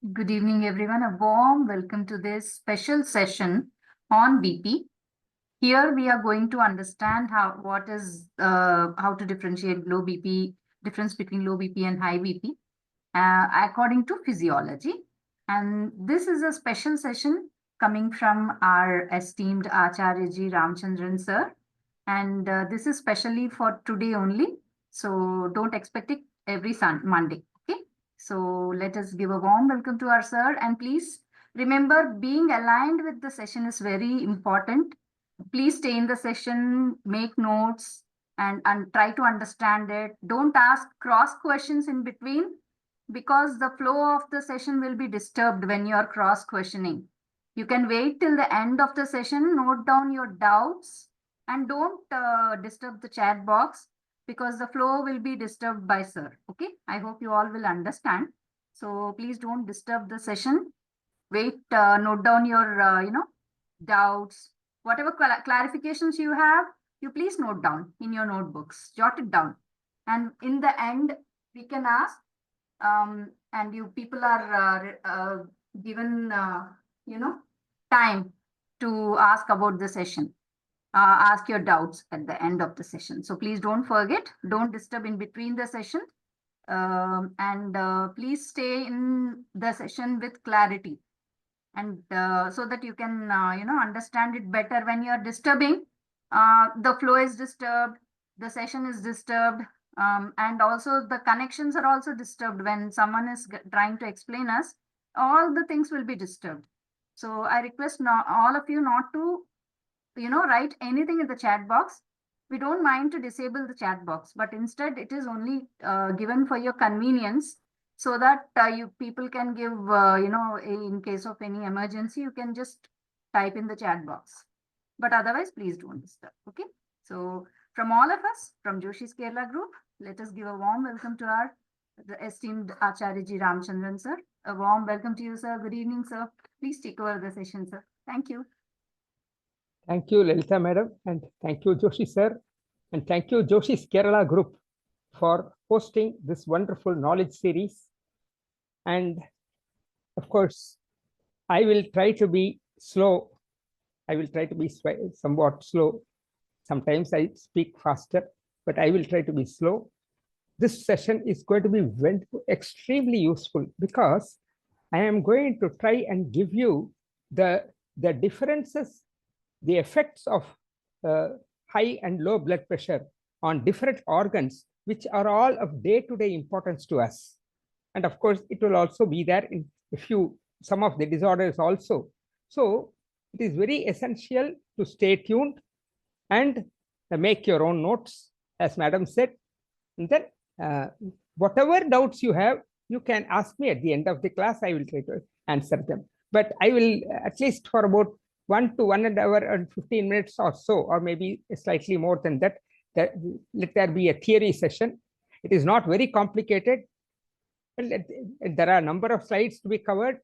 Good evening, everyone. A warm welcome to this special session on BP. Here we are going to understand how to differentiate low BP, difference between low BP and high BP, according to physiology. And this is a special session coming from our esteemed Acharya Ji Ramachandran Sir. And this is specially for today only. So don't expect it every Monday. Okay. So let us give a warm welcome to our sir. And please remember, being aligned with the session is very important. Please stay in the session, make notes, and try to understand it. Don't ask cross questions in between because the flow of the session will be disturbed when you are cross questioning. You can wait till the end of the session, note down your doubts, and don't disturb the chat box because the flow will be disturbed by sir. Okay, I hope you all will understand. So please don't disturb the session. Wait, note down your doubts, whatever clarifications you have, you please note down in your notebooks, jot it down, and in the end we can ask. And you people are given time to ask about the session, ask your doubts at the end of the session. So please don't forget, don't disturb in between the session, and please stay in the session with clarity, and so that you can understand it better. When you're disturbing, the flow is disturbed, the session is disturbed, and also the connections are also disturbed. When someone is trying to explain us, all the things will be disturbed. So I request all of you not to write anything in the chat box. We don't mind to disable the chat box, but instead it is only given for your convenience, so that you people can give, in case of any emergency, you can just type in the chat box. But otherwise, please don't disturb. Okay. So from all of us, from Joshys Kerala Group, let us give a warm welcome to our the esteemed Acharya Ji Ramachandran Sir. A warm welcome to you, sir. Good evening, sir. Please take over the session, sir. Thank you. Thank you, Lalita Madam, and thank you, Joshi Sir, and thank you, Joshys Kerala Group, for hosting this wonderful knowledge series. And of course, I will try to be slow. I will try to be somewhat slow. Sometimes I speak faster, but I will try to be slow. This session is going to be extremely useful because I am going to try and give you the differences, the effects of high and low blood pressure on different organs, which are all of day-to-day importance to us. And of course, it will also be there in some of the disorders also. So it is very essential to stay tuned and make your own notes, as Madam said. And then whatever doubts you have, you can ask me at the end of the class. I will try to answer them. But I will, at least for about 1 to 1 hour and 15 minutes or so, or maybe slightly more than that, let there be a theory session. It is not very complicated. There are a number of slides to be covered.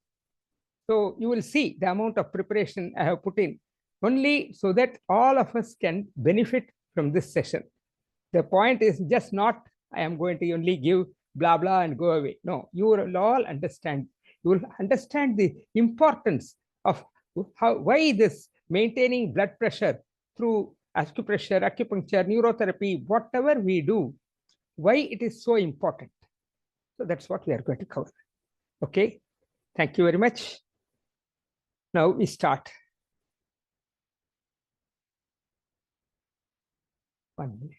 So you will see the amount of preparation I have put in, only so that all of us can benefit from this session. The point is just not, I am going to only give blah, blah, and go away. No, you will all understand. You will understand the importance of why this maintaining blood pressure through acupressure, acupuncture, neurotherapy, whatever we do, why it is so important. So that's what we are going to cover. Okay. Thank you very much. Now we start. 1 minute.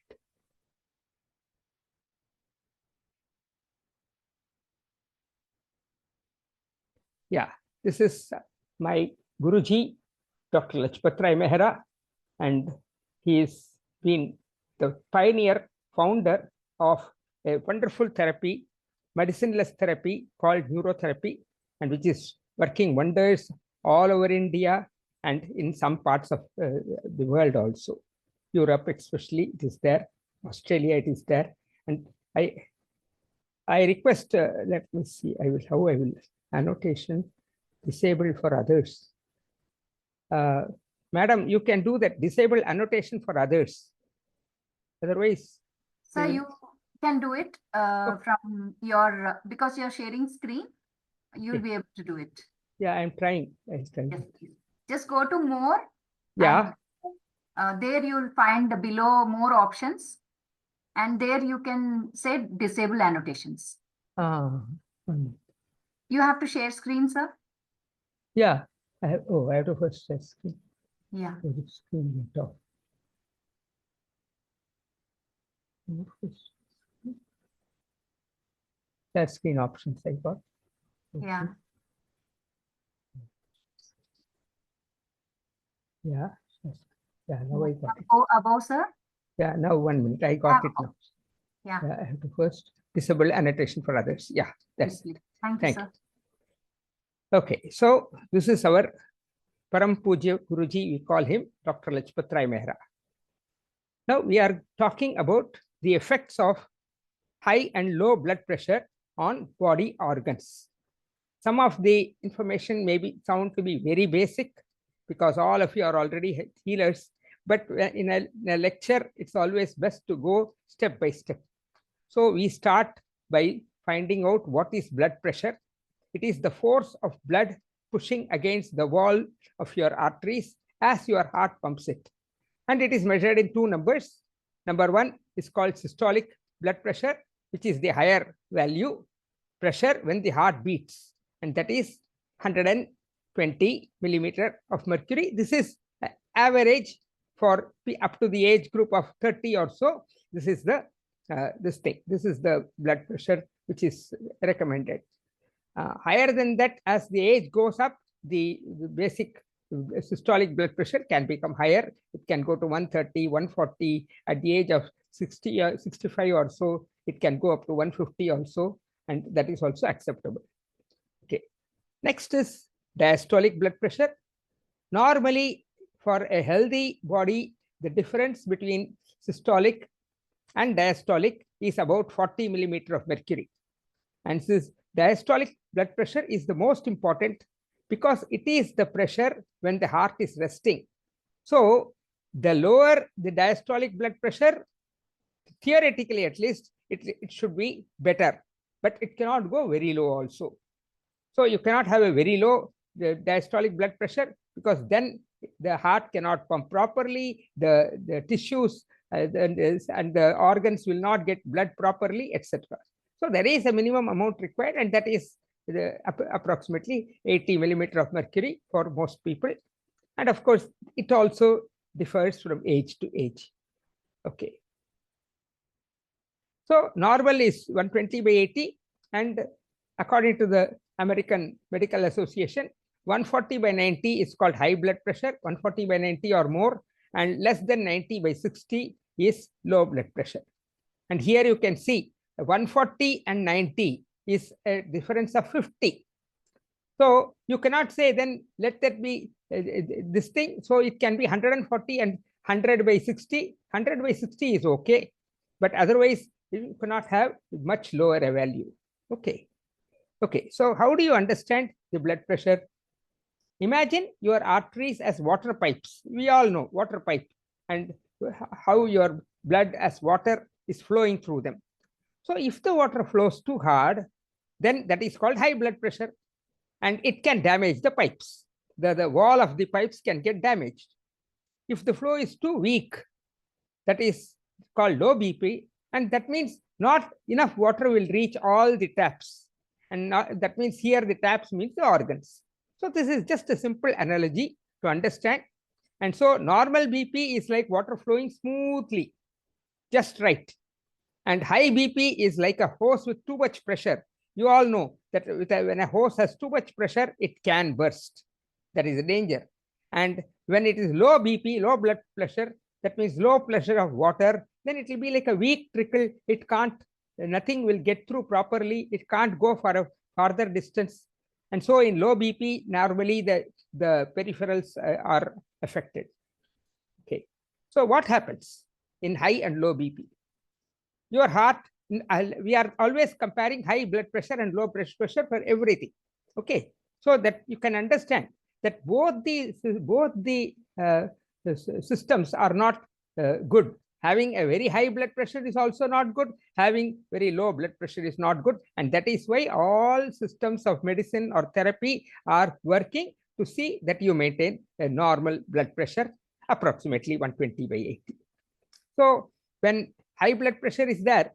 Yeah, this is my Guruji, Dr. Lajpat Rai Mehra, and he has been the pioneer, founder of a wonderful therapy, medicineless therapy called neurotherapy, and which is working wonders all over India and in some parts of the world also. Europe especially, it is there. Australia, it is there. And I request, let me see, how I will annotation disabled for others. Madam, you can do that, disable annotation for others. Otherwise, sir, you can do it from your, because you're sharing screen. You'll Okay. be able to do it. Yeah, I'm trying. I'm trying. Yes, please. Just go to more. Yeah. And, there you'll find below more options. And there you can say disable annotations. Uh, You have to share screen, sir. yeah. I have to first share screen. Yeah. Screen went off. Share screen options I got. Okay. Yeah. Yeah. Yeah. Now I got it. Oh, above, sir. Yeah. Now 1 minute. I got it now. Yeah. I have to first disable annotation for others. Yeah. That's Please. Thank you, Thank sir. Okay. So this is our Param Pujya Guruji. We call him Dr. Lajpat Rai Mehra. Now we are talking about the effects of high and low blood pressure on body organs. Some of the information may sound to be very basic because all of you are already healers, but in a lecture, it's always best to go step by step. So we start by finding out what is blood pressure. It is the force of blood pushing against the wall of your arteries as your heart pumps it. And it is measured in two numbers. Number one is called systolic blood pressure, which is the higher value pressure when the heart beats, and that is 120 millimeter of mercury. This is average for up to the age group of 30 or so. This is the This is the blood pressure which is recommended. Higher than that, as the age goes up, the basic systolic blood pressure can become higher. It can go to 130, 140. At the age of 60 or 65 or so, it can go up to 150 also, and that is also acceptable. Okay. Next is diastolic blood pressure. Normally, for a healthy body, the difference between systolic and diastolic is about 40 millimeter of mercury. And this diastolic blood pressure is the most important because it is the pressure when the heart is resting. So the lower the diastolic blood pressure, theoretically at least, it should be better, but it cannot go very low also. So you cannot have a very low diastolic blood pressure because then the heart cannot pump properly, the tissues and the organs will not get blood properly, etc. So there is a minimum amount required, and that is approximately 80 millimeter of mercury for most people. And of course, it also differs from age to age. Okay. So normal is 120 by 80, and according to the American Medical Association, 140 by 90 is called high blood pressure, 140 by 90 or more, and less than 90 by 60 is low blood pressure. And here you can see 140 and 90 is a difference of 50. So you cannot say then let that be this thing. So it can be 140 and 100 by 60. 100 by 60 is okay, but otherwise you cannot have much lower a value. Okay. Okay. So how do you understand the blood pressure? Imagine your arteries as water pipes. We all know water pipe and how your blood as water is flowing through them. So if the water flows too hard, then that is called high blood pressure, and it can damage the pipes. The wall of the pipes can get damaged. If the flow is too weak, that is called low BP, and that means not enough water will reach all the taps. And that means here the taps means the organs. So this is just a simple analogy to understand. And so normal BP is like water flowing smoothly, just right. And high BP is like a hose with too much pressure. You all know that when a hose has too much pressure, it can burst. That is a danger. And when it is low BP, low blood pressure, that means low pressure of water, then it will be like a weak trickle. It can't, nothing will get through properly. It can't go for a farther distance. And so in low BP, normally the peripherals are affected. Okay. So what happens in high and low BP? Your heart, we are always comparing high blood pressure and low blood pressure for everything. Okay. So that you can understand that both the systems are not good. Having a very high blood pressure is also not good. Having very low blood pressure is not good. And that is why all systems of medicine or therapy are working to see that you maintain a normal blood pressure, approximately 120 by 80. So when high blood pressure is there,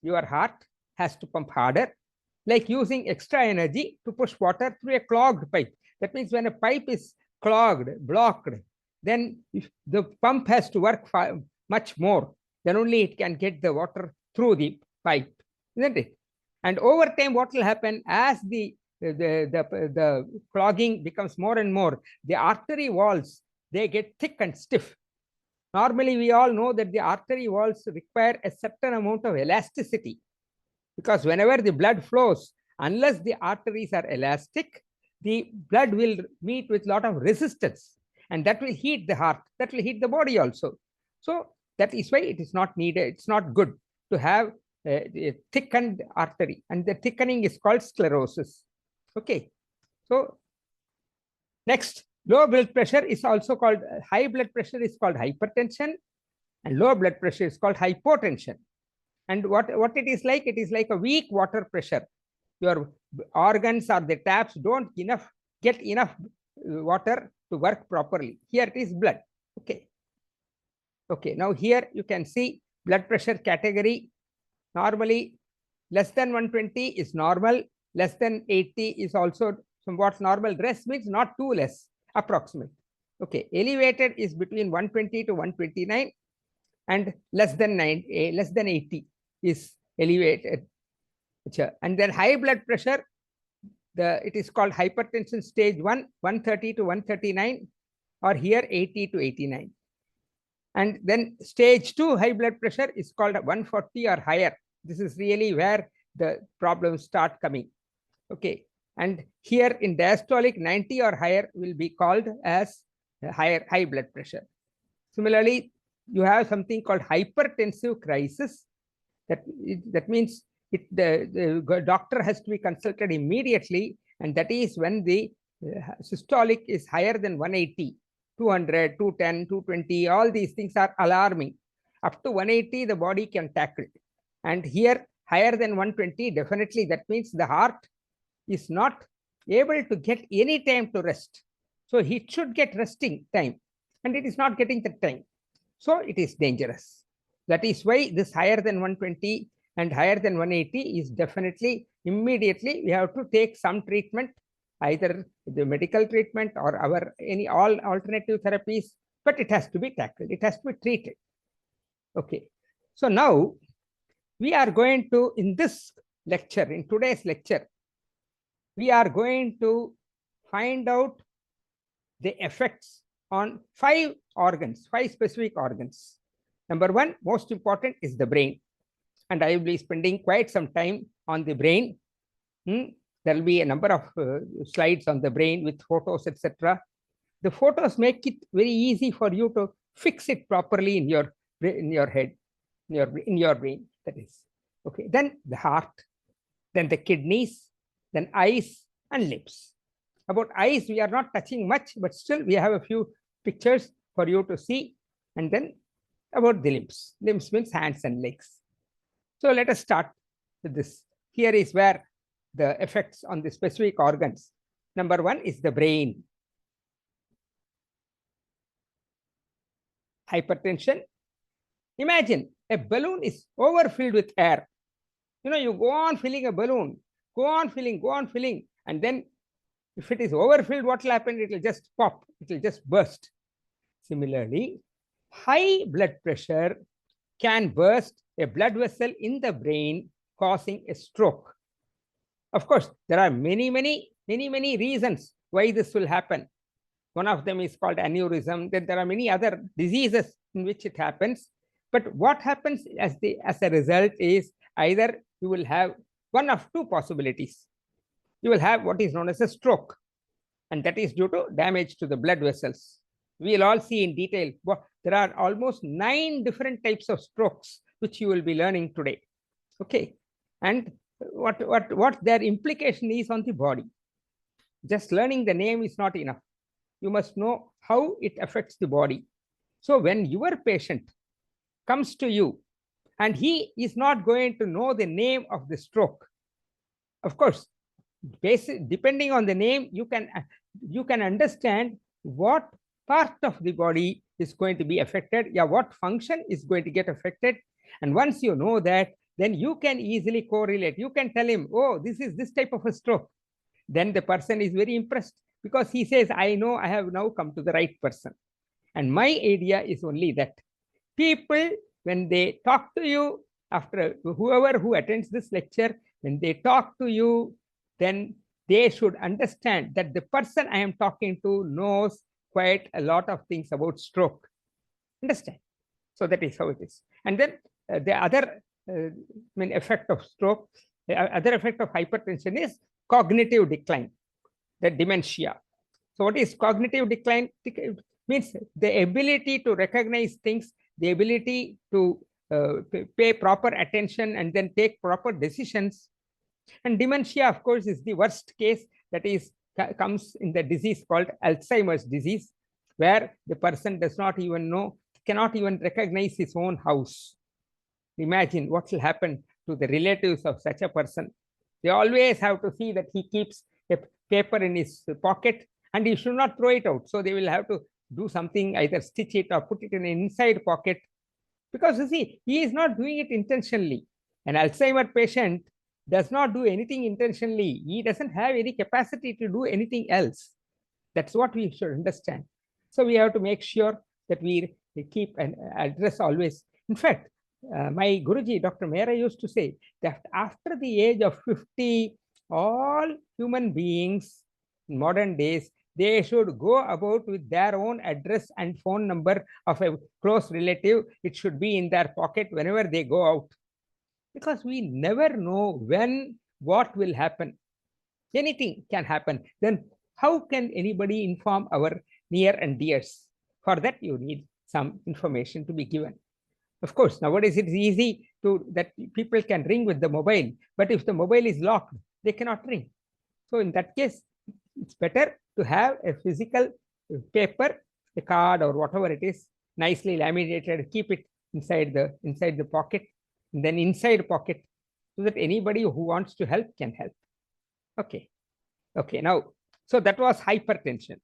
your heart has to pump harder, like using extra energy to push water through a clogged pipe. That means when a pipe is clogged, blocked, then the pump has to work much more. Then only it can get the water through the pipe, isn't it? And over time, what will happen as the clogging becomes more and more, the artery walls, they get thick and stiff. Normally, we all know that the artery walls require a certain amount of elasticity, because whenever the blood flows, unless the arteries are elastic, the blood will meet with a lot of resistance, and that will heat the heart, that will heat the body also. So that is why it is not needed, it's not good to have a thickened artery, and the thickening is called sclerosis. Okay, so next, low blood pressure is also called, high blood pressure is called hypertension, and low blood pressure is called hypotension. And what it is like a weak water pressure. Your organs or the taps don't get enough water to work properly. Here it is blood. Okay, now here you can see blood pressure category. Normally less than 120 is normal, less than 80 is also somewhat normal. Rest means not too less, approximate. Okay, elevated is between 120 to 129, and less than 80 is elevated. And then high blood pressure, it is called hypertension stage 1, 130 to 139, or here 80 to 89. And then stage 2 high blood pressure is called 140 or higher. This is really where the problems start coming. Okay, and here in diastolic, 90 or higher will be called as high blood pressure. Similarly, you have something called hypertensive crisis. That means the doctor has to be consulted immediately, and that is when the systolic is higher than 180, 200, 210, 220, all these things are alarming. Up to 180, the body can tackle it. And here, higher than 120, definitely that means the heart is not able to get any time to rest. So he should get resting time, and it is not getting the time. So it is dangerous. That is why this higher than 120 and higher than 180 is definitely immediately we have to take some treatment, either the medical treatment or all alternative therapies, but it has to be tackled, it has to be treated. Okay, so now we are going to, in this lecture, in today's lecture, we are going to find out the effects on 5 organs, 5 specific organs. Number 1, most important, is the brain. And I will be spending quite some time on the brain. There will be a number of slides on the brain with photos, etc. The photos make it very easy for you to fix it properly in your head, in your brain, that is. Okay, then the heart, then the kidneys, then eyes and lips. About eyes, we are not touching much, but still we have a few pictures for you to see. And then about the limbs. Limbs means hands and legs. So let us start with this. Here is where the effects on the specific organs. Number 1 is the brain. Hypertension. Imagine a balloon is overfilled with air. You go on filling a balloon, go on filling, and then if it is overfilled, what will happen? It will just pop, it will just burst. Similarly, high blood pressure can burst a blood vessel in the brain, causing a stroke. Of course, there are many reasons why this will happen. One of them is called aneurysm. Then there are many other diseases in which it happens. But what happens as a result is either you will have one of 2 possibilities. You will have what is known as a stroke, and that is due to damage to the blood vessels. We will all see in detail. There are almost 9 different types of strokes, which you will be learning today. Okay, and what their implication is on the body. Just learning the name is not enough. You must know how it affects the body. So when your patient comes to you and he is not going to know the name of the stroke, of course, depending on the name, you can understand what part of the body is going to be affected, yeah, what function is going to get affected. And once you know that, then you can easily correlate. You can tell him, oh, this is this type of a stroke. Then the person is very impressed, because he says, I know I have now come to the right person. And my idea is only that people, when they talk to you, after whoever who attends this lecture, when they talk to you, then they should understand that the person I am talking to knows quite a lot of things about stroke. Understand? So that is how it is. And then the other effect of stroke, the other effect of hypertension is cognitive decline, the dementia. So what is cognitive decline? It means the ability to recognize things, the ability to pay proper attention and then take proper decisions. And dementia, of course, is the worst case. That is, comes in the disease called Alzheimer's disease, where the person does not even know, cannot even recognize his own house. Imagine what will happen to the relatives of such a person. They always have to see that he keeps a paper in his pocket, and he should not throw it out. So they will have to do something, either stitch it or put it in an inside pocket, because you see, he is not doing it intentionally. An Alzheimer patient does not do anything intentionally. He doesn't have any capacity to do anything else. That's what we should understand. So we have to make sure that we keep an address always. In fact, my Guruji, Dr. Mehra, used to say that after the age of 50, all human beings in modern days, they should go about with their own address and phone number of a close relative. It should be in their pocket whenever they go out, because we never know when what will happen. Anything can happen. Then how can anybody inform our near and dears? For that, you need some information to be given. Of course, nowadays it's easy to that people can ring with the mobile, but if the mobile is locked, they cannot ring. So in that case, it's better to have a physical paper, a card or whatever it is, nicely laminated, keep it inside the pocket, and then inside pocket, so that anybody who wants to help can help. Okay. Now, so that was hypertension.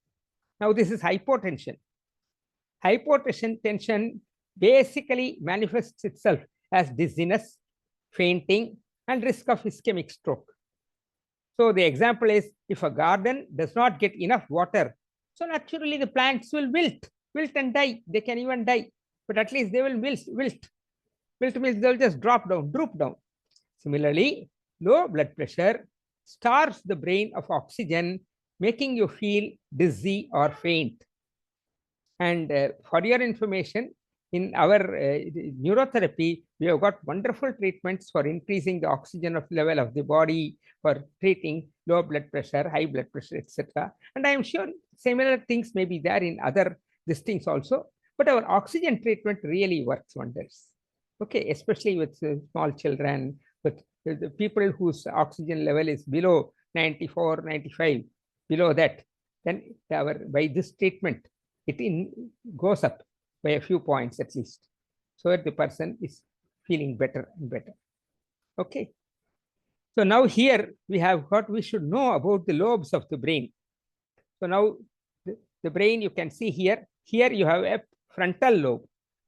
Now this is hypotension. Hypotension basically manifests itself as dizziness, fainting, and risk of ischemic stroke. So the example is, if a garden does not get enough water, so naturally the plants will wilt and die. They can even die, but at least they will wilt. Wilt means they'll just droop down. Similarly, low blood pressure starves the brain of oxygen, making you feel dizzy or faint. And for your information, in our neurotherapy, we have got wonderful treatments for increasing the oxygen level of the body, for treating low blood pressure, high blood pressure, etc. And I am sure similar things may be there in other things also. But our oxygen treatment really works wonders. Okay, especially with small children, with the people whose oxygen level is below 94, 95, below that, then by this treatment, it goes up by a few points at least, so that the person is feeling better and better. Okay. So now here we have what we should know about the lobes of the brain. So now the brain, you can see here you have a frontal lobe.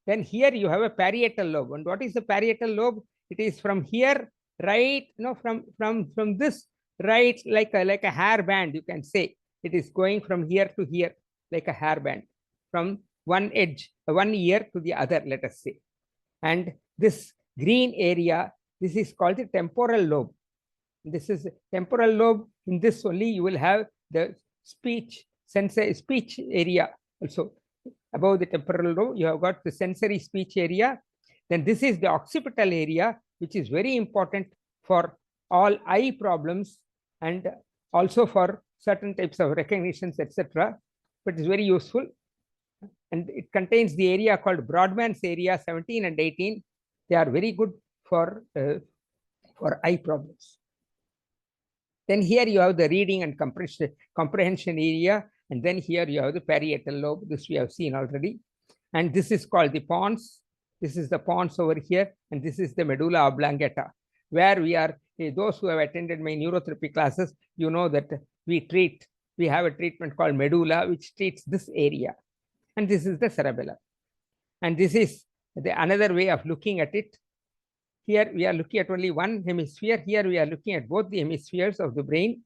Then here you have a parietal lobe. And what is the parietal lobe? It is from here, right, from this, right, like a hair band, you can say. It is going from here to here, like a hair band, from one edge, one ear to the other, let us say. And this green area, this is called the temporal lobe. This is temporal lobe. In this only you will have the speech area also. Above the temporal lobe, you have got the sensory speech area. Then this is the occipital area, which is very important for all eye problems and also for certain types of recognitions, etc. But it's very useful. And it contains the area called Brodmann's area 17 and 18. They are very good for eye problems. Then here you have the reading and comprehension area. And then here you have the parietal lobe. This we have seen already. And this is called the pons. This is the pons over here, and this is the medulla oblongata, where we are, those who have attended my neurotherapy classes, you know that we have a treatment called medulla, which treats this area. And this is the cerebellum. And this is another way of looking at it. Here we are looking at only one hemisphere. Here we are looking at both the hemispheres of the brain.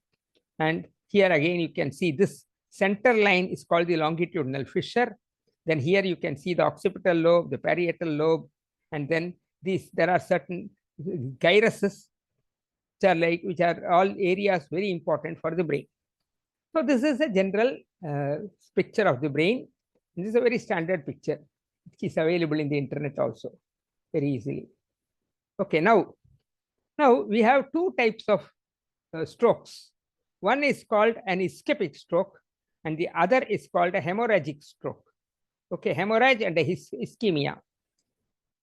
And here again, you can see this center line is called the longitudinal fissure. Then here you can see the occipital lobe, the parietal lobe, and then there are certain gyruses which are all areas very important for the brain. So this is a general picture of the brain. This is a very standard picture. It is available in the internet also very easily. Okay, now we have two types of strokes. One is called an ischemic stroke, and the other is called a hemorrhagic stroke. Okay, hemorrhage and ischemia.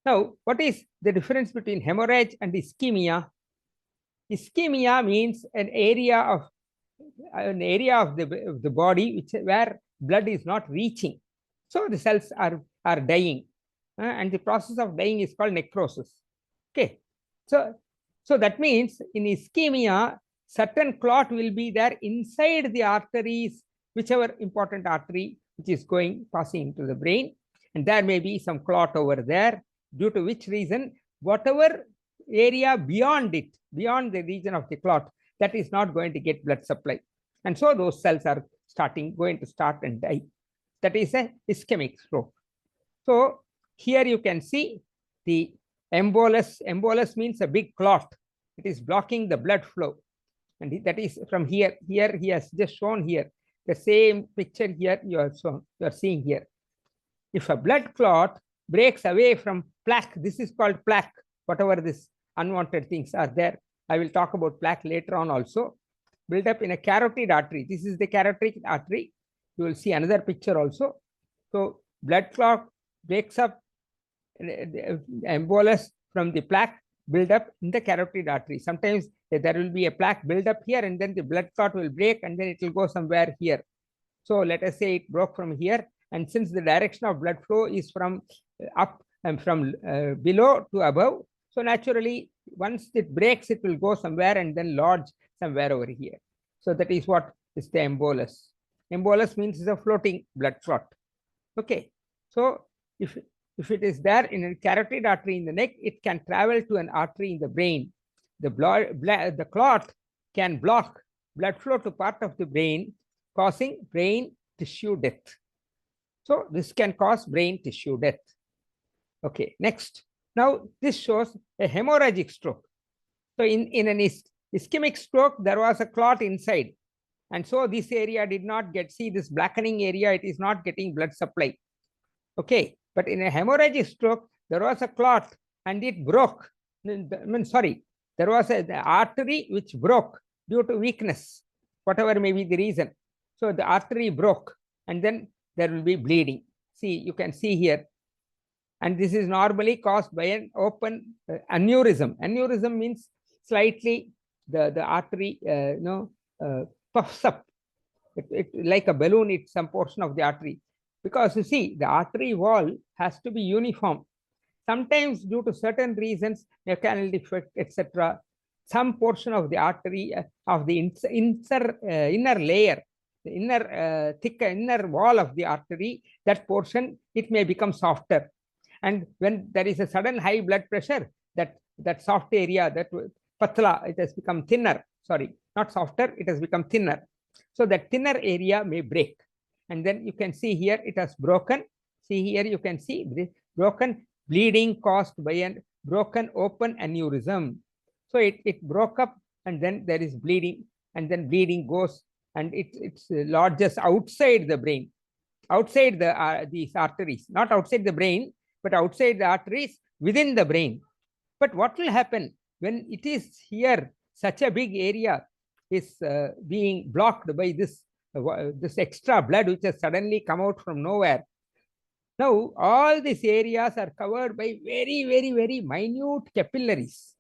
Now, what is the difference between hemorrhage and ischemia? Ischemia means an area of the body where blood is not reaching. So the cells are dying, and the process of dying is called necrosis. Okay, so that means in ischemia, certain clot will be there inside the arteries, whichever important artery which is passing into the brain, and there may be some clot over there, due to which reason whatever area beyond the region of the clot, that is not going to get blood supply, and so those cells are going to start and die. That is a ischemic stroke. So here you can see the embolus. Embolus means a big clot. It is blocking the blood flow, and that is from here. Here he has just shown here the same picture. Here you are seeing here. If a blood clot breaks away from plaque, this is called plaque. Whatever this unwanted things are there, I will talk about plaque later on also. Build up in a carotid artery. This is the carotid artery. You will see another picture also. So blood clot breaks up embolus from the plaque build up in the carotid artery. Sometimes there will be a plaque build up here, and then the blood clot will break, and then it will go somewhere here. So let us say it broke from here, and since the direction of blood flow is from up and from below to above, so naturally once it breaks, it will go somewhere and then lodge somewhere over here. So that is what is the embolus. Embolus means it's a floating blood clot. Okay, so if it is there in a carotid artery in the neck, it can travel to an artery in the brain. The clot can block blood flow to part of the brain, causing brain tissue death. So this can cause brain tissue death. Okay, next. Now this shows a hemorrhagic stroke. So in an ischemic stroke, there was a clot inside, and so this area did not see this blackening area, it is not getting blood supply. Okay, but in a hemorrhagic stroke, there was a clot and it broke. There was an artery which broke due to weakness, whatever may be the reason. So the artery broke, and then there will be bleeding. See, you can see here. And this is normally caused by an open aneurysm. Aneurysm means slightly the artery puffs up. It like a balloon, it's some portion of the artery. Because you see, the artery wall has to be uniform. Sometimes due to certain reasons, mechanical defect, etc., some portion of the artery of the inner layer, the inner wall of the artery, that portion, it may become softer. And when there is a sudden high blood pressure, that soft area, that patla, it has become thinner. Sorry, not softer, it has become thinner. So that thinner area may break. And then you can see here, it has broken. See here, you can see the broken, bleeding caused by a broken open aneurysm. So it broke up, and then there is bleeding, and then bleeding goes, and it lodges outside the brain, outside these arteries, not outside the brain, but outside the arteries within the brain. But what will happen when it is here, such a big area is being blocked by this extra blood which has suddenly come out from nowhere? Now, all these areas are covered by very, very, very minute capillaries,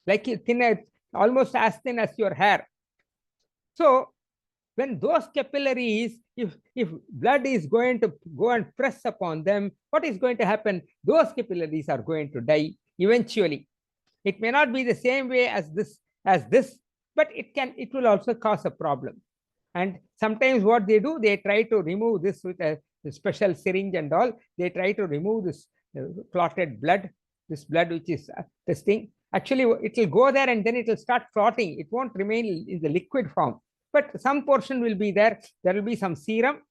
like thin, almost as thin as your hair. So when those capillaries, if blood is going to go and press upon them, what is going to happen? Those capillaries are going to die eventually. It may not be the same way as this, but it will also cause a problem. And sometimes what they do, they try to remove this with a special syringe and all. They try to remove this clotted blood, this blood which is this thing. Actually, it will go there and then it will start clotting. It won't remain in the liquid form, but some portion will be there. There will be some serum,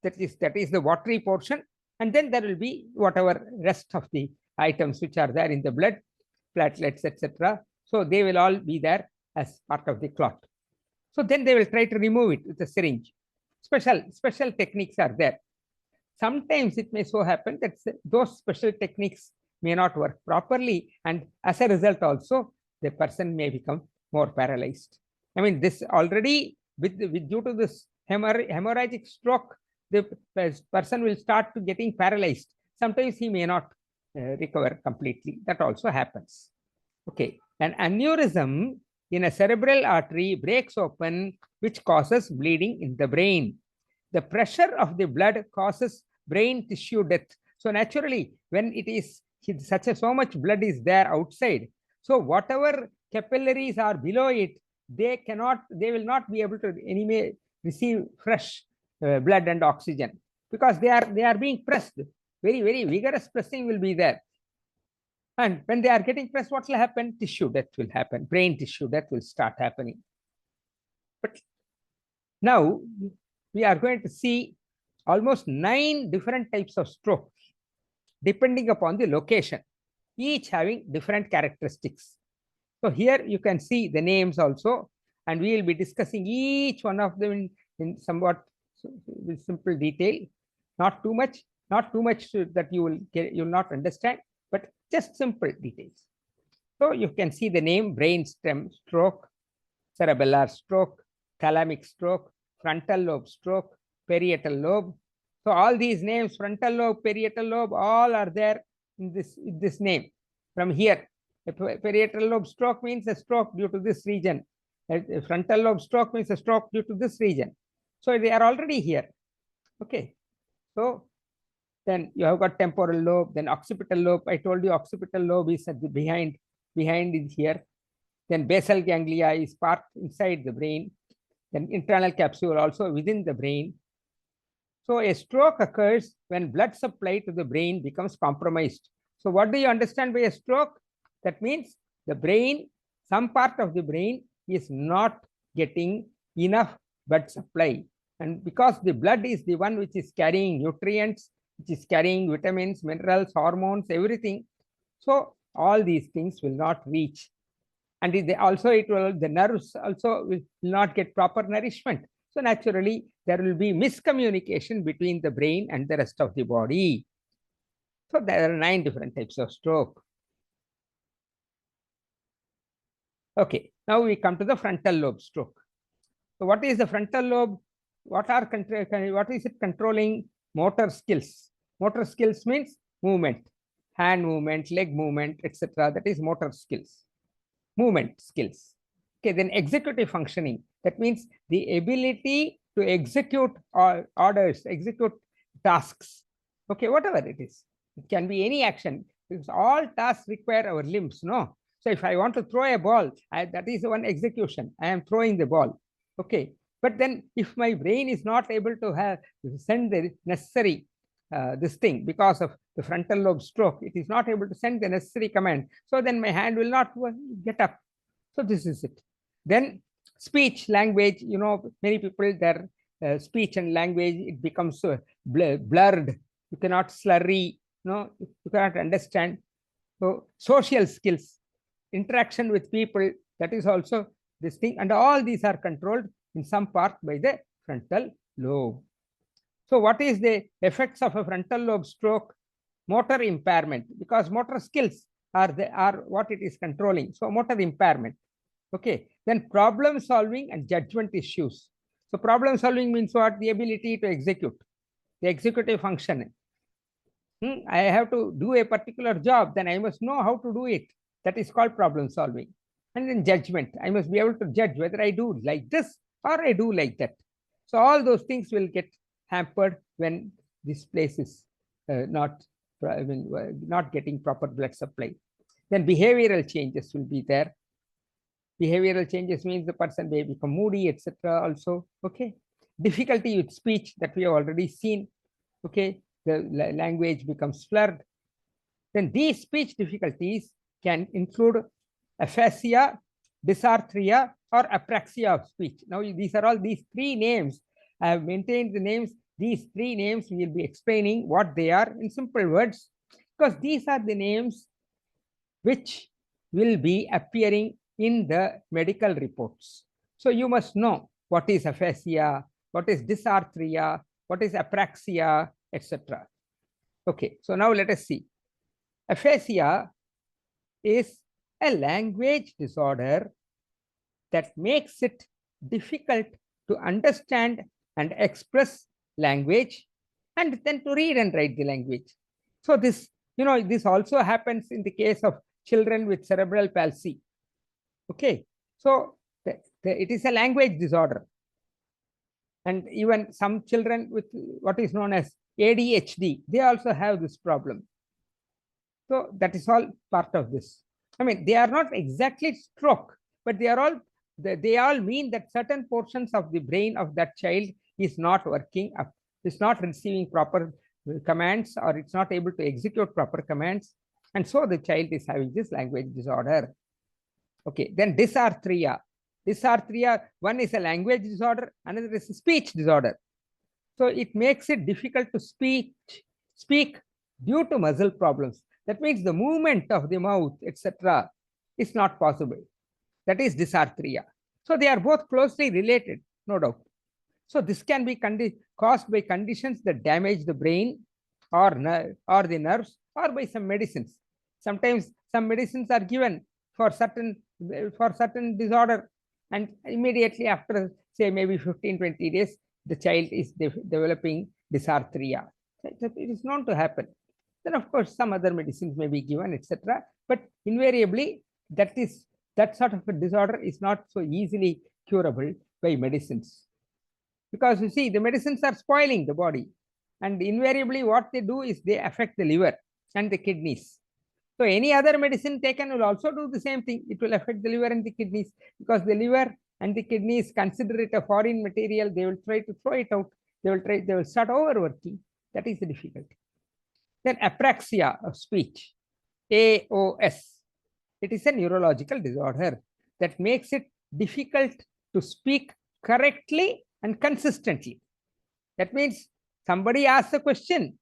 that is the watery portion, and then there will be whatever rest of the items which are there in the blood, platelets, etc. So they will all be there as part of the clot. So then they will try to remove it with a syringe. Special techniques are there. Sometimes it may so happen that those special techniques may not work properly, and as a result also the person may become more paralyzed. I mean, this already due to this hemorrhagic stroke, the person will start to getting paralyzed. Sometimes he may not recover completely. That also happens. Okay, an aneurysm in a cerebral artery breaks open, which causes bleeding in the brain. The pressure of the blood causes brain tissue death. So naturally, when it is so much blood is there outside, so whatever capillaries are below it, they will not be able to anyway receive fresh blood and oxygen, because they are being pressed. Very, very vigorous pressing will be there. And when they are getting pressed, what will happen? Tissue death will happen. Brain tissue death will start happening. But now we are going to see almost 9 different types of stroke, depending upon the location, each having different characteristics. So here you can see the names also, and we will be discussing each one of them in somewhat simple detail. Not too much that you will not understand, but just simple details. So you can see the name: brainstem stroke, cerebellar stroke, thalamic stroke, frontal lobe stroke, parietal lobe. So all these names, frontal lobe, parietal lobe, all are there in this name. From here, a parietal lobe stroke means a stroke due to this region. A frontal lobe stroke means a stroke due to this region. So they are already here. Okay. So then you have got temporal lobe, then occipital lobe. I told you occipital lobe is at the behind is here. Then basal ganglia is part inside the brain. Then internal capsule also within the brain. So a stroke occurs when blood supply to the brain becomes compromised. So what do you understand by a stroke? That means the brain, some part of the brain is not getting enough blood supply. And because the blood is the one which is carrying nutrients, which is carrying vitamins, minerals, hormones, everything. So all these things will not reach. And the nerves also will not get proper nourishment. So naturally, there will be miscommunication between the brain and the rest of the body. So there are 9 different types of stroke. Okay, now we come to the frontal lobe stroke. So what is the frontal lobe? What is it controlling? Motor skills. Motor skills means movement, hand movement, leg movement, etc. That is motor skills, movement skills. Okay, then executive functioning. That means the ability to execute orders, execute tasks. Okay, whatever it is. It can be any action, because all tasks require our limbs, no? So if I want to throw a ball, that is one execution. I am throwing the ball. Okay, but then if my brain is not able to send the necessary this thing, because of the frontal lobe stroke, it is not able to send the necessary command. So then my hand will not get up. So this is it. Then speech, language, many people, their speech and language, it becomes blurred. You cannot slurry, you cannot understand. So social skills, interaction with people, that is also this thing. And all these are controlled in some part by the frontal lobe. So what is the effects of a frontal lobe stroke? Motor impairment, because motor skills are what it is controlling. So motor impairment. Okay. Then problem solving and judgment issues. So problem solving means what? The ability to execute, the executive function. I have to do a particular job, then I must know how to do it. That is called problem solving. And then judgment. I must be able to judge whether I do like this or I do like that. So all those things will get hampered when this place is not getting proper blood supply. Then behavioral changes will be there. Behavioral changes means the person may become moody, etc. Also, okay. Difficulty with speech that we have already seen. Okay, the language becomes slurred. Then these speech difficulties can include aphasia, dysarthria, or apraxia of speech. Now, these are all these three names. I have maintained the names. These three names we will be explaining what they are in simple words, because these are the names which will be appearing in the medical reports. So you must know what is aphasia, what is dysarthria, what is apraxia, etc. Okay, so now let us see. Aphasia is a language disorder that makes it difficult to understand and express language, and then to read and write the language. So this, this also happens in the case of children with cerebral palsy. Okay, so it is a language disorder. And even some children with what is known as ADHD, they also have this problem. So that is all part of this. I mean, they are not exactly stroke, but they all mean that certain portions of the brain of that child is not working up, is not receiving proper commands, or it's not able to execute proper commands. And so the child is having this language disorder. Okay, then dysarthria. Dysarthria, one is a language disorder, another is a speech disorder. So it makes it difficult to speak due to muscle problems. That means the movement of the mouth, etc., is not possible. That is dysarthria. So they are both closely related, no doubt. So this can be caused by conditions that damage the brain or the nerves, or by some medicines. Sometimes some medicines are given for certain disorder, and immediately after, say, maybe 15-20 days, the child is developing dysarthria. It is known to happen. Then, of course, some other medicines may be given, etc. But invariably, that sort of a disorder is not so easily curable by medicines. Because you see, the medicines are spoiling the body. And invariably, what they do is they affect the liver and the kidneys. So any other medicine taken will also do the same thing. It will affect the liver and the kidneys, because the liver and the kidneys consider it a foreign material. They will try to throw it out. They will start overworking. That is the difficulty. Then apraxia of speech, AOS. It is a neurological disorder that makes it difficult to speak correctly and consistently. That means somebody asks a question,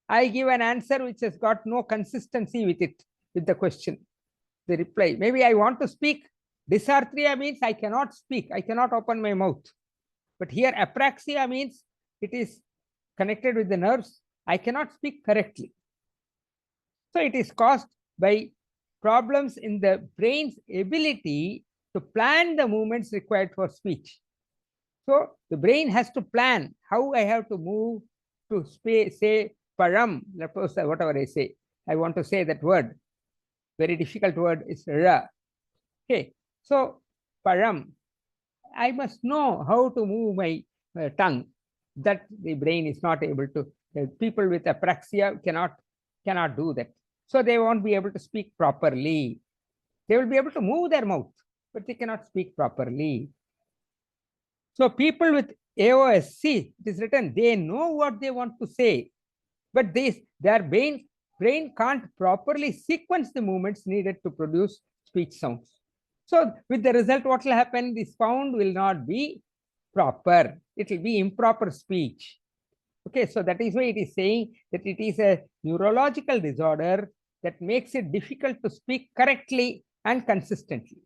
I give an answer which has got no consistency with it, with the question, the reply. Maybe I want to speak. Dysarthria means I cannot speak, I cannot open my mouth. But here apraxia means it is connected with the nerves. I cannot speak correctly. So it is caused by problems in the brain's ability to plan the movements required for speech. So the brain has to plan how I have to move to say param, whatever I say. I want to say that word. Very difficult word is ra. Okay, so param. I must know how to move my tongue. That the brain is not able to. People with apraxia cannot do that. So they won't be able to speak properly. They will be able to move their mouth, but they cannot speak properly. So people with AOS, see, it is written, they know what they want to say, but their brain can't properly sequence the movements needed to produce speech sounds. So with the result, what will happen? The sound will not be proper. It will be improper speech. Okay, so that is why it is saying that it is a neurological disorder that makes it difficult to speak correctly and consistently.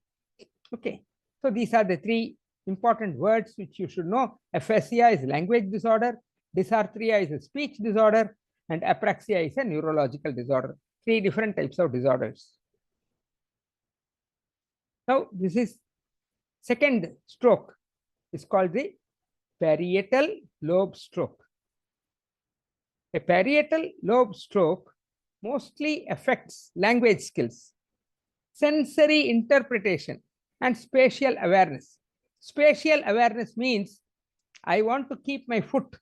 Okay, so these are the three important words which you should know. Aphasia is language disorder, dysarthria is a speech disorder, and apraxia is a neurological disorder. Three different types of disorders. Now, this is second stroke. It's called the parietal lobe stroke. A parietal lobe stroke mostly affects language skills, sensory interpretation, and spatial awareness. Spatial awareness means I want to keep my foot,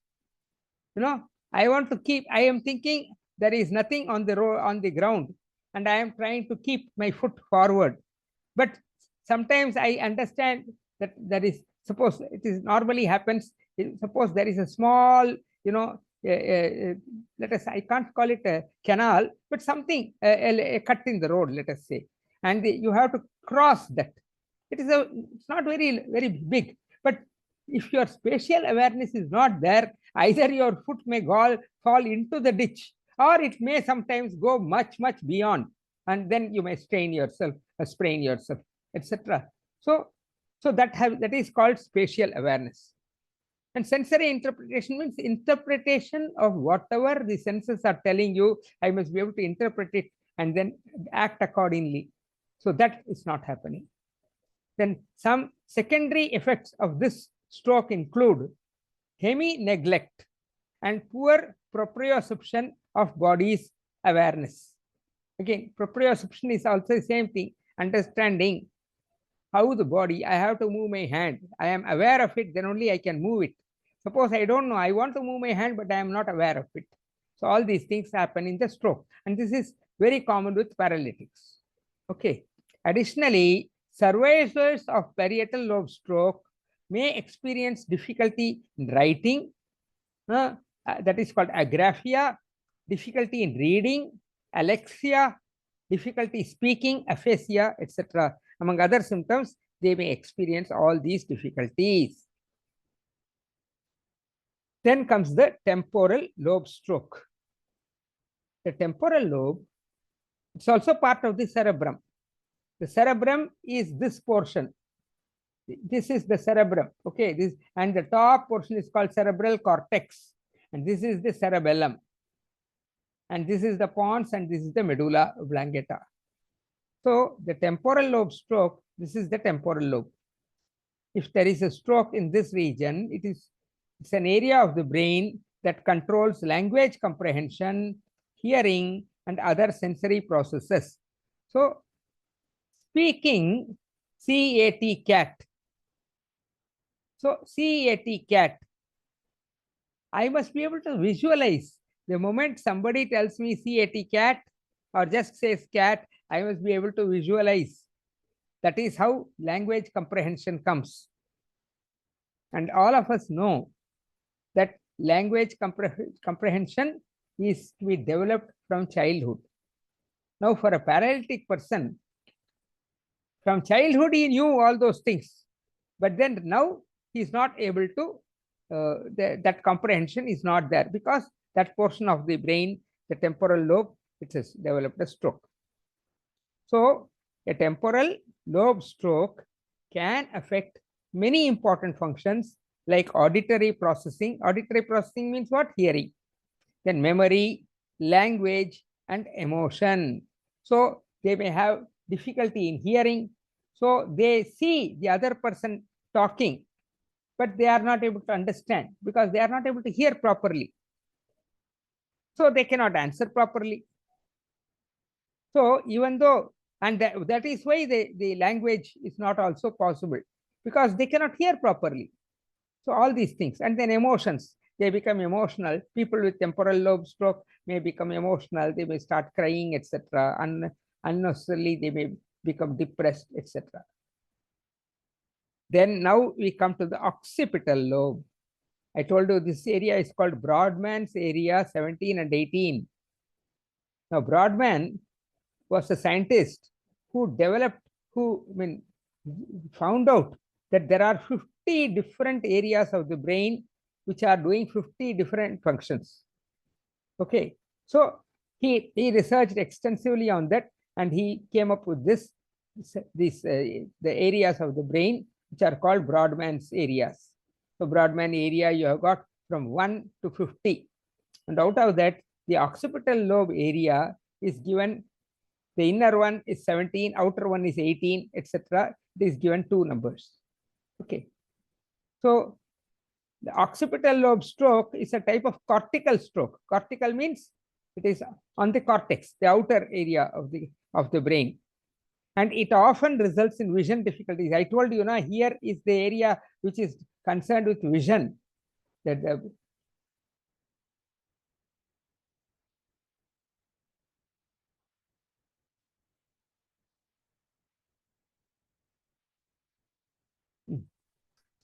I am thinking there is nothing on the road, on the ground, and I am trying to keep my foot forward. But sometimes I understand that there is, suppose it is normally happens, suppose there is a small, let us, I can't call it a canal, but something, a cut in the road, let us say, and you have to cross that. It's not very, very big, but if your spatial awareness is not there, either your foot may fall into the ditch, or it may sometimes go much, much beyond, and then you may sprain yourself, etc. So that is called spatial awareness. And sensory interpretation means interpretation of whatever the senses are telling you. I must be able to interpret it and then act accordingly. So that is not happening. Then some secondary effects of this stroke include hemi-neglect and poor proprioception of body's awareness. Again, proprioception is also the same thing, understanding how the body, I have to move my hand. I am aware of it, then only I can move it. Suppose I don't know, I want to move my hand, but I am not aware of it. So all these things happen in the stroke. And this is very common with paralytics. Okay. Additionally, survivors of parietal lobe stroke may experience difficulty in writing, that is called agraphia, difficulty in reading, alexia, difficulty speaking, aphasia, etc. Among other symptoms, they may experience all these difficulties. Then comes the temporal lobe stroke. The temporal lobe, it's also part of the cerebrum. The cerebrum is this portion. This is the cerebrum. Okay, this, and the top portion is called cerebral cortex, and this is the cerebellum, and this is the pons, and this is the medulla oblongata. So the temporal lobe stroke, this is the temporal lobe. If there is a stroke in this region, it's an area of the brain that controls language comprehension, hearing, and other sensory processes. So speaking, C-A-T, cat. So C-A-T, cat. I must be able to visualize. The moment somebody tells me C-A-T, cat, or just says cat, I must be able to visualize. That is how language comprehension comes. And all of us know that language comprehension is to be developed from childhood. Now, for a paralytic person, from childhood he knew all those things, but then now he is not able to, that comprehension is not there because that portion of the brain, the temporal lobe, it has developed a stroke. So a temporal lobe stroke can affect many important functions like auditory processing. Auditory processing means what? Hearing. Then memory, language, and emotion. So they may have difficulty in hearing. So they see the other person talking, but they are not able to understand because they are not able to hear properly. So they cannot answer properly. So even though, and that is why the language is not also possible because they cannot hear properly. So all these things, and then emotions, they become emotional. People with temporal lobe stroke may become emotional. They may start crying, etc. Unnecessarily, they may become depressed, etc. Then now we come to the occipital lobe. I told you this area is called Brodmann's area 17 and 18. Now Brodmann was a scientist who found out that there are 50 different areas of the brain which are doing 50 different functions. Okay, so he researched extensively on that, and he came up with the areas of the brain which are called Brodmann's areas. So Brodmann area you have got from 1 to 50, and out of that the occipital lobe area is given. The inner one is 17, outer one is 18, etc. It is given 2 numbers. Okay. So the occipital lobe stroke is a type of cortical stroke. Cortical means it is on the cortex, the outer area of the brain. And it often results in vision difficulties. I told you, here is the area which is concerned with vision. that the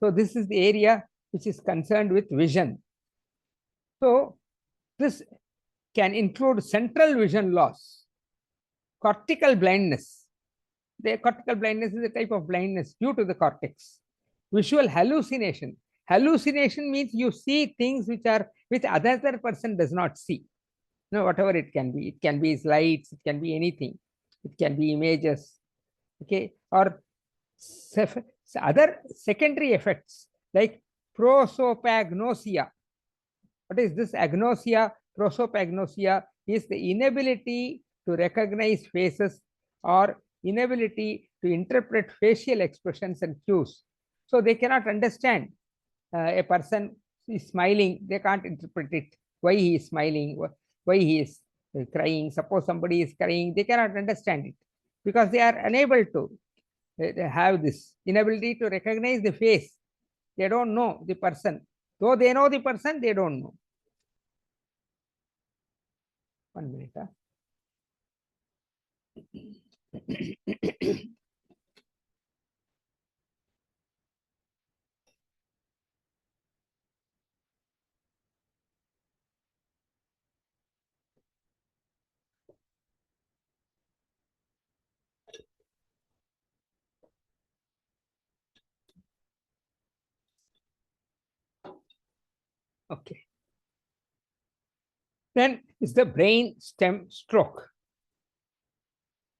so this is the area which is concerned with vision. So this can include central vision loss, cortical blindness. The cortical blindness is a type of blindness due to the cortex. Visual hallucination. Hallucination means you see things which other person does not see. No, whatever it can be. It can be lights, it can be anything. It can be images. Okay, or other secondary effects like prosopagnosia. What is this agnosia? Prosopagnosia is the inability to recognize faces or inability to interpret facial expressions and cues. So they cannot understand a person is smiling, they can't interpret it, why he is smiling, why he is crying. Suppose somebody is crying, they cannot understand it because they are unable to have this inability to recognize the face. They don't know the person. Though they know the person, they don't know. 1 minute. Okay. Then is the brain stem stroke.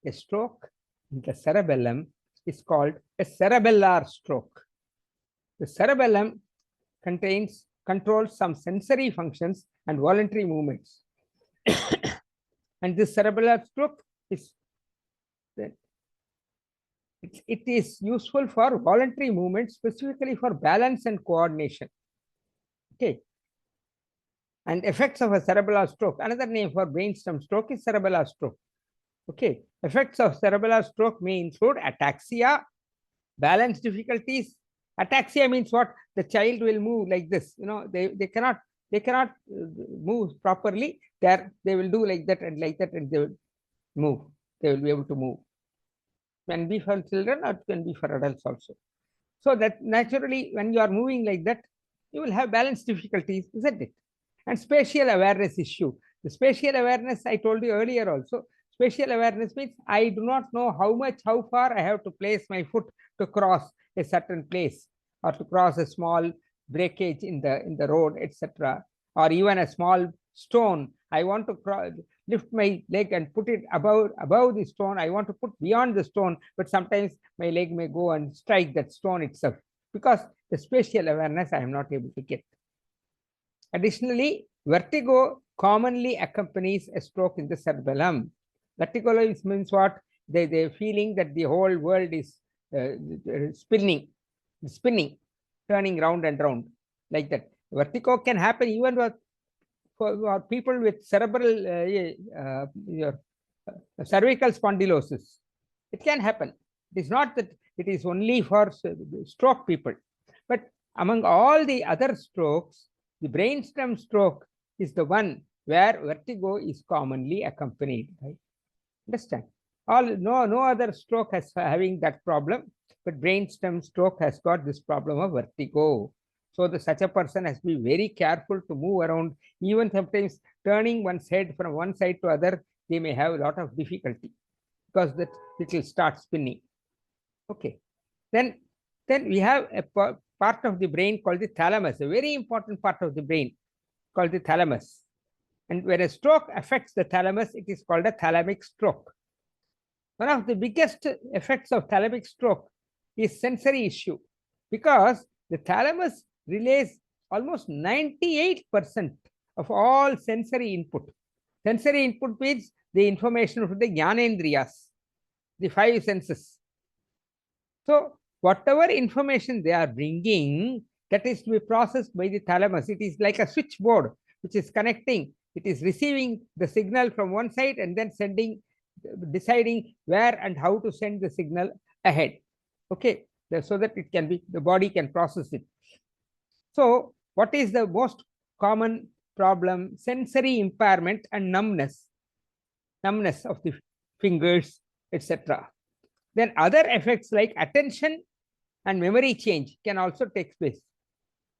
A stroke in the cerebellum is called a cerebellar stroke. The cerebellum controls some sensory functions and voluntary movements. And this cerebellar stroke is it is useful for voluntary movements, specifically for balance and coordination. Okay. And effects of a cerebellar stroke. Another name for brainstem stroke is cerebellar stroke. Okay. Effects of cerebellar stroke may include ataxia, balance difficulties. Ataxia means what? The child will move like this. You know, they cannot move properly. They will do like that, and they will move. They will be able to move. Can be for children or it can be for adults also. So that naturally, when you are moving like that, you will have balance difficulties, isn't it? And spatial awareness issue. The spatial awareness, I told you earlier also, spatial awareness means I do not know how far I have to place my foot to cross a certain place or to cross a small breakage in the road, etc. Or even a small stone. I want to lift my leg and put it above the stone. I want to put beyond the stone, but sometimes my leg may go and strike that stone itself because the spatial awareness I am not able to get. Additionally, vertigo commonly accompanies a stroke in the cerebellum. Vertigo means what? The feeling that the whole world is spinning, turning round and round like that. Vertigo can happen even for people with cerebral cervical spondylosis. It can happen. It is not that it is only for stroke people, but among all the other strokes, the brainstem stroke is the one where vertigo is commonly accompanied. Right? Understand? No other stroke has having that problem, but brainstem stroke has got this problem of vertigo. So such a person has to be very careful to move around. Even sometimes turning one's head from one side to other, they may have a lot of difficulty because that it will start spinning. Okay. Then we have a part of the brain called the thalamus, a very important part of the brain called the thalamus. And when a stroke affects the thalamus, it is called a thalamic stroke. One of the biggest effects of thalamic stroke is sensory issue because the thalamus relays almost 98% of all sensory input. Sensory input means the information from the jnanendriyas, the 5 senses. So whatever information they are bringing, that is to be processed by the thalamus. It is like a switchboard which is connecting. It is receiving the signal from one side and then deciding where and how to send the signal ahead. Okay, so that it can be, the body can process it. So What is the most common problem? Sensory impairment and numbness of the fingers, etc. Then other effects like attention and memory change can also take place.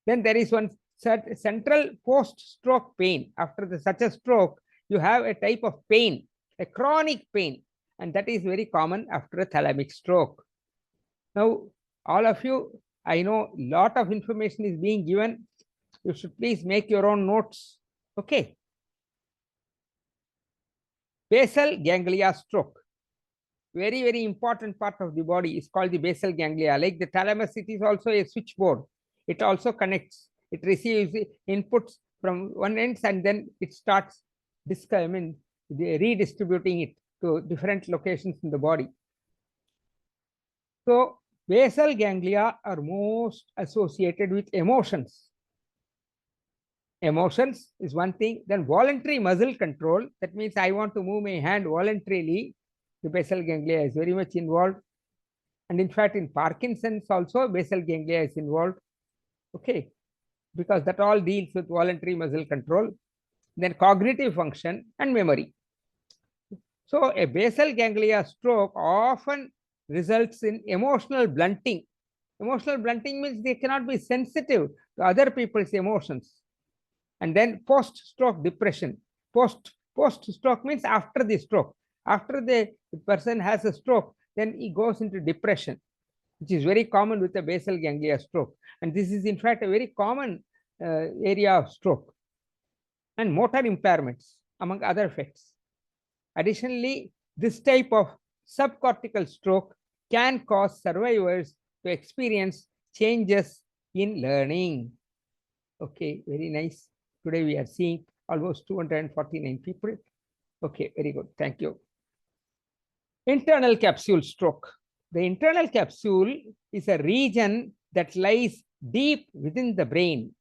Then there is one central post-stroke pain. After such a stroke, you have a type of pain, a chronic pain, and that is very common after a thalamic stroke. Now, all of you, I know a lot of information is being given. You should please make your own notes. Okay. Basal ganglia stroke. Very, very important part of the body is called the basal ganglia. Like the thalamus, it is also a switchboard. It also connects. It receives inputs from one end and then it starts redistributing it to different locations in the body. So basal ganglia are most associated with emotions. Emotions is one thing. Then voluntary muscle control. That means I want to move my hand voluntarily. The basal ganglia is very much involved. And in fact, in Parkinson's also, basal ganglia is involved. Okay. Because that all deals with voluntary muscle control. Then cognitive function and memory. So a basal ganglia stroke often results in emotional blunting. Emotional blunting means they cannot be sensitive to other people's emotions. And then post-stroke depression. Post-stroke means after the stroke. After the person has a stroke, then he goes into depression, which is very common with the basal ganglia stroke. And this is in fact a very common area of stroke. And motor impairments, among other effects. Additionally, this type of subcortical stroke can cause survivors to experience changes in learning. Okay, very nice. Today we are seeing almost 249 people. Okay, very good. Thank you. Internal capsule stroke. The internal capsule is a region that lies deep within the brain.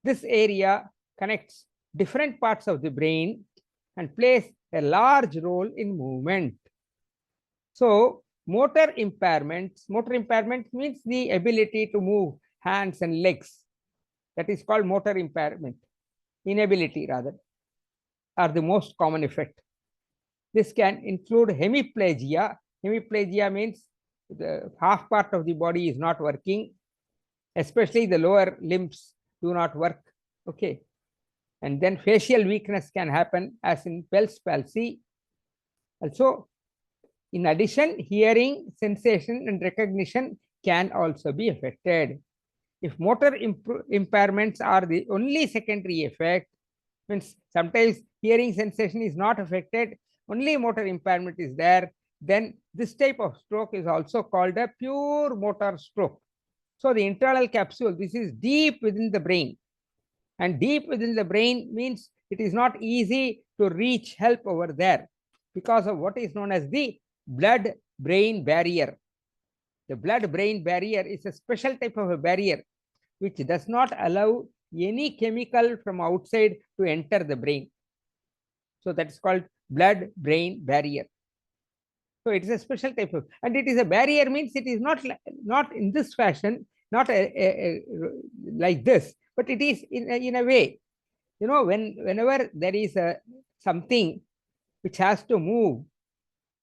This area connects different parts of the brain and plays a large role in movement. So, motor impairment means the ability to move hands and legs. That is called motor impairment. Inability, rather, are the most common effect. This can include hemiplegia. Hemiplegia means the half part of the body is not working, especially the lower limbs do not work. Okay. And then facial weakness can happen, as in Bell's palsy. Also, in addition, hearing, sensation, and recognition can also be affected. If motor impairments are the only secondary effect, means sometimes hearing sensation is not affected, only motor impairment is there, then this type of stroke is also called a pure motor stroke. So the internal capsule, this is deep within the brain. And deep within the brain means it is not easy to reach help over there because of what is known as the blood-brain barrier. The blood-brain barrier is a special type of a barrier which does not allow any chemical from outside to enter the brain. So that is called blood-brain barrier. So it is a special type of, and it is a barrier means it is not in this fashion, not like this, but it is in a way. You know, whenever there is something which has to move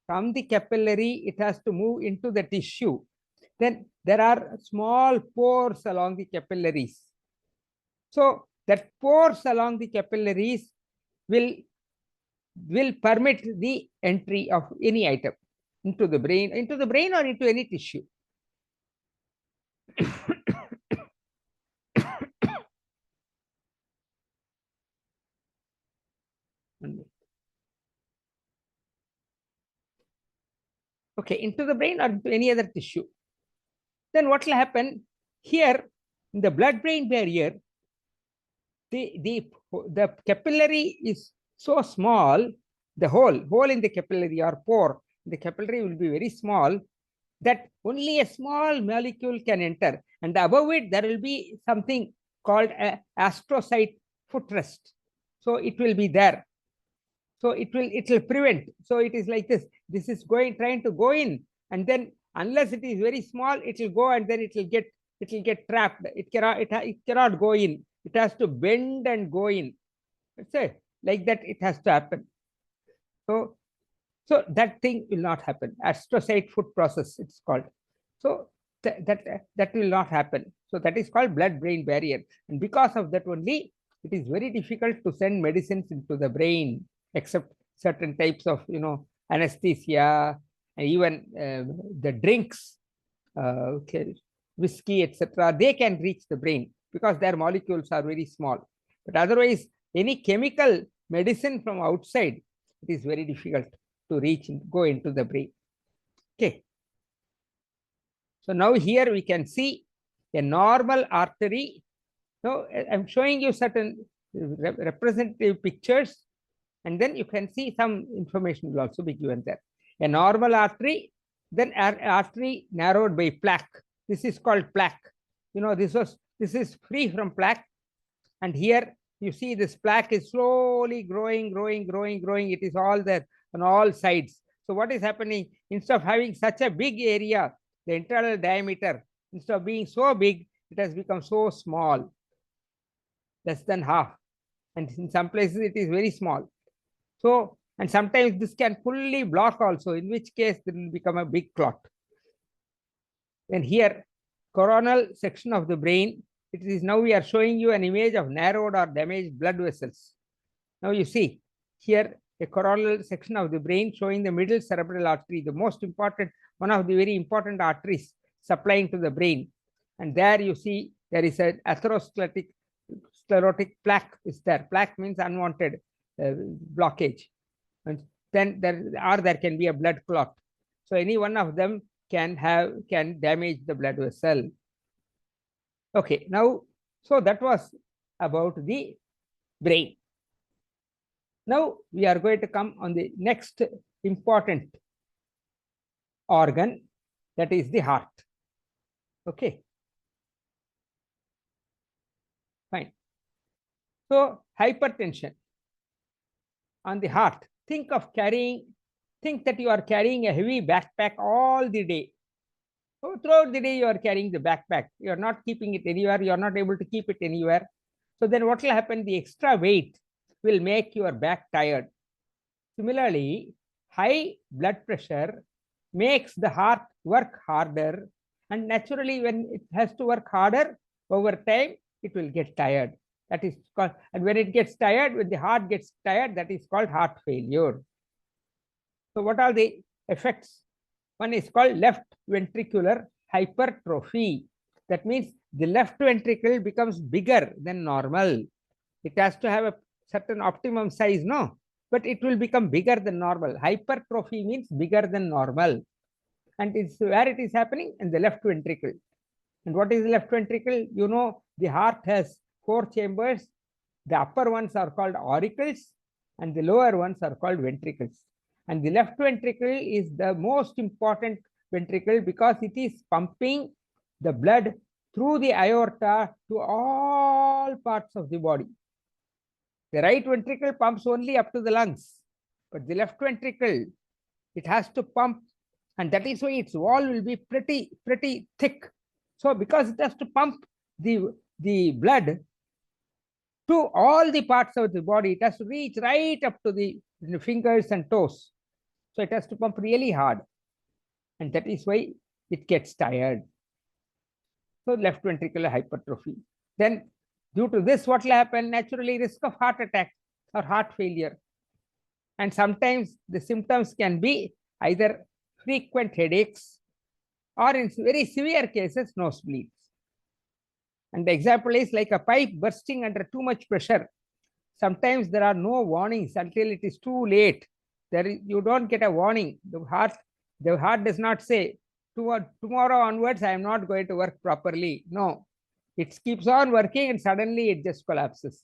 from the capillary, it has to move into the tissue. Then there are small pores along the capillaries. So that pores along the capillaries will permit the entry of any item into the brain or into any tissue. Okay, into the brain or into any other tissue. Then what will happen here in the blood-brain barrier? The capillary is so small, the hole in the capillary or pore in the capillary will be very small, that only a small molecule can enter, and above it there will be something called a astrocyte footrest. So it will be there. So it will prevent. So it is like this. This is trying to go in, and then unless it is very small, it will go and then it will get it will get trapped. It cannot go in. It has to bend and go in. Let's say like that, it has to happen. So that thing will not happen. Astrocyte foot process, it's called. So that will not happen. So that is called blood-brain barrier. And because of that only, it is very difficult to send medicines into the brain, except certain types of, anesthesia, and even the drinks, whiskey, etc. They can reach the brain because their molecules are very small. But otherwise, any chemical medicine from outside, it is very difficult to reach and go into the brain. Okay. So now here we can see a normal artery. So I'm showing you certain representative pictures, and then you can see some information will also be given there. A normal artery, then artery narrowed by plaque. This is called plaque. This is free from plaque, and here you see this plaque is slowly growing. It is all there on all sides. So what is happening? Instead of having such a big area, the internal diameter, instead of being so big, it has become so small, less than half. And in some places, it is very small. So, and sometimes this can fully block also, in which case it will become a big clot. And here, coronal section of the brain, it is now we are showing you an image of narrowed or damaged blood vessels. Now you see here a coronal section of the brain showing the middle cerebral artery, the most important, one of the very important arteries supplying to the brain. And there you see there is an atherosclerotic plaque is there. Plaque means unwanted blockage. And then there can be a blood clot. So any one of them can damage the blood vessel. Okay, now, so that was about the brain. Now we are going to come on the next important organ, that is the heart. Okay. Fine. So hypertension on the heart. Think that you are carrying a heavy backpack all the day. So throughout the day you are carrying the backpack. You are not keeping it anywhere. You are not able to keep it anywhere. So then what will happen? The extra weight will make your back tired. Similarly, high blood pressure makes the heart work harder, and naturally when it has to work harder, over time it will get tired. That is called, and when it gets tired, when the heart gets tired, that is called heart failure. So what are the effects? One is called left ventricular hypertrophy. That means the left ventricle becomes bigger than normal. It has to have a certain optimum size, no? But it will become bigger than normal. Hypertrophy means bigger than normal. And it's where it is happening? In the left ventricle. And what is the left ventricle? You know, the heart has 4 chambers. The upper ones are called auricles, and the lower ones are called ventricles. And the left ventricle is the most important ventricle because it is pumping the blood through the aorta to all parts of the body. The right ventricle pumps only up to the lungs, but the left ventricle, it has to pump, and that is why its wall will be pretty thick. So because it has to pump the blood to all the parts of the body, it has to reach right up to the fingers and toes. So it has to pump really hard, and that is why it gets tired. So left ventricular hypertrophy. Then due to this, what will happen? Naturally, risk of heart attack or heart failure. And sometimes the symptoms can be either frequent headaches or in very severe cases, nosebleeds. And the example is like a pipe bursting under too much pressure. Sometimes there are no warnings until it is too late. You don't get a warning. The heart does not say, tomorrow onwards, I am not going to work properly. No, it keeps on working and suddenly it just collapses.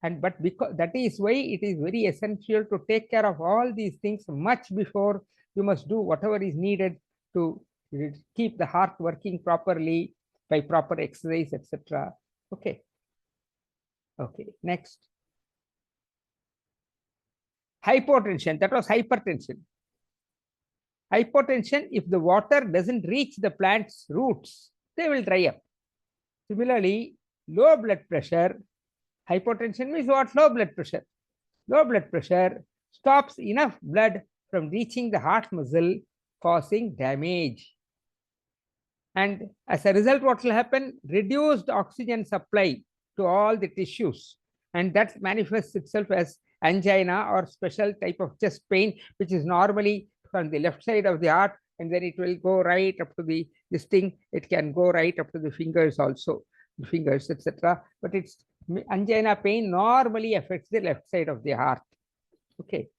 But because that is why it is very essential to take care of all these things much before. You must do whatever is needed to keep the heart working properly by proper exercise, etc. Okay. Okay, next. Hypotension, that was hypertension. Hypotension, if the water doesn't reach the plant's roots, they will dry up. Similarly, low blood pressure, hypotension means what? Low blood pressure. Low blood pressure stops enough blood from reaching the heart muscle, causing damage. And as a result, what will happen? Reduced oxygen supply to all the tissues. And that manifests itself as angina or special type of chest pain, which is normally from the left side of the heart, and then it will go right up to the this thing. It can go right up to the fingers also, the fingers, etc. But it's angina pain normally affects the left side of the heart. Okay.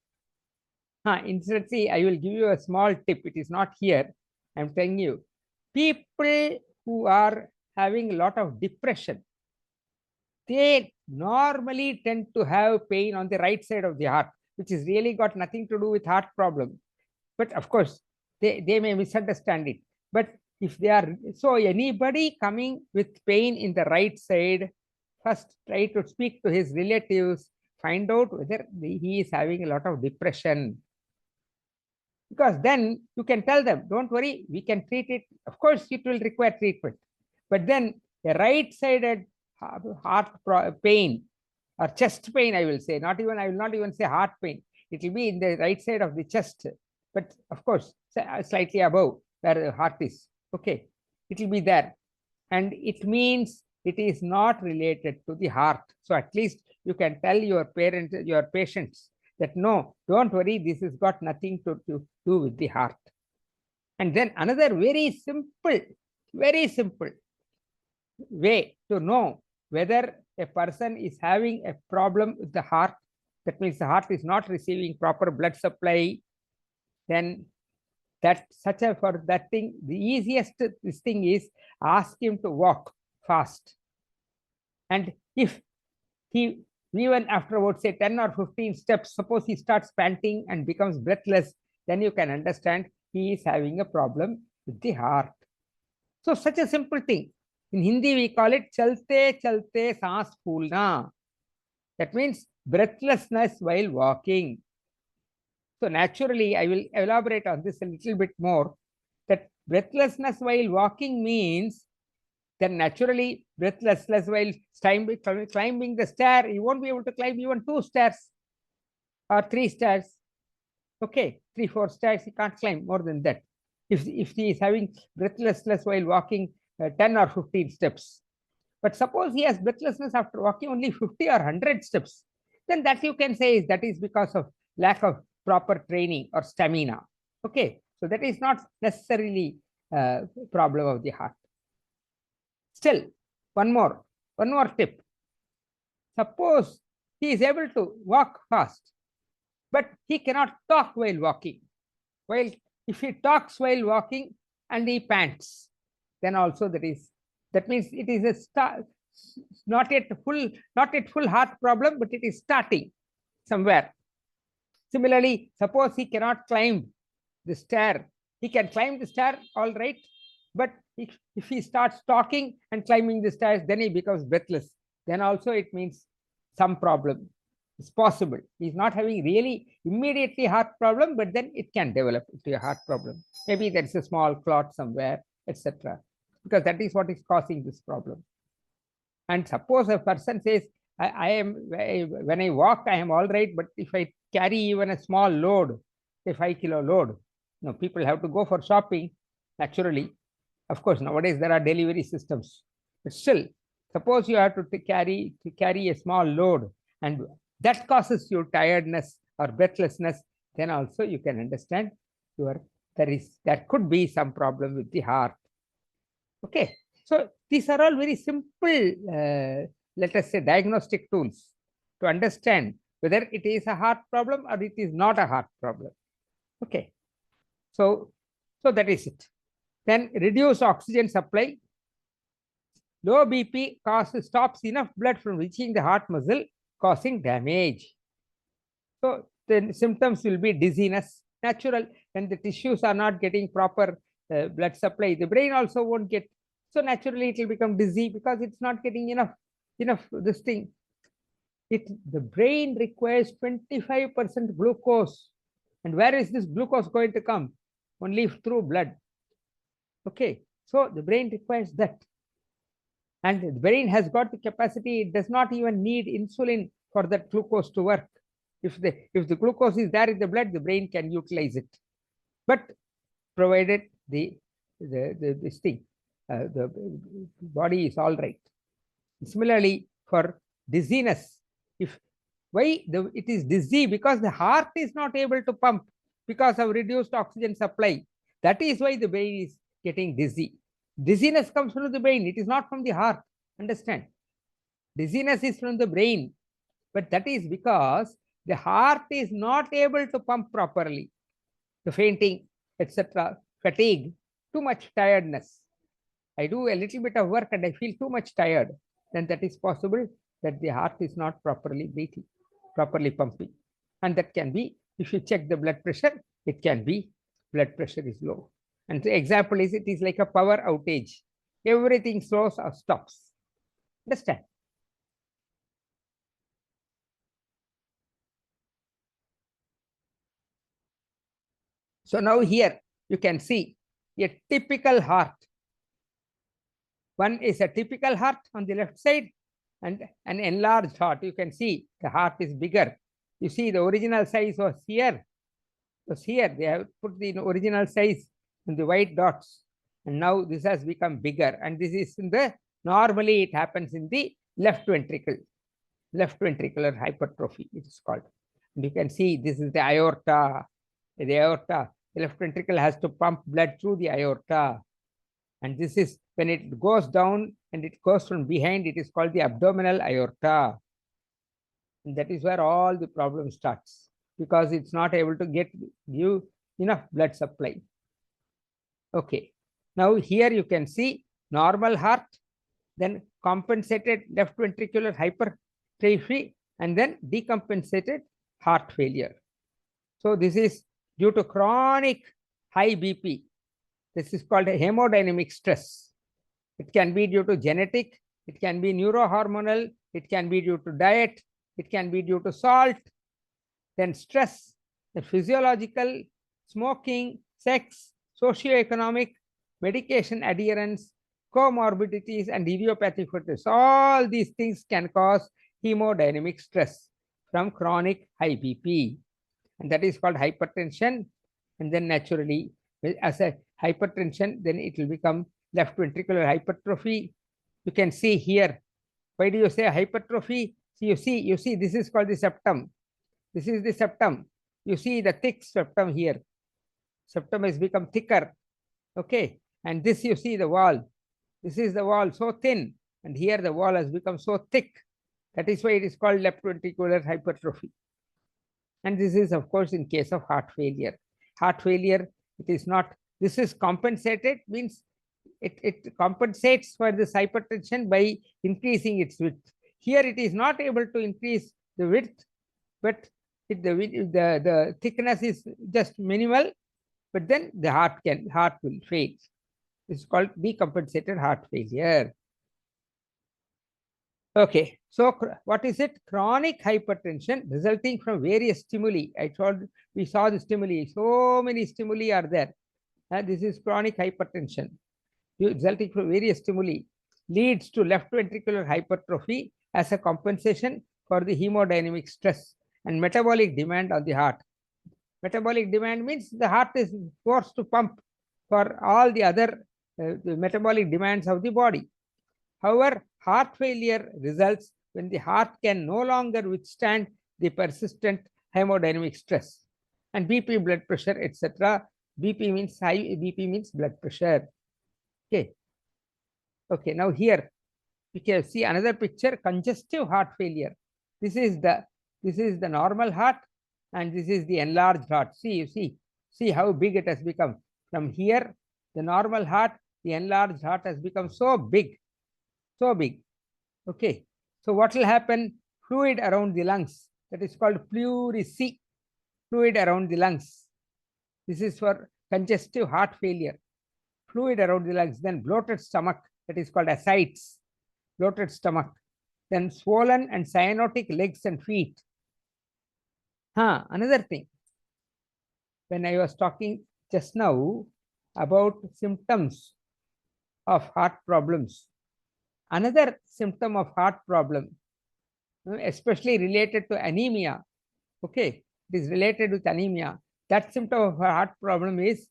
Incidentally, I will give you a small tip. It is not here. I'm telling you, people who are having a lot of depression, they normally tend to have pain on the right side of the heart, which is really got nothing to do with heart problem. But of course, they may misunderstand it. But if they are, so anybody coming with pain in the right side, first try to speak to his relatives, find out whether he is having a lot of depression. Because then you can tell them, don't worry, we can treat it. Of course, it will require treatment. But then a right-sided heart pain or chest pain, I will say, I will not even say heart pain. It will be in the right side of the chest. But of course, slightly above where the heart is. Okay, it will be there. And it means it is not related to the heart. So at least you can tell your parents, your patients, that no, don't worry, this has got nothing to do with the heart. And then another very simple way to know whether a person is having a problem with the heart, that means the heart is not receiving proper blood supply, then for that thing, the easiest this thing is ask him to walk fast. And if he, even after about say 10 or 15 steps, suppose he starts panting and becomes breathless, then you can understand he is having a problem with the heart. So such a simple thing. In Hindi, we call it chalte chalte saans phoolna. That means breathlessness while walking. So naturally, I will elaborate on this a little bit more, that breathlessness while walking means then naturally breathlessness while climbing the stair, you won't be able to climb even 2 stairs or 3 stairs. Okay, 3, 4 stairs, he can't climb more than that. If he is having breathlessness while walking 10 or 15 steps. But suppose he has breathlessness after walking only 50 or 100 steps, then that you can say that is because of lack of proper training or stamina. Okay, so that is not necessarily a problem of the heart. Still, one more tip. Suppose he is able to walk fast, but he cannot talk while walking. While if he talks while walking and he pants, then also that means it is not yet full heart problem, but it is starting somewhere. Similarly, suppose he cannot climb the stair. He can climb the stair, all right, but if he starts talking and climbing the stairs, then he becomes breathless. Then also it means some problem. It's possible. He's not having really immediately heart problem, but then it can develop into a heart problem. Maybe there's a small clot somewhere, etc. Because that is what is causing this problem. And suppose a person says, when I walk, I am all right, but if I carry even a small load, say 5-kilo load, people have to go for shopping, naturally. Of course, nowadays there are delivery systems, but still, suppose you have to carry a small load, and that causes you tiredness or breathlessness, then also you can understand there could be some problem with the heart. Okay, so these are all very simple, let us say, diagnostic tools to understand whether it is a heart problem or it is not a heart problem. Okay, so that is it. Then reduce oxygen supply. Low BP stops enough blood from reaching the heart muscle, causing damage. So the symptoms will be dizziness, natural, when the tissues are not getting proper blood supply. The brain also won't get, so naturally it will become dizzy because it's not getting enough this thing. The brain requires 25% glucose. And where is this glucose going to come? Only through blood. Okay, so the brain requires that. And the brain has got the capacity, it does not even need insulin for that glucose to work. If the glucose is there in the blood, the brain can utilize it. But provided this thing, the body is all right. Similarly, for dizziness, if it is dizzy because the heart is not able to pump because of reduced oxygen supply. That is why the brain is getting dizzy. Dizziness comes from the brain. It is not from the heart. Understand? Dizziness is from the brain, but that is because the heart is not able to pump properly. The fainting, etc., fatigue, too much tiredness. I do a little bit of work and I feel too much tired. Then that is possible that the heart is not properly beating, properly pumping. And that can be, if you check the blood pressure, it can be blood pressure is low. And the example is, it is like a power outage. Everything slows or stops. Understand? So now here you can see a typical heart. One is a typical heart on the left side and an enlarged heart. You can see the heart is bigger. You see the original size was here. They have put the original size in the white dots. And now this has become bigger. And this is in the, normally it happens in the left ventricle. Left ventricular hypertrophy, it is called. And you can see this is the aorta. The aorta, the left ventricle has to pump blood through the aorta. And this is when it goes down and it goes from behind, it is called the abdominal aorta. And that is where all the problem starts, because it's not able to give enough blood supply. Okay. Now here you can see normal heart, then compensated left ventricular hypertrophy, and then decompensated heart failure. So this is due to chronic high BP. This is called a hemodynamic stress. It can be due to genetic, it can be neurohormonal, it can be due to diet, it can be due to salt, then stress, the physiological, smoking, sex, socioeconomic, medication adherence, comorbidities, and idiopathic factors. All these things can cause hemodynamic stress from chronic high BP. And that is called hypertension. And then naturally, as a hypertension, then it will become left ventricular hypertrophy. You can see here. Why do you say hypertrophy? You see, this is called the septum. This is the septum. You see the thick septum here. Septum has become thicker. Okay. And this you see the wall. This is the wall so thin. And here the wall has become so thick. That is why it is called left ventricular hypertrophy. And this is, of course, in case of heart failure. Heart failure, it is not, this is compensated, means it compensates for this hypertension by increasing its width. Here it is not able to increase the width, but the thickness is just minimal, but then the heart will fail. It's called decompensated heart failure. Okay, so what is it? Chronic hypertension resulting from various stimuli. We saw the stimuli. So many stimuli are there. This is chronic hypertension resulting from various stimuli, leads to left ventricular hypertrophy as a compensation for the hemodynamic stress and metabolic demand on the heart. Metabolic demand means the heart is forced to pump for all the other the metabolic demands of the body. However, heart failure results when the heart can no longer withstand the persistent hemodynamic stress. And BP, blood pressure, etc. BP means high, BP means blood pressure. Okay. Okay, now here you can see another picture, congestive heart failure. This is the normal heart, and this is the enlarged heart. See how big it has become. From here, the normal heart, the enlarged heart has become so big. So big. Okay. So what will happen? Fluid around the lungs. That is called pleurisy. Fluid around the lungs. This is for congestive heart failure. Fluid around the lungs. Then bloated stomach. That is called ascites. Bloated stomach. Then swollen and cyanotic legs and feet. Another thing. When I was talking just now about symptoms of heart problems, another symptom of heart problem, especially related to anemia. Okay, it is related with anemia. That symptom of a heart problem is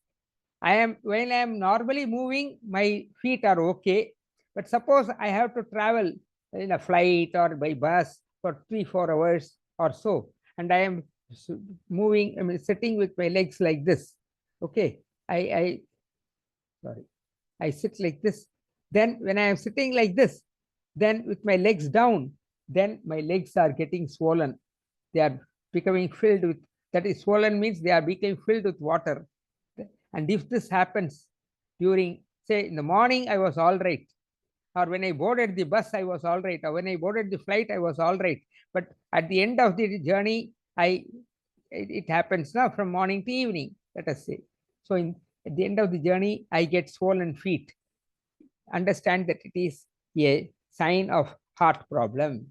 when I am normally moving, my feet are okay. But suppose I have to travel in a flight or by bus for 3-4 hours or so, and I am moving, I mean, sitting with my legs like this. Okay, I sorry, I sit like this. Then when I am sitting like this, then with my legs down, then my legs are getting swollen. They are becoming filled with, that is swollen means they are becoming filled with water. And if this happens during, say, in the morning, I was all right. Or when I boarded the bus, I was all right. Or when I boarded the flight, I was all right. But at the end of the journey, it happens now from morning to evening, let us say. So at the end of the journey, I get swollen feet. Understand that it is a sign of heart problem.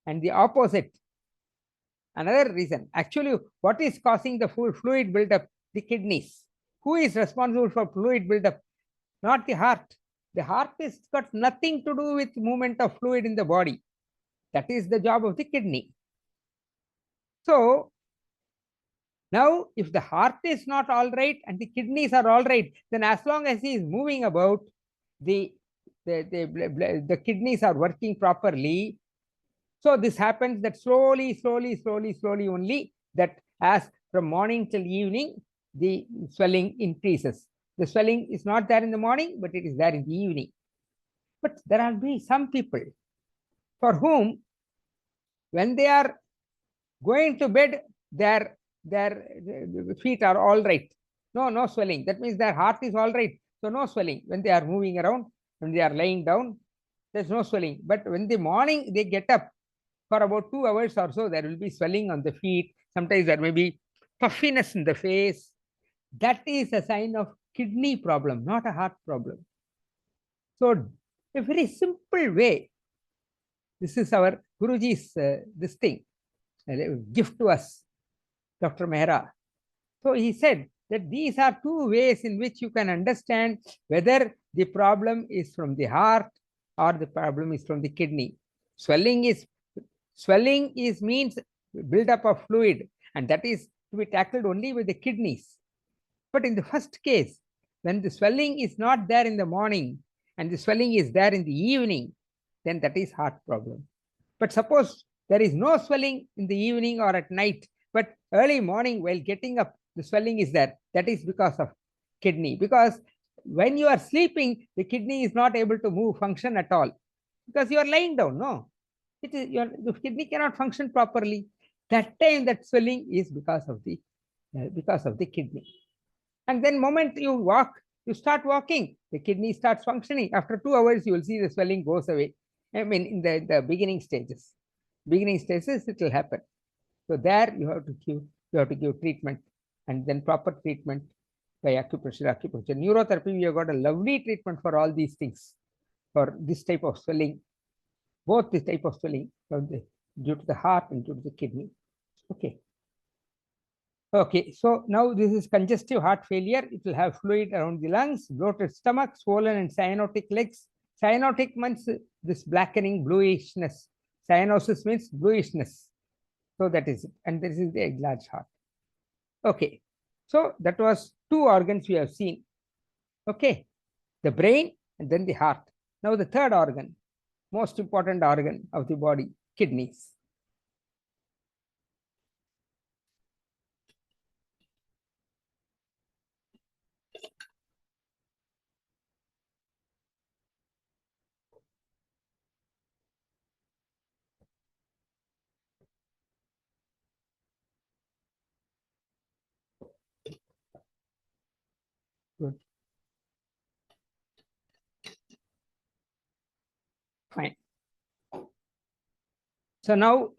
And the opposite, another reason, actually, what is causing the fluid buildup? The kidneys. Who is responsible for fluid buildup? Not the heart. The heart has got nothing to do with movement of fluid in the body. That is the job of the kidney. So now, if the heart is not all right and the kidneys are all right, then as long as he is moving about, the kidneys are working properly. So this happens that slowly only, that as from morning till evening, the swelling increases. The swelling is not there in the morning, but it is there in the evening. But there will be some people for whom, when they are going to bed, their feet are all right. No swelling. That means their heart is all right. So no swelling. When they are moving around, when they are lying down, there's no swelling. But when the morning they get up, for about 2 hours or so, there will be swelling on the feet. Sometimes there may be puffiness in the face. That is a sign of kidney problem, not a heart problem. So a very simple way, this is our Guruji's this thing, gift to us, Dr. Mehra. So he said that these are two ways in which you can understand whether the problem is from the heart or the problem is from the kidney. Swelling means buildup of fluid, and that is to be tackled only with the kidneys. But in the first case, when the swelling is not there in the morning and the swelling is there in the evening, then that is heart problem. But suppose there is no swelling in the evening or at night, but early morning while getting up, the swelling is there. That is because of kidney. Because when you are sleeping, the kidney is not able to function at all, because you are lying down. No, the kidney cannot function properly. That time, that swelling is because of the kidney. And then moment you start walking, the kidney starts functioning. After 2 hours, you will see the swelling goes away. I mean, in the beginning stages. It will happen. So there you have to give treatment, and then proper treatment by acupressure. Neurotherapy, we have got a lovely treatment for all these things, for this type of swelling, both this type of swelling due to the heart and due to the kidney. Okay, so now this is congestive heart failure. It will have fluid around the lungs, bloated stomach, swollen and cyanotic legs. Cyanotic means this blackening bluishness. Cyanosis means bluishness. So that is it. And this is the enlarged heart. Okay, so that was 2 organs we have seen. Okay, the brain and then the heart. Now the third organ, most important organ of the body, kidneys. Good. Fine. So now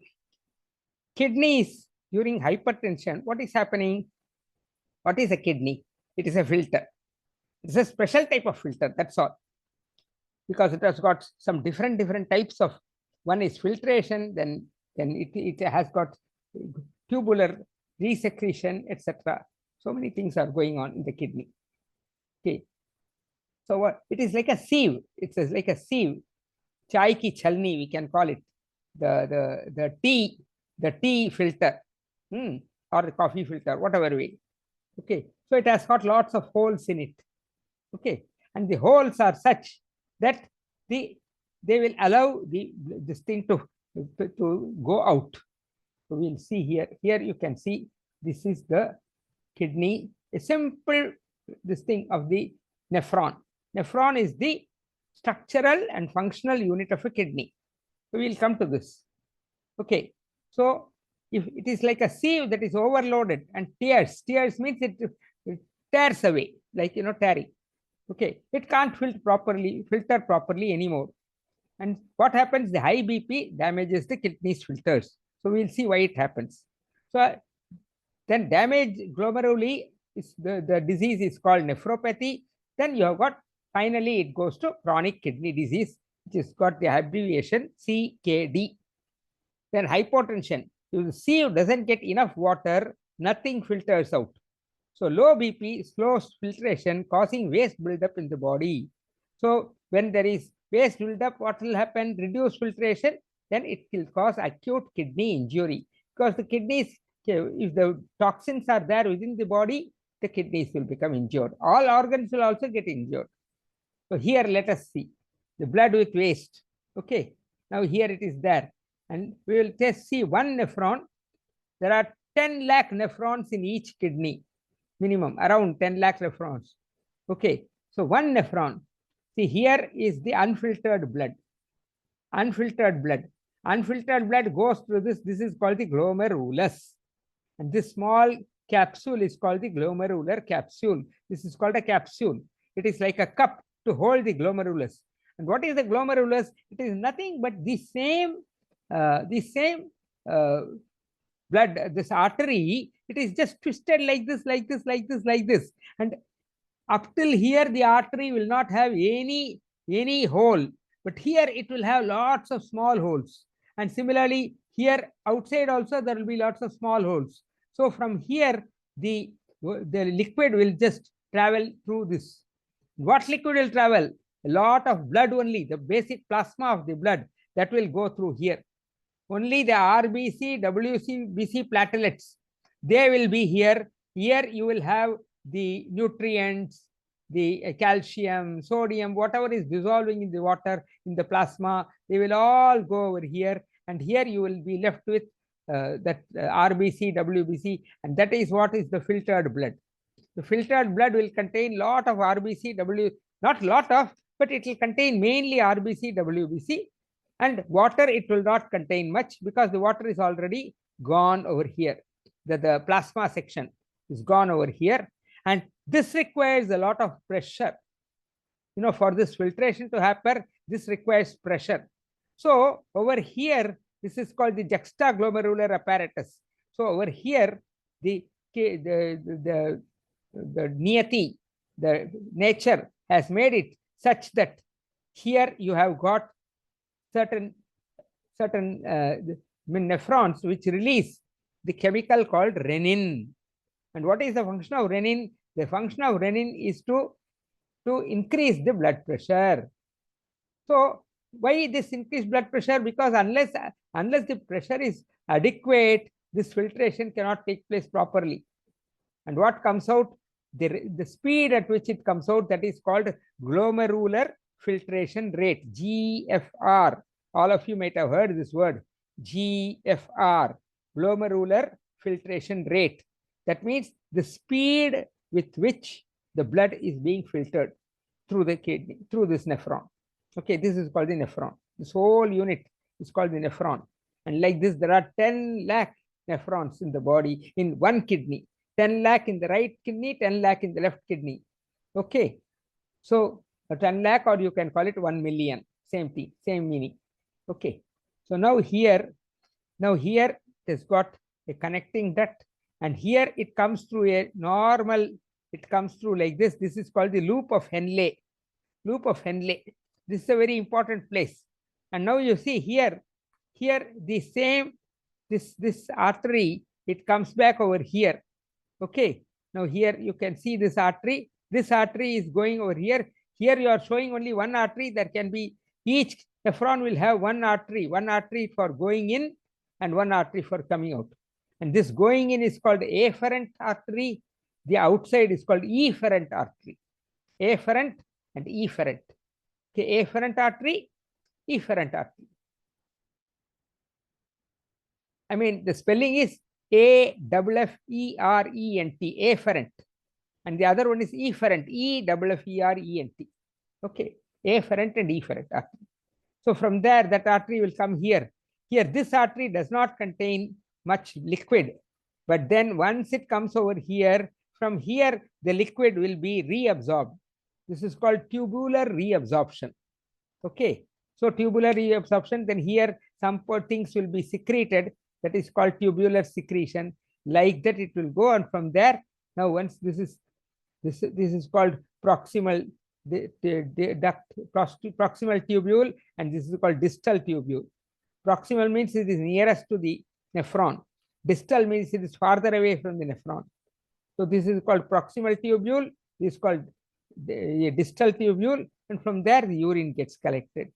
kidneys during hypertension, what is happening? What is a kidney? It is a filter. It's a special type of filter, that's all. Because it has got some different types of, one is filtration, then it has got tubular resecretion, etc. So many things are going on in the kidney. Okay. So what it is like a sieve. It's like a sieve. chai ki chalni, we can call it, the tea filter, or the coffee filter, whatever way. Okay, so it has got lots of holes in it. Okay, and the holes are such that they will allow this thing to go out. So we'll see here. Here you can see this is the kidney, a simple this thing of the nephron. Nephron is the structural and functional unit of a kidney. So we'll come to this. Okay, so if it is like a sieve that is overloaded and tears means it tears away, like tearing. Okay, it can't filter properly anymore. And what happens? The high BP damages the kidneys filters. So we'll see why it happens. So then damage glomeruli is the disease is called nephropathy. Then you have got, finally it goes to chronic kidney disease, which has got the abbreviation CKD. Then hypotension. You see, it doesn't get enough water, nothing filters out. So low BP slows filtration, causing waste buildup in the body. So when there is waste buildup, what will happen? Reduce filtration, then it will cause acute kidney injury. Because the kidneys, if the toxins are there within the body, the kidneys will become injured. All organs will also get injured. So here let us see the blood with waste. Okay, now here it is there. And we will just see one nephron. There are 10 lakh nephrons in each kidney, minimum, around 10 lakh nephrons. Okay, so one nephron. See, here is the unfiltered blood. Unfiltered blood. Unfiltered blood goes through this. This is called the glomerulus. And this small capsule is called the glomerular capsule. This is called a capsule. It is like a cup to hold the glomerulus. And what is the glomerulus? It is nothing but the same blood, this artery. It is just twisted like this, like this, like this, like this. And up till here, the artery will not have any hole. But here it will have lots of small holes. And similarly, here outside also there will be lots of small holes. So from here, the liquid will just travel through this. What liquid will travel? A lot of blood only, the basic plasma of the blood, that will go through here. Only the RBC, WBC platelets, they will be here. Here you will have the nutrients, the calcium, sodium, whatever is dissolving in the water, in the plasma, they will all go over here. And here you will be left with that RBC, WBC, and that is what is the filtered blood. The filtered blood will contain lot of RBC, not lot of, but it will contain mainly RBC, WBC, and water it will not contain much because the water is already gone over here. The plasma section is gone over here, and this requires a lot of pressure. For this filtration to happen, this requires pressure. So over here, this is called the juxtaglomerular apparatus. So over here, the niyati, the nature has made it such that here you have got certain nephrons which release the chemical called renin. And what is the function of renin? The function of renin is to increase the blood pressure. So why this increased blood pressure? Because unless the pressure is adequate, this filtration cannot take place properly. And what comes out? The speed at which it comes out, that is called glomerular filtration rate, GFR. All of you might have heard this word, GFR, glomerular filtration rate. That means the speed with which the blood is being filtered through the kidney, through this nephron. Okay, this is called the nephron. This whole unit is called the nephron. And like this, there are 10 lakh nephrons in the body, in one kidney. 10 lakh in the right kidney, 10 lakh in the left kidney. Okay, so 10 lakh, or you can call it 1 million, same thing, same meaning. Okay, so now here it has got a connecting duct, and here it comes through a normal, it comes through like this. This is called the loop of Henle. Loop of Henle. This is a very important place. And now you see here the same, this artery, it comes back over here. Okay, now here you can see this artery. This artery is going over here. Here you are showing only one artery. There can be each nephron will have one artery for going in and one artery for coming out. And this going in is called afferent artery. The outside is called efferent artery. Afferent and efferent. Okay, afferent artery, efferent artery. I mean, the spelling is Afferent, afferent. And the other one is efferent, Efferent. Okay, afferent and efferent artery. So from there, that artery will come here. Here, this artery does not contain much liquid. But then once it comes over here, from here, the liquid will be reabsorbed. This is called tubular reabsorption. Okay. So tubular reabsorption, then here some things will be secreted. That is called tubular secretion. Like that, it will go on from there. Now, once this is called proximal duct, proximal tubule, and this is called distal tubule. Proximal means it is nearest to the nephron. Distal means it is farther away from the nephron. So this is called proximal tubule. This is called the distal tubule, and from there the urine gets collected.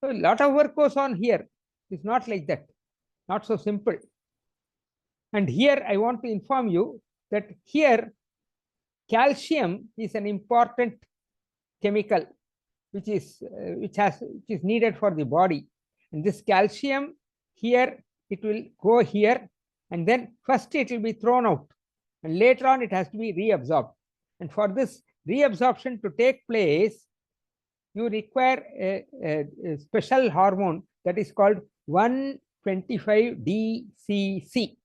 So a lot of work goes on here. It's not like that. Not so simple. And here I want to inform you that here calcium is an important chemical which is needed for the body. And this calcium here, it will go here, and then first it will be thrown out, and later on it has to be reabsorbed. And for this reabsorption to take place, you require a special hormone that is called 125-DCC,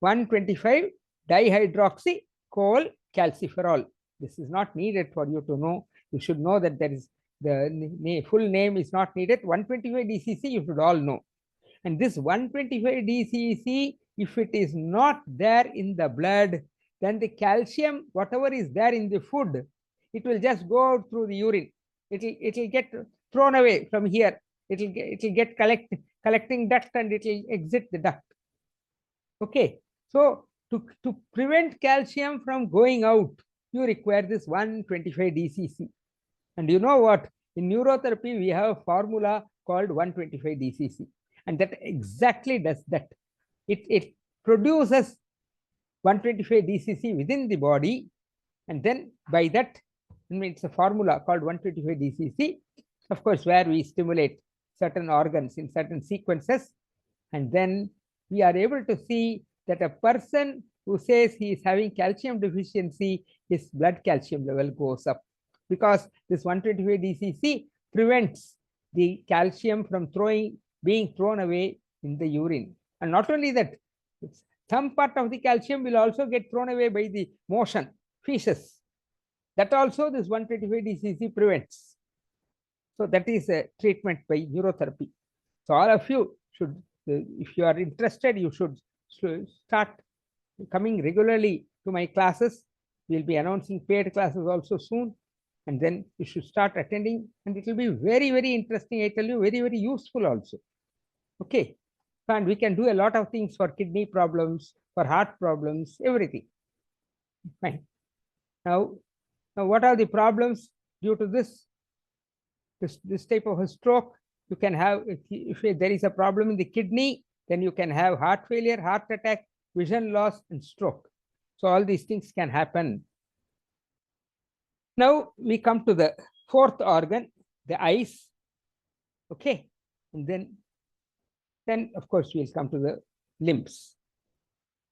125 dihydroxycholecalciferol. This is not needed for you to know. You should know that there is the full name is not needed. 125-DCC you should all know. And this 125-DCC, if it is not there in the blood, then the calcium, whatever is there in the food, it will just go out through the urine. It will get thrown away from here. It will get collecting duct, and it will exit the duct. Okay. So to prevent calcium from going out, you require this 125-DCC. And you know what? In neurotherapy, we have a formula called 125-DCC. And that exactly does that. It produces 125-DCC within the body. And then by that, it's a formula called 125-DCC, of course, where we stimulate certain organs in certain sequences. And then we are able to see that a person who says he is having calcium deficiency, his blood calcium level goes up, because this 125-DCC prevents the calcium from being thrown away in the urine. And not only that, some part of the calcium will also get thrown away by the motion, feces. That also this 125-DCC prevents. So that is a treatment by neurotherapy. So all of you should, if you are interested, you should start coming regularly to my classes. We'll be announcing paid classes also soon. And then you should start attending, and it will be very, very interesting. I tell you, very, very useful also. Okay. And we can do a lot of things for kidney problems, for heart problems, everything. Fine. Now, what are the problems due to this type of a stroke? You can have, if there is a problem in the kidney, then you can have heart failure, heart attack, vision loss, and stroke. So all these things can happen. Now we come to the fourth organ, the eyes. Okay. And then of course we'll come to the limbs.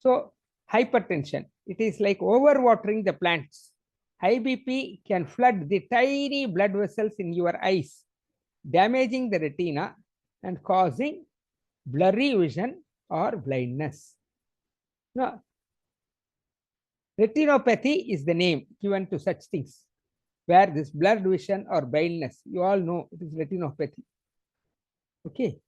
So hypertension, it is like overwatering the plants. High BP can flood the tiny blood vessels in your eyes, damaging the retina and causing blurry vision or blindness. Now, retinopathy is the name given to such things, where this blurred vision or blindness, you all know it is retinopathy. Okay.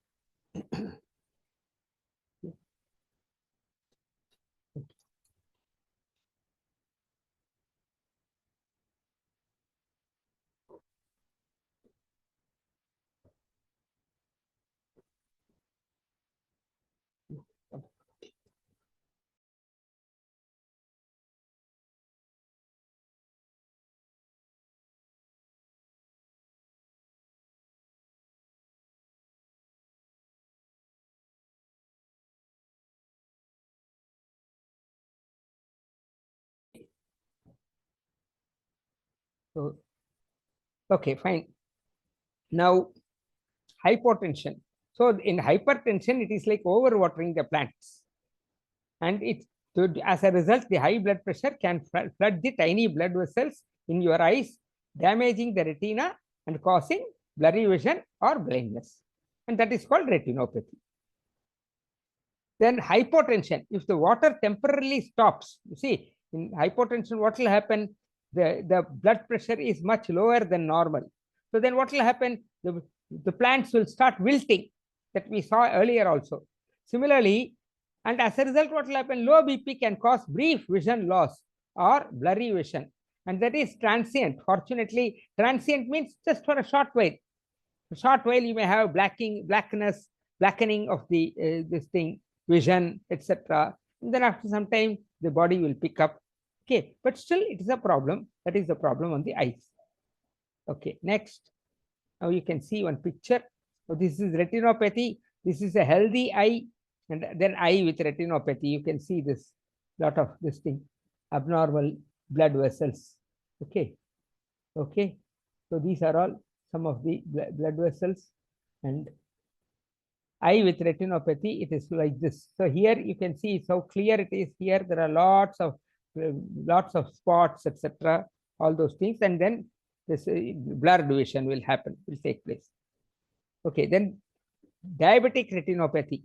So, okay, fine. Now, hypotension. So in hypertension, it is like overwatering the plants. And as a result, the high blood pressure can flood the tiny blood vessels in your eyes, damaging the retina and causing blurry vision or blindness. And that is called retinopathy. Then hypotension, if the water temporarily stops, you see, in hypotension, what will happen? The blood pressure is much lower than normal. So then what will happen? The plants will start wilting, that we saw earlier also. Similarly, and as a result, what will happen? Low BP can cause brief vision loss or blurry vision. And that is transient. Fortunately, transient means just for a short while. A short while you may have blackening of the this thing, vision, etc. And then after some time, the body will pick up. Okay, but still it is a problem. That is the problem on the eyes. Okay, next. Now you can see one picture. So this is retinopathy. This is a healthy eye, and then eye with retinopathy. You can see this lot of this thing, abnormal blood vessels. Okay, okay. So these are all some of the blood vessels, and eye with retinopathy, it is like this. So here you can see how clear it is. Here there are lots of spots, etc. All those things, and then this blurred vision will take place. Okay, then diabetic retinopathy.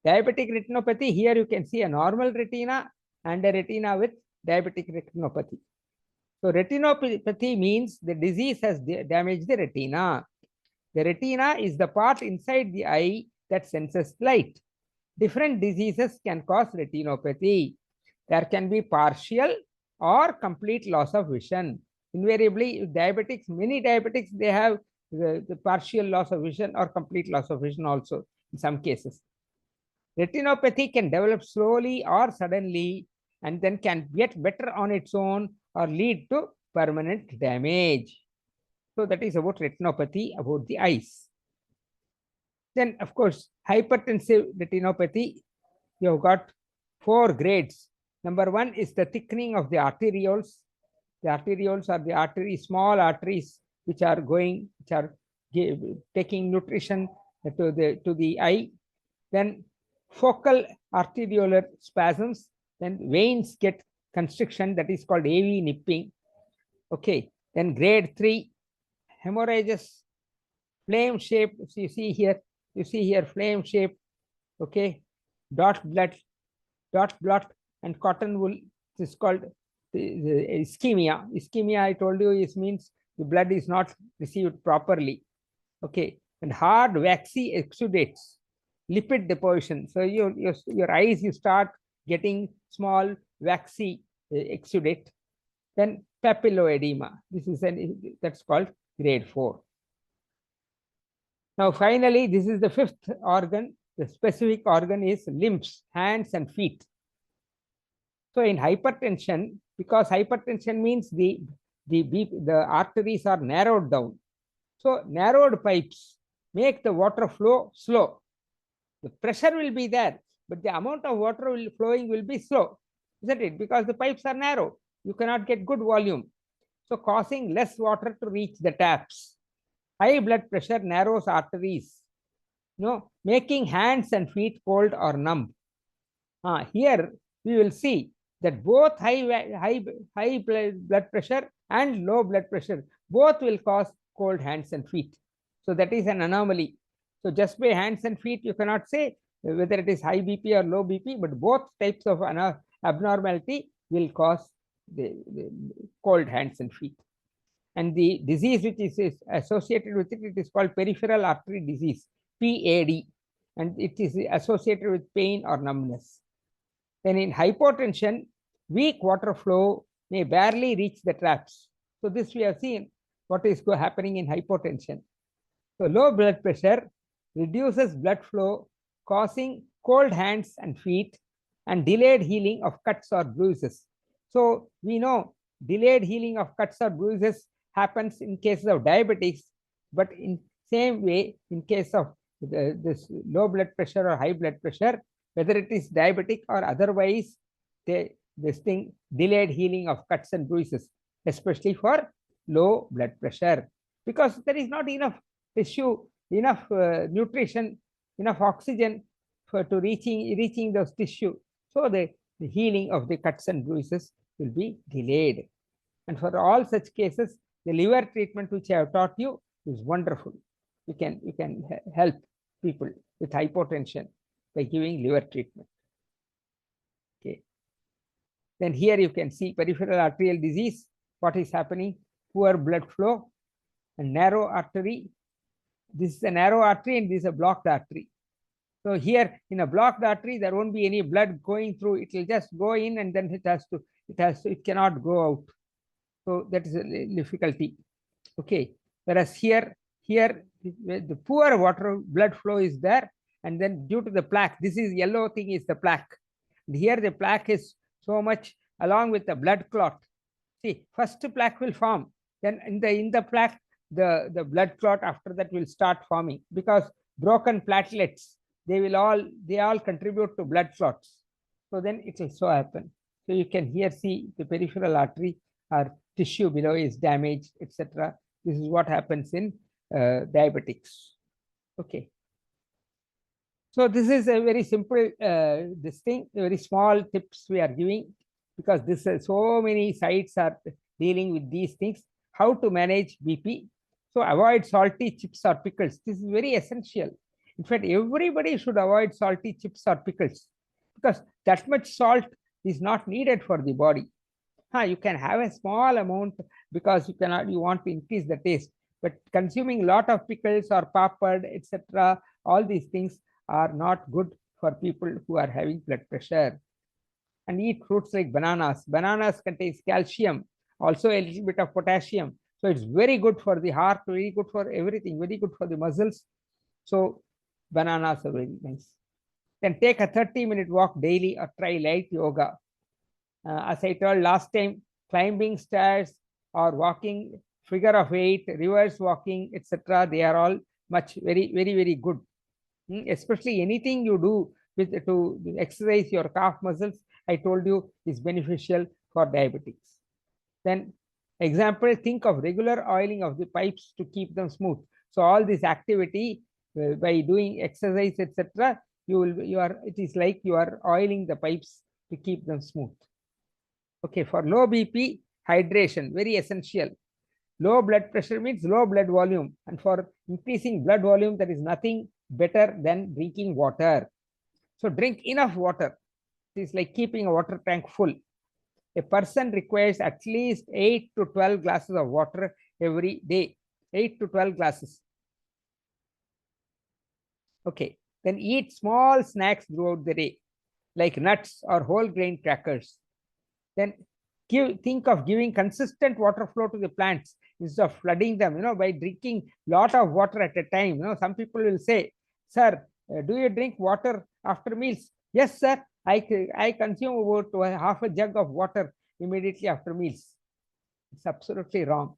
Diabetic retinopathy, here you can see a normal retina and a retina with diabetic retinopathy. So retinopathy means the disease has damaged the retina. The retina is the part inside the eye that senses light. Different diseases can cause retinopathy. There can be partial or complete loss of vision. Invariably, diabetics, many diabetics, they have the partial loss of vision or complete loss of vision also in some cases. Retinopathy can develop slowly or suddenly, and then can get better on its own or lead to permanent damage. So that is about retinopathy, about the eyes. Then, of course, hypertensive retinopathy, you have got 4 grades. Number 1 is the thickening of the arterioles. The arterioles are the small arteries which are taking nutrition to the eye. Then focal arteriolar spasms. Then veins get constriction, that is called AV nipping. Okay. Then grade 3, hemorrhages, flame shape. You see here flame shape. Okay, dot blot and cotton wool. This is called the ischemia. Ischemia, I told you, means the blood is not received properly. Okay, and hard waxy exudates, lipid deposition. So your eyes, you start getting small waxy exudate. Then papilloedema. This is that's called grade 4. Now, finally, this is the 5th organ. The specific organ is limbs, hands and feet. So in hypertension, because hypertension means the arteries are narrowed down. So narrowed pipes make the water flow slow. The pressure will be there, but the amount of water flowing will be slow, isn't it? Because the pipes are narrow. You cannot get good volume. So causing less water to reach the taps. High blood pressure narrows arteries, making hands and feet cold or numb. Here we will see that both high blood pressure and low blood pressure, both will cause cold hands and feet. So that is an anomaly. So just by hands and feet, you cannot say whether it is high BP or low BP, but both types of abnormality will cause the cold hands and feet. And the disease which is associated with it, it is called peripheral artery disease, PAD, and it is associated with pain or numbness. Then in hypotension, weak water flow may barely reach the traps. So this we have seen what is happening in hypotension. So low blood pressure reduces blood flow, causing cold hands and feet and delayed healing of cuts or bruises. So we know delayed healing of cuts or bruises happens in cases of diabetics, but in same way, in case of this low blood pressure or high blood pressure, whether it is diabetic or otherwise, this thing, delayed healing of cuts and bruises. especially for low blood pressure, because there is not enough tissue, enough nutrition, enough oxygen to reaching those tissue. So the healing of the cuts and bruises will be delayed. And for all such cases, the liver treatment which I have taught you is wonderful. You can help people with hypotension by giving liver treatment. Okay. Then here you can see peripheral arterial disease. What is happening? Poor blood flow and narrow artery. This is a narrow artery and this is a blocked artery. So here in a blocked artery, there won't be any blood going through. It will just go in and then it cannot go out. So that is a difficulty. Okay. Whereas here the poor blood flow is there, and then due to the plaque, this is yellow thing is the plaque. And here the plaque is so much along with the blood clot. See, first plaque will form, then in the plaque, the blood clot after that will start forming, because broken platelets, they all contribute to blood clots. So then it will so happen. So you can here see the peripheral artery or tissue below is damaged, etc. This is what happens in diabetics. Okay. So this is a very simple this thing, very small tips we are giving, because this so many sites are dealing with these things. How to manage BP? So avoid salty chips or pickles. This is very essential. In fact, everybody should avoid salty chips or pickles, because that much salt is not needed for the body. You can have a small amount because you want to increase the taste, but consuming a lot of pickles or papad, etc., all these things are not good for people who are having blood pressure. And eat fruits like bananas. Bananas contains calcium, also a little bit of potassium. So it's very good for the heart, very good for everything, very good for the muscles. So bananas are very nice. Then take a 30-minute walk daily or try light yoga. As I told last time, climbing stairs or walking figure of 8, reverse walking, etc., they are all very good. Especially anything you do to exercise your calf muscles, I told you, is beneficial for diabetics. Then example, think of regular oiling of the pipes to keep them smooth. So all this activity by doing exercise, etc., it is like you are oiling the pipes to keep them smooth. Okay, for low BP, hydration, very essential. Low blood pressure means low blood volume, and for increasing blood volume, there is nothing better than drinking water. So drink enough water. It is like keeping a water tank full. A person requires at least 8 to 12 glasses of water every day. 8 to 12 glasses. Okay, then eat small snacks throughout the day, like nuts or whole grain crackers. Then think of giving consistent water flow to the plants instead of flooding them, by drinking lot of water at a time. Some people will say, sir, do you drink water after meals? Yes, sir. I consume about half a jug of water immediately after meals. It's absolutely wrong.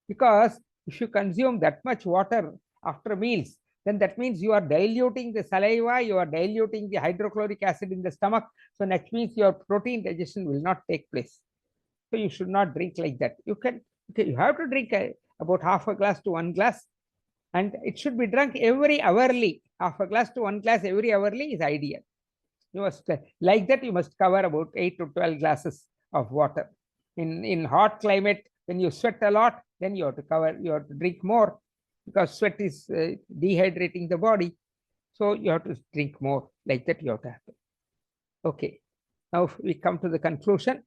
Because if you consume that much water after meals, then that means you are diluting the saliva, you are diluting the hydrochloric acid in the stomach. So that means your protein digestion will not take place. So you should not drink like that. You have to drink about half a glass to 1 glass, and it should be drunk every hourly. Half a glass to 1 glass every hourly is ideal. You must like that. You must cover about 8 to 12 glasses of water. In hot climate, when you sweat a lot, then you have to drink more, because sweat is dehydrating the body. So you have to drink more. Like that you have to happen. Okay. Now we come to the conclusion.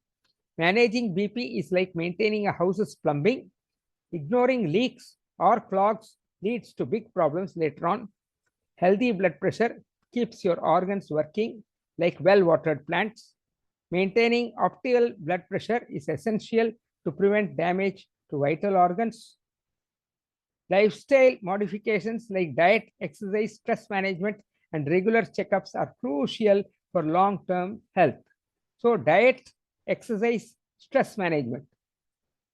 Managing BP is like maintaining a house's plumbing. Ignoring leaks or clogs leads to big problems later on. Healthy blood pressure keeps your organs working like well-watered plants. Maintaining optimal blood pressure is essential to prevent damage to vital organs. Lifestyle modifications like diet, exercise, stress management, and regular checkups are crucial for long-term health. So diet, exercise, stress management,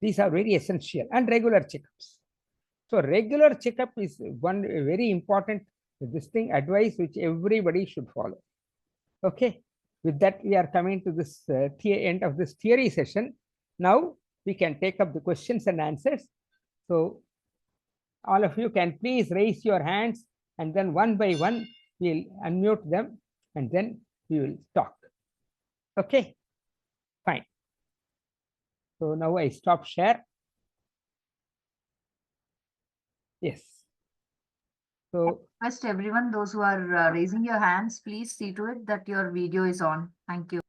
these are very essential, and regular checkups. So regular checkup is one very important advice which everybody should follow. Okay, with that we are coming to this end of this theory session. Now we can take up the questions and answers. So all of you can please raise your hands, and then one by one we'll unmute them, and then we will talk. Okay, fine. So now I stop share. Yes. So Request everyone, those who are raising your hands, please see to it that your video is on. Thank you.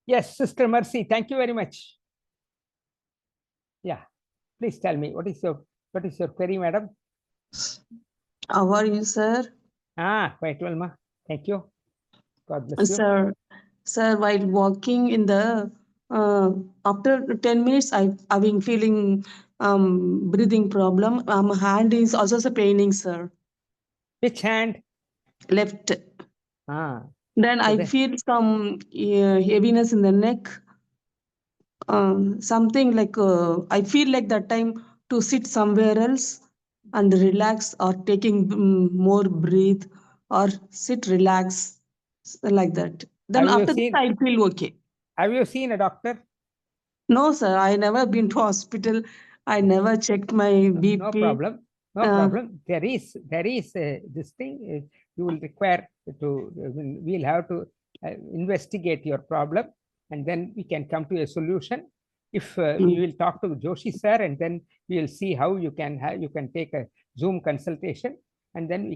yes, Sister Mercy, thank you very much. Yeah, please tell me what is your query, madam? How are you, sir? Quite well, ma. Thank you. God bless you. Sir, while walking in the after 10 minutes, I've been feeling breathing problem. Hand is also paining, sir. Which hand? Left. Ah. Then So I then, feel some heaviness in the neck. Something like I feel like that time to sit somewhere else and relax, or taking more breathe, or sit relax like that. Then have you after that seen I feel okay. have you seen a doctor? No, sir, I never been to hospital. I never checked my No BP. problem. No Uh, problem. There is this thing you will require to. We'll have to investigate your problem, and then we can come to a solution. If we will talk to Joshi sir, and then we will see how you can take a Zoom consultation, and then we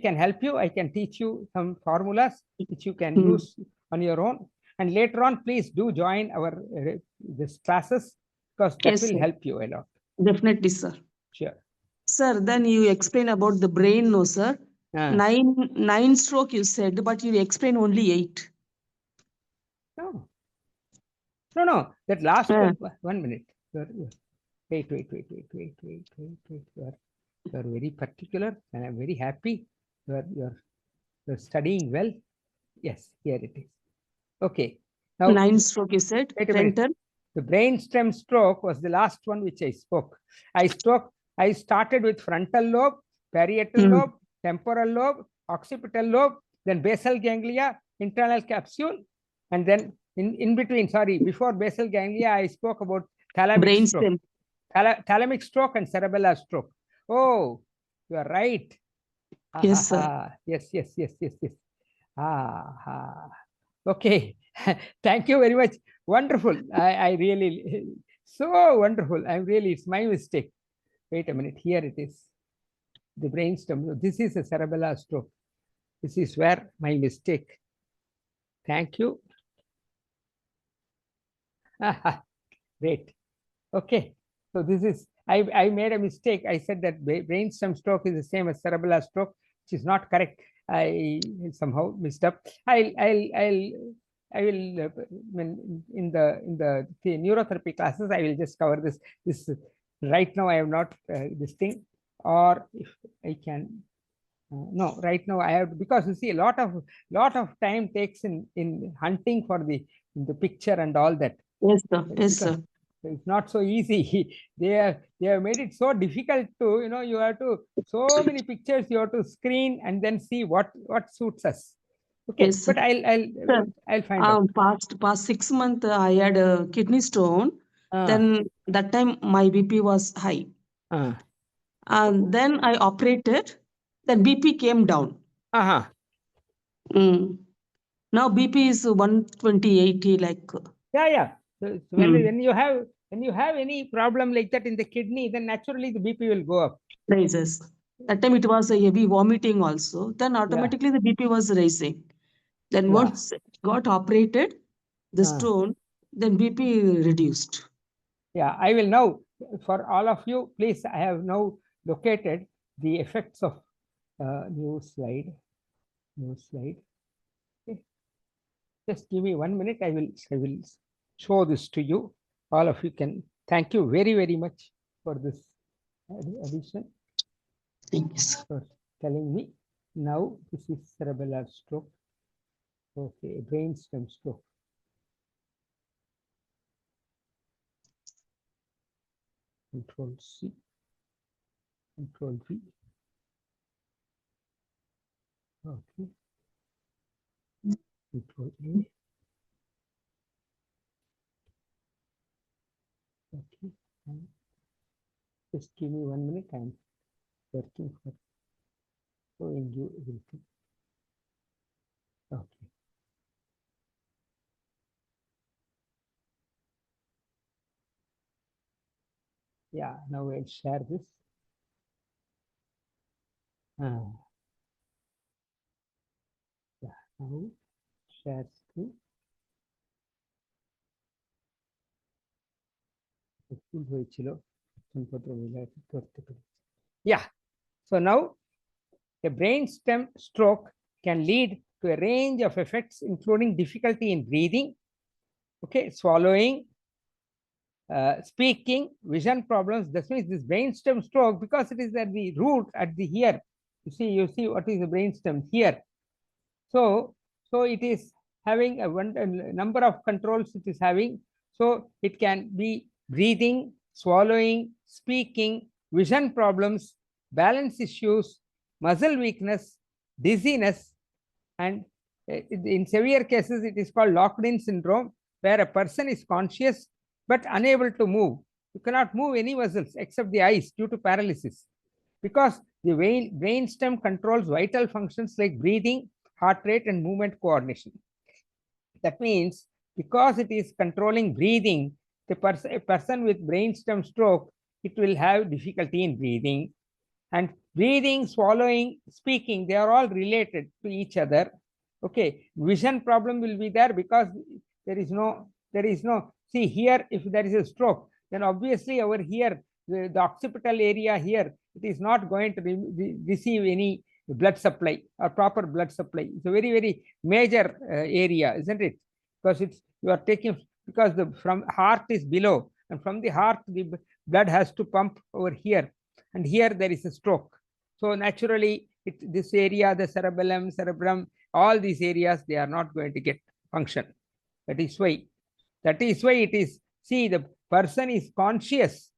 can help you. I can teach you some formulas which you can use on your own. And later on, please do join our this classes, because that yes, will sir. help you a lot. Definitely, sir. Sure. Sir, then you explain about the brain, no, sir. Ah. Nine stroke you said, but you explain only 8. No. That last one. 1 minute. Wait. You are very particular, and I'm very happy. You're studying well. Yes, here it is. Okay. Now 9 stroke you said. wait a minute. Frontal. The brainstem stroke was the last one which I spoke. I started with frontal lobe, parietal lobe, temporal lobe, occipital lobe, then basal ganglia, internal capsule, and then in between, before basal ganglia, I spoke about thalamic stroke. Brainstem. Thalamic stroke and cerebellar stroke. Oh, you are right. Yes, sir. Yes. Okay. Thank you very much. Wonderful. I really, so wonderful. It's my mistake. Wait a minute. Here it is. The brainstem. This is a cerebellar stroke. This is where my mistake. Thank you. Great. Okay. So this is, I made a mistake. I said that brainstem stroke is the same as cerebellar stroke, which is not correct. I somehow messed up. I will in the neurotherapy classes, I will just cover this right now. I have not this thing, or if I can no, right now I have, because you see a lot of time takes in hunting for the picture and all that. Yes, sir. Yes, sir. It's not so easy. They have made it so difficult to, you have to, so many pictures you have to screen and then see what suits us. Okay, Yes, sir. but I'll find out. Past 6 months, I had a kidney stone. Then that time my BP was high. And then I operated. Then BP came down. Now BP is 120/80, like. Yeah. So when you have any problem like that in the kidney, then naturally the BP will go up. Rises. That time it was a heavy vomiting also. Then automatically the BP was rising. Then once it got operated, the stone, then BP reduced. Yeah, I will now, for all of you, please, I have now located the effects of new slide. Okay. Just give me 1 minute. I will show this to you. All of you can. Thank you very, very much for this addition. Thank you, sir. For telling me. Now this is cerebellar stroke. Okay, brainstem stroke. Control C, Control V. Okay. Control A. Just give me 1 minute. I'm working for showing you everything. Okay. Yeah, now I'll share this. Yeah, now share screen. Yeah, so now a brainstem stroke can lead to a range of effects, including difficulty in breathing, okay, swallowing, speaking, vision problems. This means this brainstem stroke, because it is at the root, at the here. You see what is the brainstem here. So it is having a number of controls it is having. So it can be breathing, swallowing, speaking, vision problems, balance issues, muscle weakness, dizziness, and in severe cases it is called locked-in syndrome, where a person is conscious but unable to move. You cannot move any muscles except the eyes due to paralysis, because the brainstem controls vital functions like breathing, heart rate, and movement coordination. That means because it is controlling breathing, a person with brainstem stroke, it will have difficulty in breathing. And breathing, swallowing, speaking, they are all related to each other. Okay, vision problem will be there because there is no, see here, if there is a stroke, then obviously over here, the occipital area here, it is not going to receive any blood supply or proper blood supply. It's a very, very major area, isn't it? Because it's, you are taking, because the from heart is below, and from the heart, the blood has to pump over here, and here there is a stroke. So naturally, this area, the cerebrum, all these areas, they are not going to get function. That is why it is, see, the person is conscious,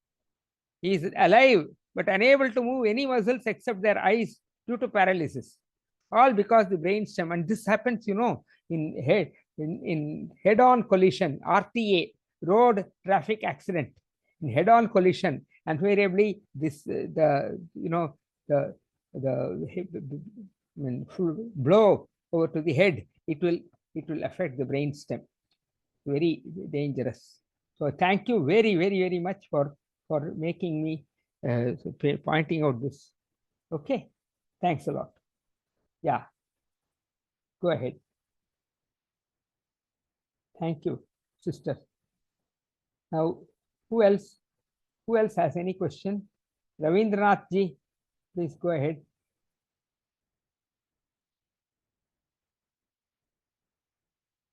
he is alive, but unable to move any muscles except their eyes due to paralysis. All because the brainstem, and this happens, in head-on collision, RTA, road traffic accident, in head-on collision, invariably this the blow over to the head, it will affect the brainstem. Very dangerous. So thank you very, very, very much for making me pointing out this. Okay, thanks a lot. Yeah, go ahead. Thank you, sister. Now, who else has any question? Ravindranath ji, please go ahead.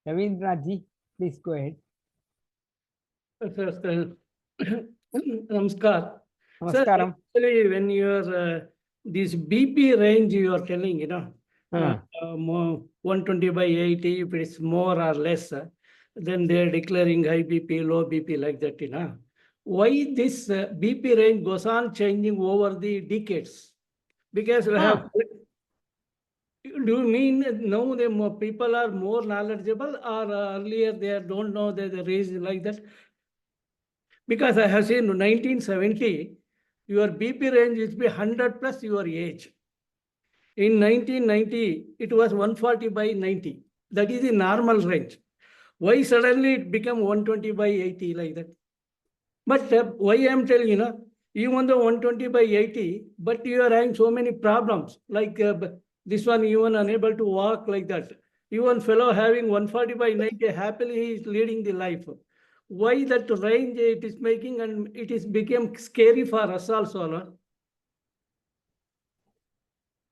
Ravindranath ji, please go ahead. Namaskar. Namaskaram. Sir, actually, when you are this BP range you are telling, 120/80, if it's more or less, then they are declaring high BP, low BP like that, Why this BP range goes on changing over the decades? Because we have. Do you mean now the people are more knowledgeable, or earlier they don't know that the range like that? Because I have seen 1970, your BP range is 100 plus your age. In 1990, it was 140/90. That is the normal range. Why suddenly it became 120/80 like that? But why I am telling even though 120/80, but you are having so many problems, like this one, even unable to walk like that. Even fellow having 140/90, happily he is leading the life. Why that range it is making, and it is became scary for us also?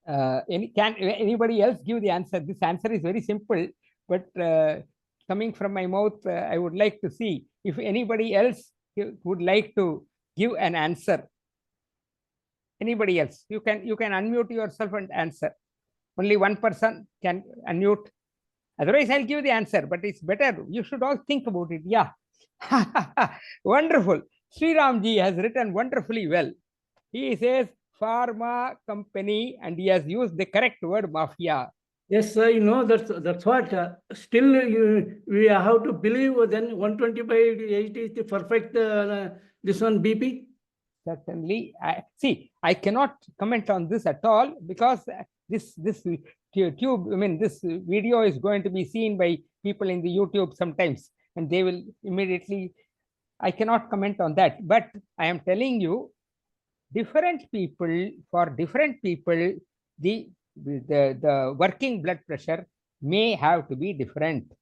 Can anybody else give the answer? This answer is very simple, but coming from my mouth, I would like to see if anybody else would like to give an answer. Anybody else? You can unmute yourself and answer. Only one person can unmute. Otherwise, I'll give the answer, but it's better. You should all think about it. Yeah. Wonderful. Sri Ramji has written wonderfully well. He says pharma company, and he has used the correct word, mafia. Yes, sir, that's what. Still, we have to believe then 120/80 is the perfect, this one BP? Certainly. I cannot comment on this at all because this tube, I mean, this video is going to be seen by people in the YouTube sometimes, and they will immediately. I cannot comment on that, but I am telling you, for different people, the working blood pressure may have to be different.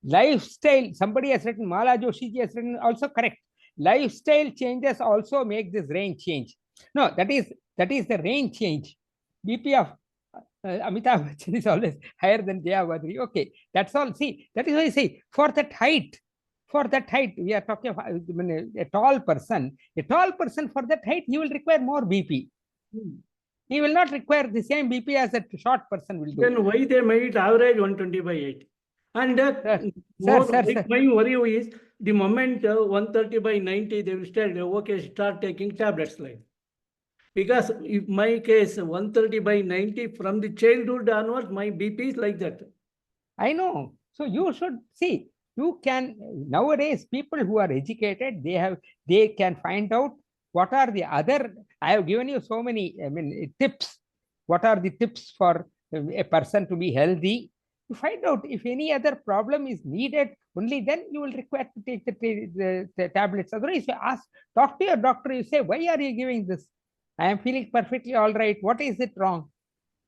Lifestyle, somebody has written, Mala Joshi ji has written, also correct. Lifestyle changes also make this range change. No, that is the range change. BP of Amitabh Bachchan is always higher than Jaya Badri. Okay, that's all. See, that is why I say for that height, we are talking of a tall person. A tall person for that height, he will require more BP. He will not require the same BP as a short person will do. Then why they made it average 120/8? And my worry is the moment 130/90, they will start taking tablets like. Because in my case, 130/90 from the childhood onwards, my BP is like that. I know. So you should see. You can nowadays people who are educated, they can find out what are the other. I have given you so many. I mean tips. What are the tips for a person to be healthy? To find out if any other problem is needed, only then you will require to take the tablets. Otherwise, you talk to your doctor. You say, why are you giving this? I am feeling perfectly all right. What is it wrong?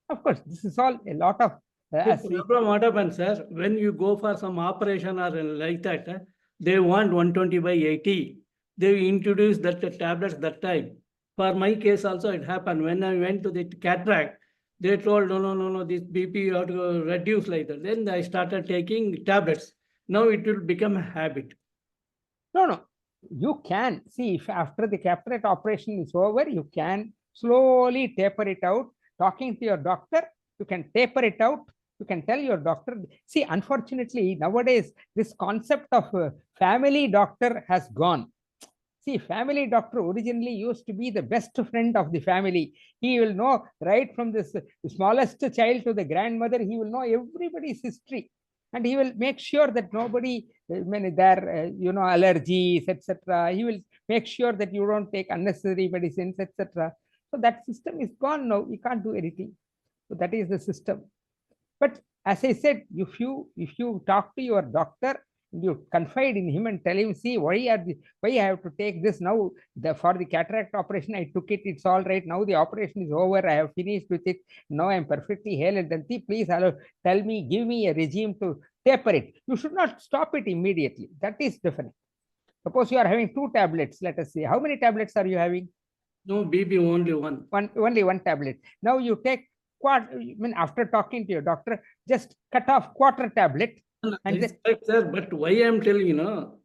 Of course, this is all a lot of. The problem what happens, sir, when you go for some operation or like that, they want 120/80. They introduce that tablets that time. For my case also, it happened when I went to the cataract. They told, no, this BP you have to reduce like that. Then I started taking tablets. Now it will become a habit. No. You can see if after the cataract operation is over, you can slowly taper it out. Talking to your doctor, you can taper it out. You can tell your doctor. See, unfortunately, nowadays, this concept of family doctor has gone. See, family doctor originally used to be the best friend of the family. He will know right from the smallest child to the grandmother. He will know everybody's history. And he will make sure that nobody, allergies, etc. He will make sure that you don't take unnecessary medicines, etc. So that system is gone now. You can't do anything. So that is the system. But as I said, if you talk to your doctor, you confide in him and tell him, see, why I have to take this now? For the cataract operation, I took it. It's all right. Now the operation is over. I have finished with it. Now I'm perfectly healed. And then please tell me, give me a regime to taper it. You should not stop it immediately. That is different. Suppose you are having 2 tablets. Let us see. How many tablets are you having? No, BP only one. Only one tablet. Now you take after talking to your doctor, just cut off quarter tablet. And sir, but why I'm telling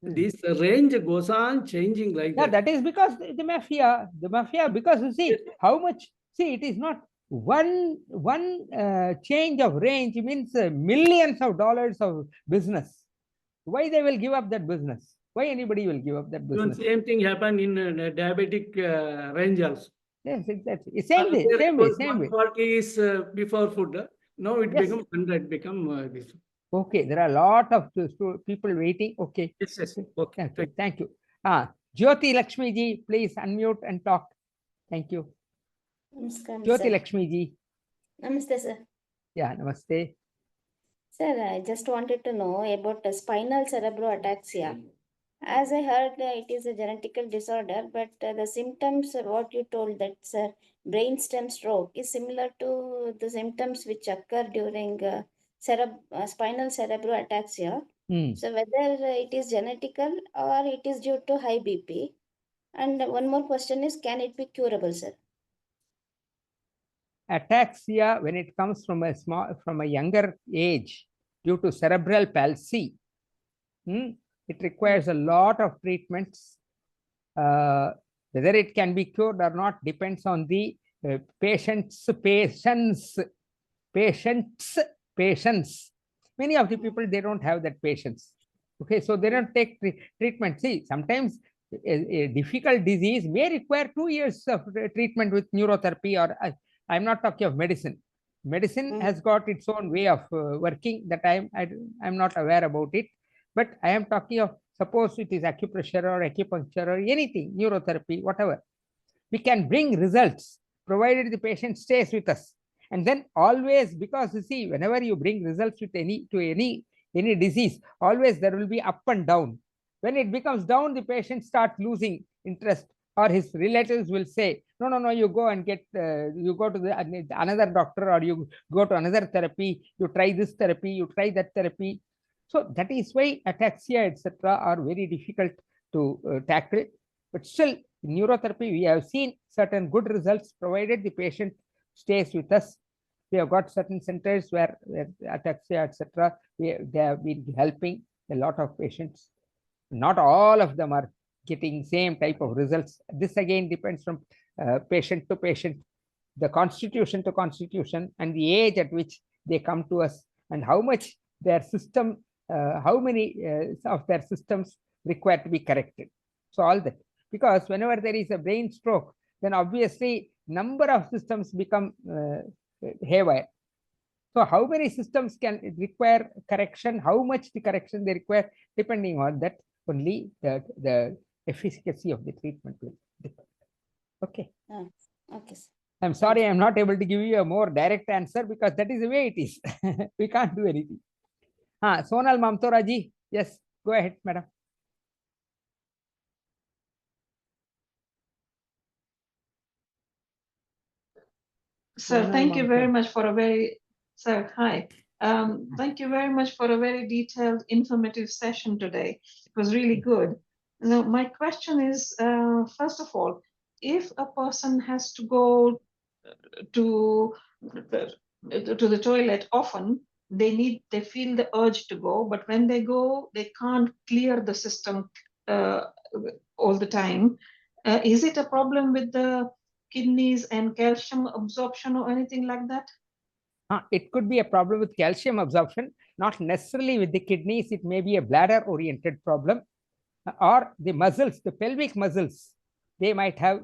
this range goes on changing like that. That is because the mafia, because you see how much. See, it is not one change of range means millions of dollars of business. Why they will give up that business? Why anybody will give up that business? Same thing happened in diabetic range also. Yes, exactly. Same way. 140 is before food. Now it becomes 100. This. Okay, there are a lot of people waiting. Okay. Yes. Okay. Thank you. Jyoti Lakshmi ji, please unmute and talk. Thank you. Namaskar, Jyoti sir. Lakshmi ji. Namaste, sir. Yeah, namaste. Sir, I just wanted to know about spinal cerebral ataxia. As I heard, it is a genetical disorder, but the symptoms, what you told that, sir, brainstem stroke is similar to the symptoms which occur during spinal cerebral ataxia. So whether it is genetical or it is due to high BP. And one more question is, can it be curable, sir? Ataxia, when it comes from a younger age due to cerebral palsy, it requires a lot of treatments. Whether it can be cured or not depends on the patient's patience. Many of the people, they don't have that patience. Okay, so they don't take treatment. See, sometimes a difficult disease may require 2 years of treatment with neurotherapy, or I'm not talking of medicine. Medicine has got its own way of working that I'm not aware about it. But I am talking of Suppose it is acupressure or acupuncture or anything, neurotherapy, whatever. We can bring results provided the patient stays with us. And then always, because you see, whenever you bring results with any disease, always there will be up and down. When it becomes down, the patient starts losing interest, or his relatives will say, no, you go and get, you go to another doctor, or you go to another therapy, you try this therapy, you try that therapy. So that is why ataxia, etc., are very difficult to tackle. But still, in neurotherapy, we have seen certain good results provided the patient stays with us. We have got certain centers where ataxia, etc., they have been helping a lot of patients. Not all of them are getting same type of results. This again depends from patient to patient, the constitution to constitution, and the age at which they come to us, and how much their system, how many of their systems require to be corrected. So all that, because whenever there is a brain stroke, then obviously number of systems become haywire. So how many systems can require correction, how much the correction they require, depending on that, only the efficacy of the treatment will depend. Okay. Okay, sir. I'm sorry, I'm not able to give you a more direct answer, because that is the way it is. We can't do anything. Sonal Mamtoraji, yes, go ahead, madam. Sir, thank you very much for a very, sir, hi. Thank you very much for a very detailed, informative session today. It was really good. Now, my question is, first of all, if a person has to go to the toilet often, they feel the urge to go, but when they go, they can't clear the system all the time. Is it a problem with the kidneys and calcium absorption or anything like that? It could be a problem with calcium absorption, not necessarily with the kidneys. It may be a bladder-oriented problem, or the muscles, the pelvic muscles. They might have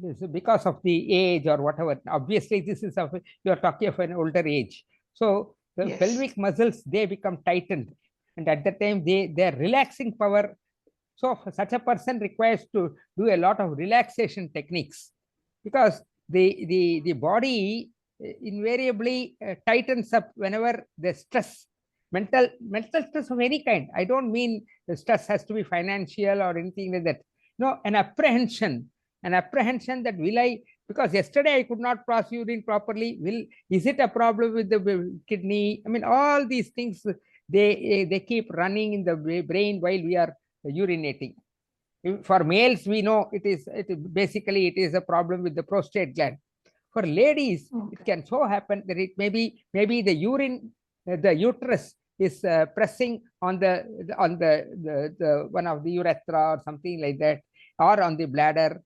this because of the age or whatever. Obviously, this is you are talking of an older age. So the Yes. pelvic muscles, they become tightened, and at that time their relaxing power. So such a person requires to do a lot of relaxation techniques, because the body invariably tightens up whenever the stress, mental stress of any kind. I don't mean the stress has to be financial or anything like that. No, an apprehension that will I, because yesterday I could not pass urine properly, is it a problem with the kidney? I mean, all these things, they keep running in the brain while we are urinating. For males, we know it is a problem with the prostate gland. For ladies, it can so happen that it maybe the urine, the uterus is pressing on the one of the urethra or something like that, or on the bladder.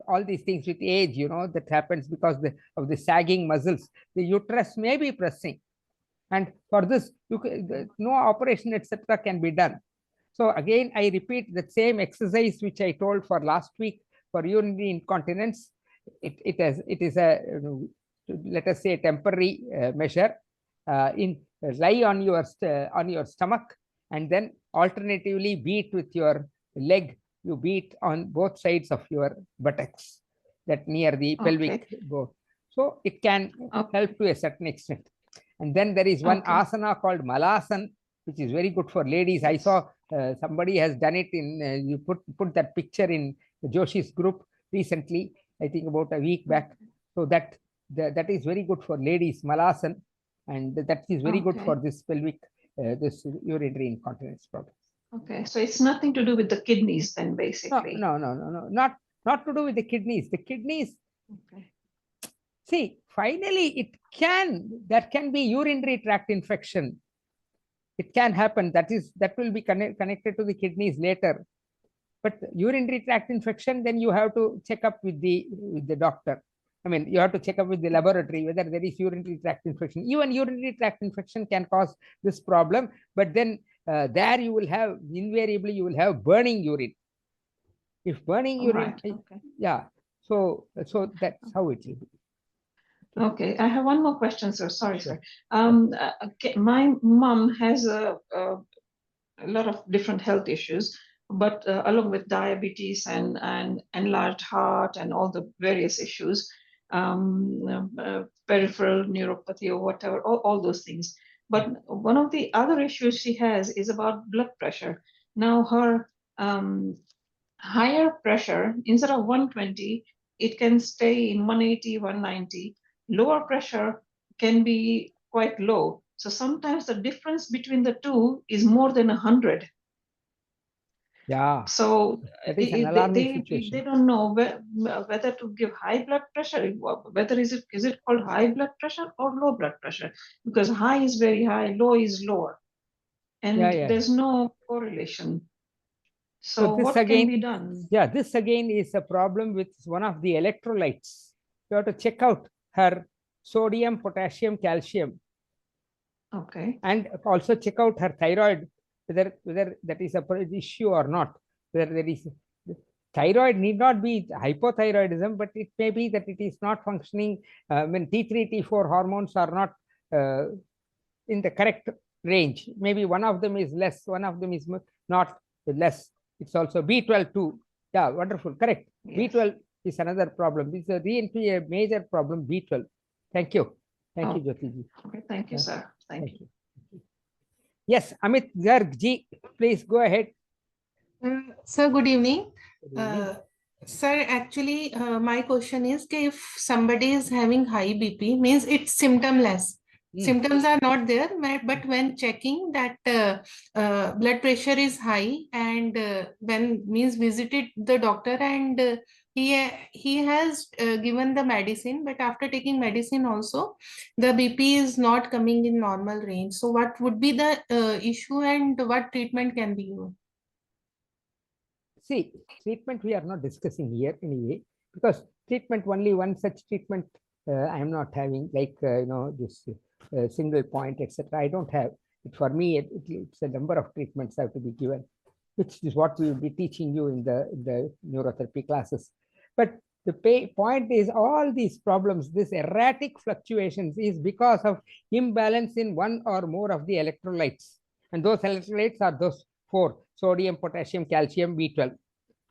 All these things with age, that happens because of the sagging muscles. The uterus may be pressing, and for this, no operation, etc., can be done. So again, I repeat the same exercise which I told for last week for urinary incontinence. It is a, let us say, a temporary measure. Lie on your stomach, and then alternatively beat with your leg. You beat on both sides of your buttocks, that near the pelvic bone. So it can help to a certain extent. And then there is one asana called Malasan, which is very good for ladies. I saw somebody has done it in, you put that picture in the Joshys group recently, I think about a week back. So that is very good for ladies, Malasan, and that is very good for this pelvic, this urinary incontinence problem. Okay, so it's nothing to do with the kidneys then, basically. No, not to do with the kidneys. The kidneys, see, finally there can be urinary tract infection. It can happen. That will be connected to the kidneys later. But urinary tract infection, then you have to check up with the doctor. I mean, you have to check up with the laboratory whether there is urinary tract infection. Even urinary tract infection can cause this problem, but then there you will have, invariably, you will have burning urine. If burning urine, yeah. So that's how it will be. Okay, I have one more question, sir. Sorry, sir. My mom has a lot of different health issues, but along with diabetes and enlarged heart and all the various issues, peripheral neuropathy or whatever, all those things. But one of the other issues she has is about blood pressure. Now her higher pressure, instead of 120, it can stay in 180, 190. Lower pressure can be quite low. So sometimes the difference between the two is more than 100. Yeah, So that is an alarming situation. they don't know whether to give high blood pressure, whether is it called high blood pressure or low blood pressure, because high is very high, low is lower, and there's no correlation. So this what again, can be done? Yeah, this again is a problem with one of the electrolytes. You have to check out her sodium, potassium, calcium. Okay. And also check out her thyroid, whether that is a issue or not. Whether there is thyroid need not be hypothyroidism, but it may be that it is not functioning when T3, T4 hormones are not in the correct range. Maybe one of them is less, one of them is not less. It's also B12 too. Yeah, wonderful, correct. Yes. B12 is another problem. This is a major problem, B12. Thank you. Thank you, Jyoti. Okay, thank you, sir. Thank you. Yes, Amit Garg ji, please go ahead. Sir, good evening. Sir, actually, my question is if somebody is having high BP, means it's symptomless. Symptoms are not there, but when checking that blood pressure is high and when means visited the doctor and he has given the medicine, but after taking medicine also, the BP is not coming in normal range. So what would be the issue and what treatment can be used? See, treatment we are not discussing here anyway, because treatment, only one such treatment I am not having, like, this single point, etc. I don't have it. For me, it's a number of treatments have to be given, which is what we will be teaching you in the neurotherapy classes. But the point is, all these problems, this erratic fluctuations, is because of imbalance in one or more of the electrolytes. And those electrolytes are those four: sodium, potassium, calcium, B12.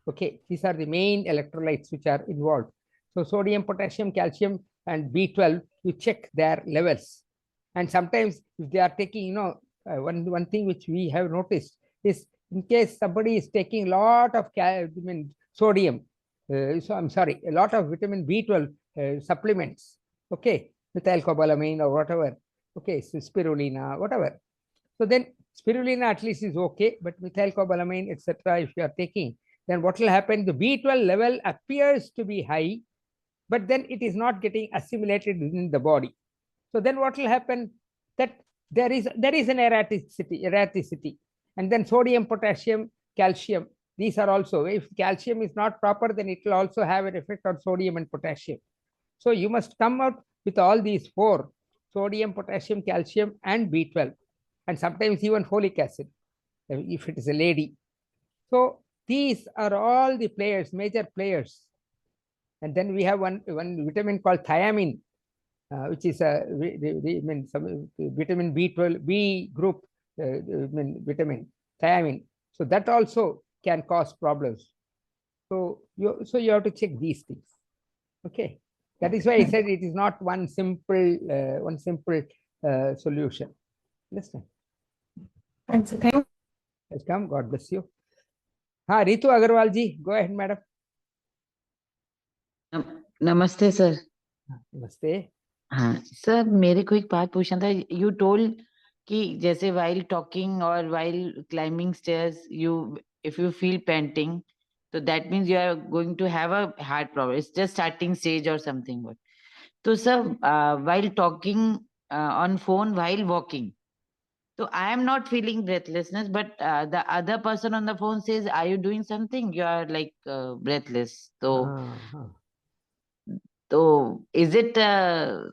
Okay, these are the main electrolytes which are involved. So sodium, potassium, calcium, and B12, you check their levels. And sometimes if they are taking, one thing which we have noticed is, in case somebody is taking a lot of sodium, so I'm sorry, a lot of vitamin B12 supplements, okay, methylcobalamin or whatever, okay, so spirulina, whatever. So then spirulina at least is okay, but methylcobalamin, etc., if you are taking, then what will happen? The B12 level appears to be high, but then it is not getting assimilated within the body. So then what will happen? That there is an erraticity. And then sodium, potassium, calcium, these are also, if calcium is not proper, then it will also have an effect on sodium and potassium. So you must come out with all these four: sodium, potassium, calcium, and B12, and sometimes even folic acid, if it is a lady. So these are all the players, major players. And then we have one vitamin called thiamine, which is a vitamin B12, B group vitamin, thiamine. So that also can cause problems. So you have to check these things. Okay, that is why I said it is not one simple solution. Listen. Thanks. Welcome. God bless you. Ritu Agarwal ji, go ahead, madam. नमस्ते sir. नमस्ते. हाँ sir, मेरे को एक बात पूछना था. You told कि जैसे while talking or while climbing stairs, if you feel panting, so that means you are going to have a heart problem. It's just starting stage or something. So sir, while talking on phone while walking, so I am not feeling breathlessness, but the other person on the phone says, "Are you doing something?" You are like breathless. So is it the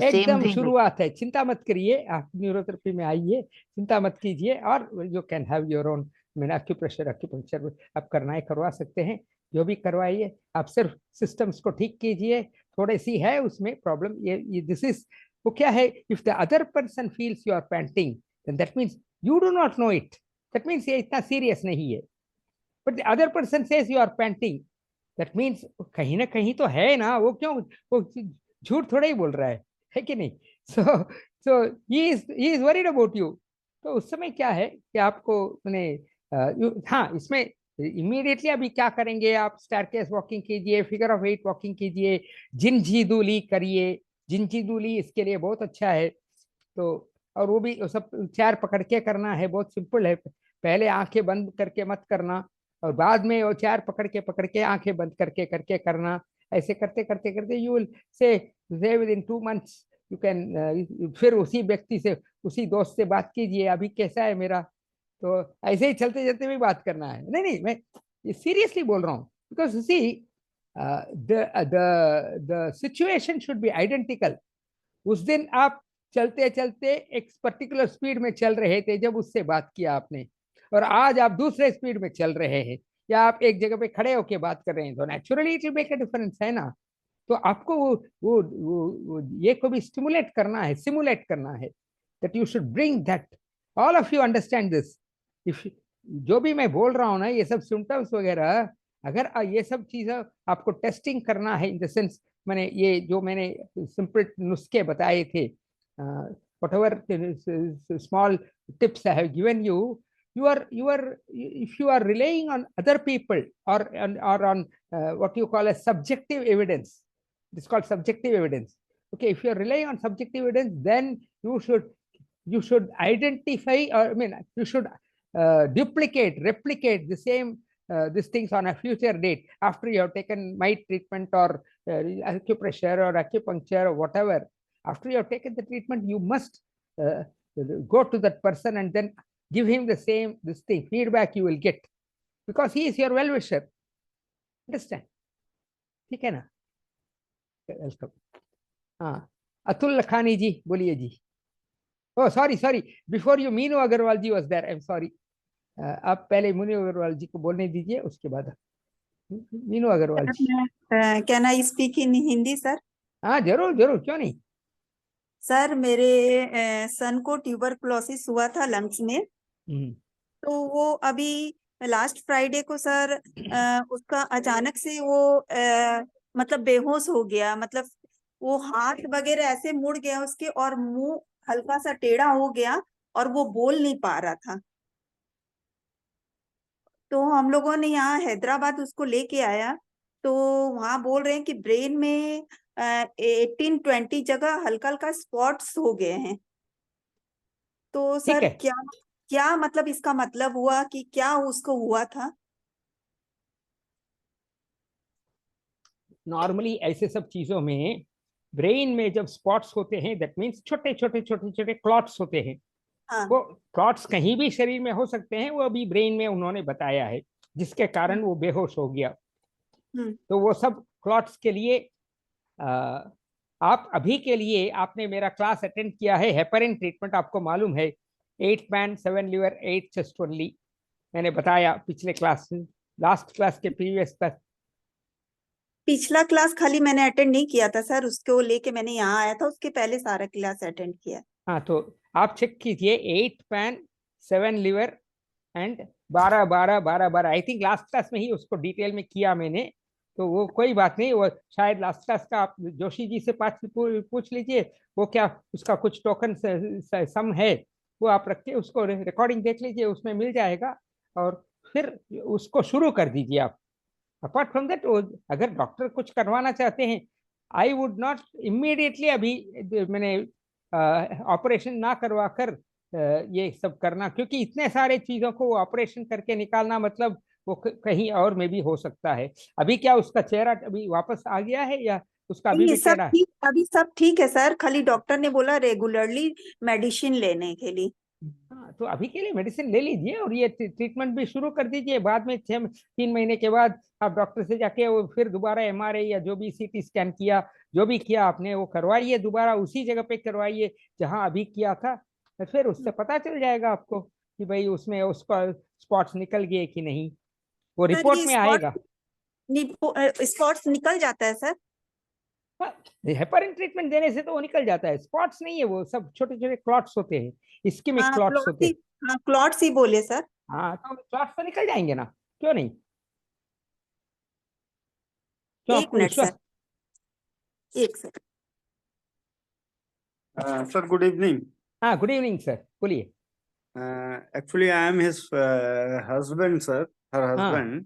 same एकदम thing? शुरुआत है, चिंता मत करिए, आप neurotherapy में आइए, चिंता मत कीजिए, और you can have your own acupressure आप करवा सकते हैं, जो भी करवाइए, आप सिर्फ सिस्टम्स को ठीक कीजिए. थोड़ी सी है उसमें प्रॉब्लम, ये दिस इज, वो क्या है, if the other person feels you are panting, then that means you do not know it, that means ये इतना सीरियस नहीं है. But the other person says you are panting, that means कहीं ना कहीं तो है ना, वो क्यों, वो झूठ थोड़ा ही बोल रहा है कि नहीं? So so he is worried about you. तो उस समय क्या है कि आपको मैंने हाँ, इसमें इमीडिएटली अभी क्या करेंगे, आप स्टेयरकेस वॉकिंग कीजिए, फिगर ऑफ 8 वॉकिंग कीजिए, जिनजीदुली करिए। जिनजीदुली इसके लिए बहुत अच्छा है। तो और वो भी सब चेयर पकड़ के करना है, बहुत सिंपल है। पहले आंखें बंद करके मत करना, और बाद में वो चेयर पकड़ के आंखें बंद करके करके करना। ऐसे करते करते करते you will say with in 2 months you can, फिर उसी व्यक्ति से, उसी दोस्त से बात कीजिए, अभी कैसा है मेरा। तो ऐसे ही चलते चलते भी बात करना है। नहीं नहीं, मैं सीरियसली बोल रहा हूँ, because see the situation should be identical. उस दिन आप चलते चलते एक पर्टिकुलर स्पीड में चल रहे थे जब उससे बात किया आपने, और आज आप दूसरे स्पीड में चल रहे हैं, या आप एक जगह पे खड़े होके बात कर रहे हैं, तो naturally it will make a difference, है ना? तो आपको वो ये को भी स्टिमुलेट करना है, सिमुलेट करना है, that you should bring that, all of you understand this. If जो भी मैं बोल रहा हूँ ना, ये सब सिम्टम्स वगैरह, अगर ये सब चीजें आपको टेस्टिंग करना है, इन द सेंस मैंने ये जो मैंने सिंपल नुस्खे बताए थे, whatever small tips I have given you, if you are relying on other people, or on what you call as subjective evidence, it's called subjective evidence. Okay, if you are relying on subjective evidence, then you should identify, or I mean, you should replicate the same these things on a future date after you have taken my treatment, or acupressure or acupuncture or whatever. After you have taken the treatment, you must go to that person and then give him the same this thing feedback you will get, because he is your well wisher. Understand? ठीक है ना? Welcome. हाँ, अतुल लखानी जी बोलिए जी। Oh, sorry, before you, Meenu Agarwal ji was there, I'm sorry. आप पहले मीनू अग्रवाल जी को बोलने दीजिए, उसके बाद Meenu Agarwal ji. Can I speak in Hindi sir? हाँ जरूर जरूर, क्यों नहीं। सर मेरे सन को ट्यूबरकुलोसिस हुआ था लंग्स में, तो वो अभी लास्ट फ्राइडे को सर उसका अचानक से वो मतलब बेहोश हो गया, मतलब वो हाथ वगैरह ऐसे मुड़ गया उसके, और मुंह हल्का सा टेढ़ा हो गया, और वो बोल नहीं पा रहा था। तो हम लोगों ने यहाँ हैदराबाद उसको लेके आया, तो वहां बोल रहे हैं कि ब्रेन में 18-20 जगह हल्का हल्का स्पॉट्स हो गए हैं। तो सर क्या क्या मतलब इसका मतलब हुआ कि क्या उसको हुआ था? नॉर्मली ऐसे सब चीजों में ब्रेन में जब स्पॉट्स होते हैं, दैट मीन्स छोटे छोटे छोटे छोटे क्लॉट्स होते हैं। हाँ। वो क्लॉट्स कहीं भी शरीर में हो सकते हैं, वो अभी ब्रेन में उन्होंने बताया है, जिसके कारण वो बेहोश हो गया। तो वो सब क्लॉट्स के लिए आप अभी के लिए, आपने मेरा क्लास अटेंड किया है, हेपरिन ट्रीटमेंट आपको मालूम है, 8 पैन 7 लीवर 8 चेस्ट ओनली, मैंने बताया पिछले क्लास, लास्ट क्लास के प्रीवियस क्लास। पिछला क्लास खाली मैंने अटेंड नहीं किया था सर, उसको लेके मैंने यहाँ आया था, उसके पहले सारा क्लास अटेंड किया। हाँ, तो आप चेक कीजिए, 8 पैन 7 liver and 12 I think last class में ही उसको डिटेल में किया मैंने। तो वो कोई बात नहीं, वो शायद लास्ट क्लास का आप जोशी जी से पूछ लीजिए, वो क्या उसका कुछ टोकन सम है, वो आप रख के उसको रिकॉर्डिंग देख लीजिए, उसमें मिल जाएगा, और फिर उसको शुरू कर दीजिए आप। अपार्ट फ्रॉम दैट, अगर डॉक्टर कुछ करवाना चाहते हैं, आई वुड नॉट इमीडिएटली अभी मैंने ऑपरेशन ना करवा कर ये सब करना, क्योंकि इतने सारे चीजों को ऑपरेशन करके निकालना मतलब वो कहीं और में भी हो सकता है। अभी क्या उसका चेहरा अभी वापस आ गया है, या उसका अभी भी टेढ़ा है? अभी सब ठीक है सर, खाली डॉक्टर ने बोला रेगुलरली मेडिसिन लेने के लिए। हाँ, तो अभी के लिए मेडिसिन ले लीजिए, और ये ट्रीटमेंट भी शुरू कर दीजिए। बाद में 3 महीने के बाद आप डॉक्टर से जाके वो फिर दोबारा एमआरआई या जो भी सीटी स्कैन किया, जो भी किया आपने, वो करवाइए, दोबारा उसी जगह पे करवाइए जहां अभी किया था। तो फिर उससे पता चल जाएगा आपको कि भाई उसमें उसका स्पॉट्स निकल गए कि नहीं, वो रिपोर्ट में आएगा। स्पॉट्स निकल जाता है सर? हेपरिन ट्रीटमेंट देने से तो वो निकल जाता है, स्पॉट्स नहीं है, वो सब छोटे छोटे क्लॉट्स होते हैं, इस्केमिक क्लॉट्स होते हैं। क्लॉट्स ही बोले सर। हाँ, तो क्लॉट्स तो निकल जाएंगे ना, क्यों नहीं? क्यों एक आपको मिनट विश्वास? सर, एक सेकंड। Sir, good evening. हाँ, गुड इवनिंग सर, बोलिए। Actually, I am his husband, sir. Her हाँ, husband.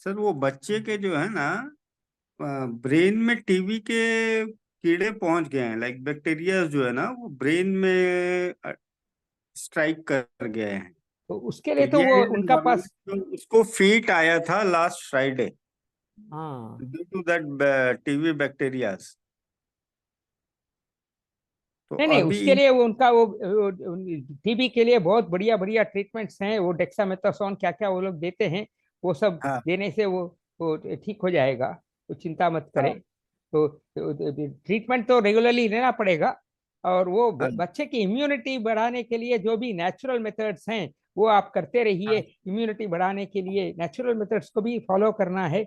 सर, वो बच्चे के जो है ना, ब्रेन में टीबी के कीड़े पहुंच गए हैं, लाइक बैक्टीरिया जो है ना, वो ब्रेन में स्ट्राइक कर गए हैं। तो उसके तो लिए तो ये वो उनका नॉर्मली पास, उसको फीट आया था लास्ट फ्राइडे हाँ due to that TB bacterias. तो नहीं नहीं, अभी उसके लिए वो उनका वो टीबी के लिए बहुत बढ़िया बढ़िया ट्रीटमेंट्स हैं, वो डेक्सामेथासोन क्या क्या वो लोग देते हैं, वो सब हाँ देने से वो ठीक हो जाएगा, तो चिंता मत हाँ करें। तो ट्रीटमेंट तो रेगुलरली लेना पड़ेगा। और वो हाँ बच्चे की इम्यूनिटी बढ़ाने के लिए जो भी नेचुरल मेथड्स हैं वो आप करते रहिए। हाँ इम्यूनिटी बढ़ाने के लिए नेचुरल मेथड्स को भी फॉलो करना है।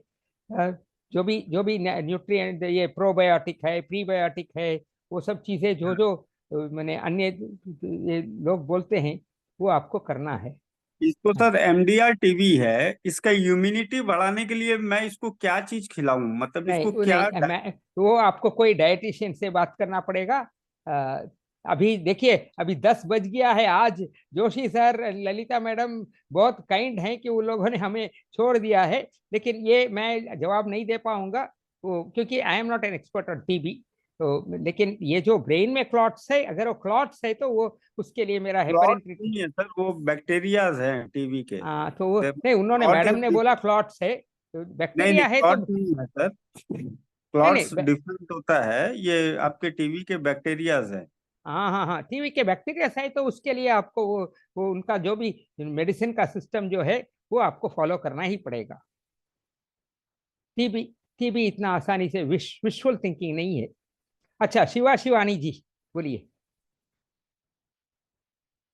जो भी न्यूट्रिएंट, ये प्रोबायोटिक है, प्रीबायोटिक है, वो सब चीजें जो हाँ। जो मैंने अन्य ये लोग बोलते हैं वो आपको करना है। इसको हाँ। सर एमडीआर टीबी है, इसका इम्यूनिटी बढ़ाने के लिए मैं इसको क्या चीज खिलाऊं, मतलब इसको क्या नहीं, मैं वो आपको कोई डाइटिशियन से बात करना पड़ेगा। अ, अभी देखिए, अभी 10 बज गया है आज। जोशी सर, ललिता मैडम बहुत काइंड हैं कि वो लोगों ने हमें छोड़ दिया है, लेकिन ये मैं जवाब नहीं दे पाऊंगा वो, क्योंकि I am not an expert on TB. तो लेकिन ये जो ब्रेन में क्लॉट्स है, अगर वो क्लॉट्स है तो वो उसके लिए मेरा हेपरिन क्लॉट नहीं है सर, वो बैक्टीरियाज हैं टीबी के। हाँ, तो वो नहीं, उन्होंने, क्लॉट मैडम इज ने बोला क्लॉट्स है, तो नहीं नहीं, बैक्टीरिया है तो क्लॉट नहीं है सर, नहीं क्लॉट्स नहीं। डिफरेंट होता है, ये आपके टीबी के बैक्टीरियाज हैं। हाँ हाँ हाँ, टीवी के बैक्टीरिया है तो उसके लिए आपको वो उनका जो भी मेडिसिन का सिस्टम जो है वो आपको फॉलो करना ही पड़ेगा। टीबी टीबी इतना आसानी से विजुअल थिंकिंग नहीं है। अच्छा, शिवानी जी, बोलिए।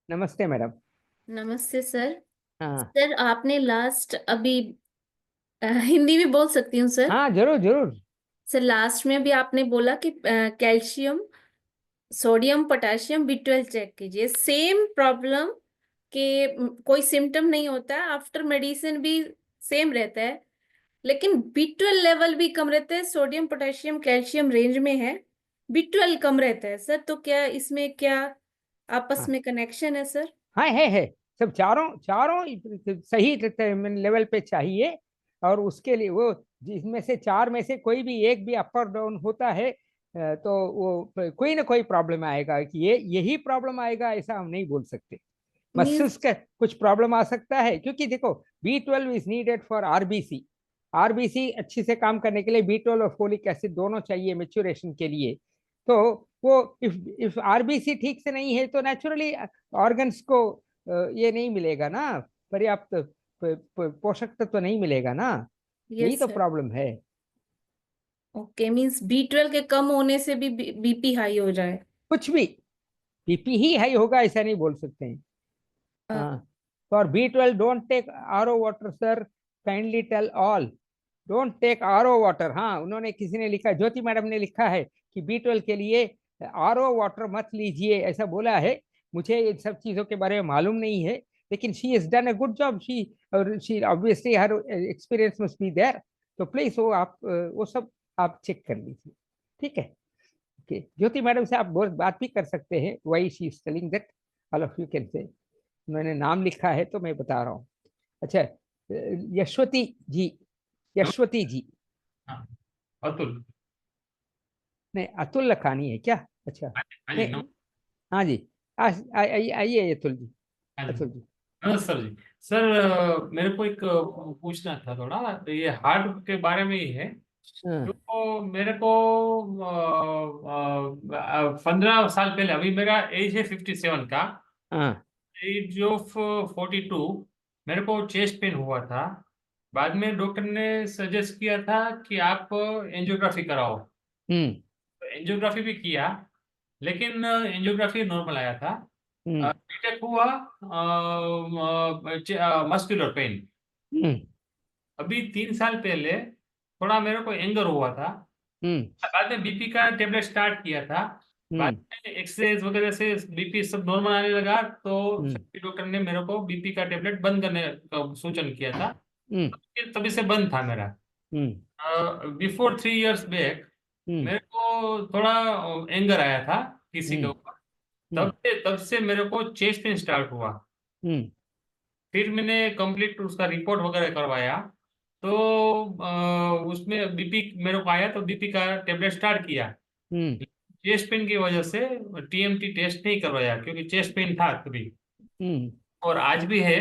नमस्ते मैडम। नमस्ते सर। हाँ सर आपने लास्ट अभी हिंदी में बोल सकती हूँ सर? हाँ, जरूर जरूर। सर लास्ट में भी आपने बोला कि calcium, sodium, potassium, B12 check कीजिए। सेम प्रॉब्लम के कोई सिम्टम नहीं होता है, आफ्टर मेडिसिन भी सेम रहता है, लेकिन B12 लेवल भी कम रहता है। सोडियम, पोटेशियम, कैल्शियम रेंज में है, B12 कम रहता है सर। तो क्या इसमें क्या आपस हाँ में कनेक्शन है सर? हाँ, है सब, चारों चारों सही लेवल पे चाहिए। और उसके लिए वो, जिसमें से चार में से कोई भी एक भी अप और डाउन होता है तो वो कोई ना कोई प्रॉब्लम आएगा। कि ये यही प्रॉब्लम आएगा ऐसा हम नहीं बोल सकते। मीन्स मसल्स का कुछ प्रॉब्लम आ सकता है, क्योंकि देखो B12 is needed for RBC. RBC अच्छी से काम करने के लिए B12 और फोलिक एसिड दोनों चाहिए मेच्योरेशन के लिए। तो वो इफ आरबीसी ठीक से नहीं है तो नेचुरली ऑर्गन्स को ये नहीं मिलेगा ना, पर्याप्त पोषक तत्व तो नहीं मिलेगा ना। यही यस तो सर। प्रॉब्लम है। ओके, मीन्स B12 के कम होने से भी BP हाई हो जाए? कुछ भी, बीपी ही हाई होगा ऐसा नहीं बोल सकते हैं। अ, हाँ, for B12 don't take RO water sir, kindly tell all don't take RO water. हाँ, उन्होंने, किसी ने लिखा, ज्योति मैडम ने लिखा है कि B12 के लिए आरओ वाटर मत लीजिए, ऐसा बोला है। मुझे इन सब चीजों के बारे में मालूम नहीं है, लेकिन she is done a good job. She obviously her experience must be there. तो प्लीज वो आप वो सब आप चेक कर लीजिए, ठीक है? ओके, ज्योति मैडम से आप बहुत बात भी कर सकते हैं, why she is telling that, all of you can say. मैंने नाम लिखा है तो मैं बता रहा हूँ। अच्छा, यशवती जी, यशवती जी। हाँ, अतुल। नहीं, अतुल लखानी है क्या? अच्छा, हाँ जी, नहीं, हाँ जी, आइए अतुल जी। हाँ जी, अतुल जी, नमस्कार सर जी। सर मेरे को एक पूछना था थोड़ा, तो ये हार्ट के बारे में ही है। हाँ तो मेरे को 15 साल पहले, अभी मेरा एज है 57 का, हाँ। एज ऑफ 42, मेरे को चेस्ट पेन हुआ था। बाद में डॉक्टर ने सजेस्ट किया था कि आप एंजियोग्राफी कराओ। हम्म तो एंजियोग्राफी भी किया, लेकिन एंजियोग्राफी नॉर्मल आया था। हम्म डिटेक्ट हुआ मस्कुलर पेन। हम्म अभी 3 साल पहले थोड़ा मेरे को एंगर हुआ था। हम्म बाद में बीपी का टेबलेट स्टार्ट किया था, बाद में एक्सरेज वगैरह से बीपी सब नॉर्मल आने लगा, तो डॉक्टर ने मेरे को बीपी का टेबलेट बंद करने का सूचन किया था। तभी से बंद था मेरा। बिफोर 3 years बैक मेरे को थोड़ा एंगर आया था किसी के ऊपर, तब से मेरे को चेस्ट पेन स्टार्ट हुआ। फिर मैंने कंप्लीट उसका रिपोर्ट वगैरह करवाया, तो उसमें बीपी मेरे को आया, तो बीपी का टेबलेट स्टार्ट किया। चेस्ट पेन की वजह से टीएमटी टेस्ट नहीं करवाया, क्योंकि चेस्ट पेन था तभी, और आज भी है।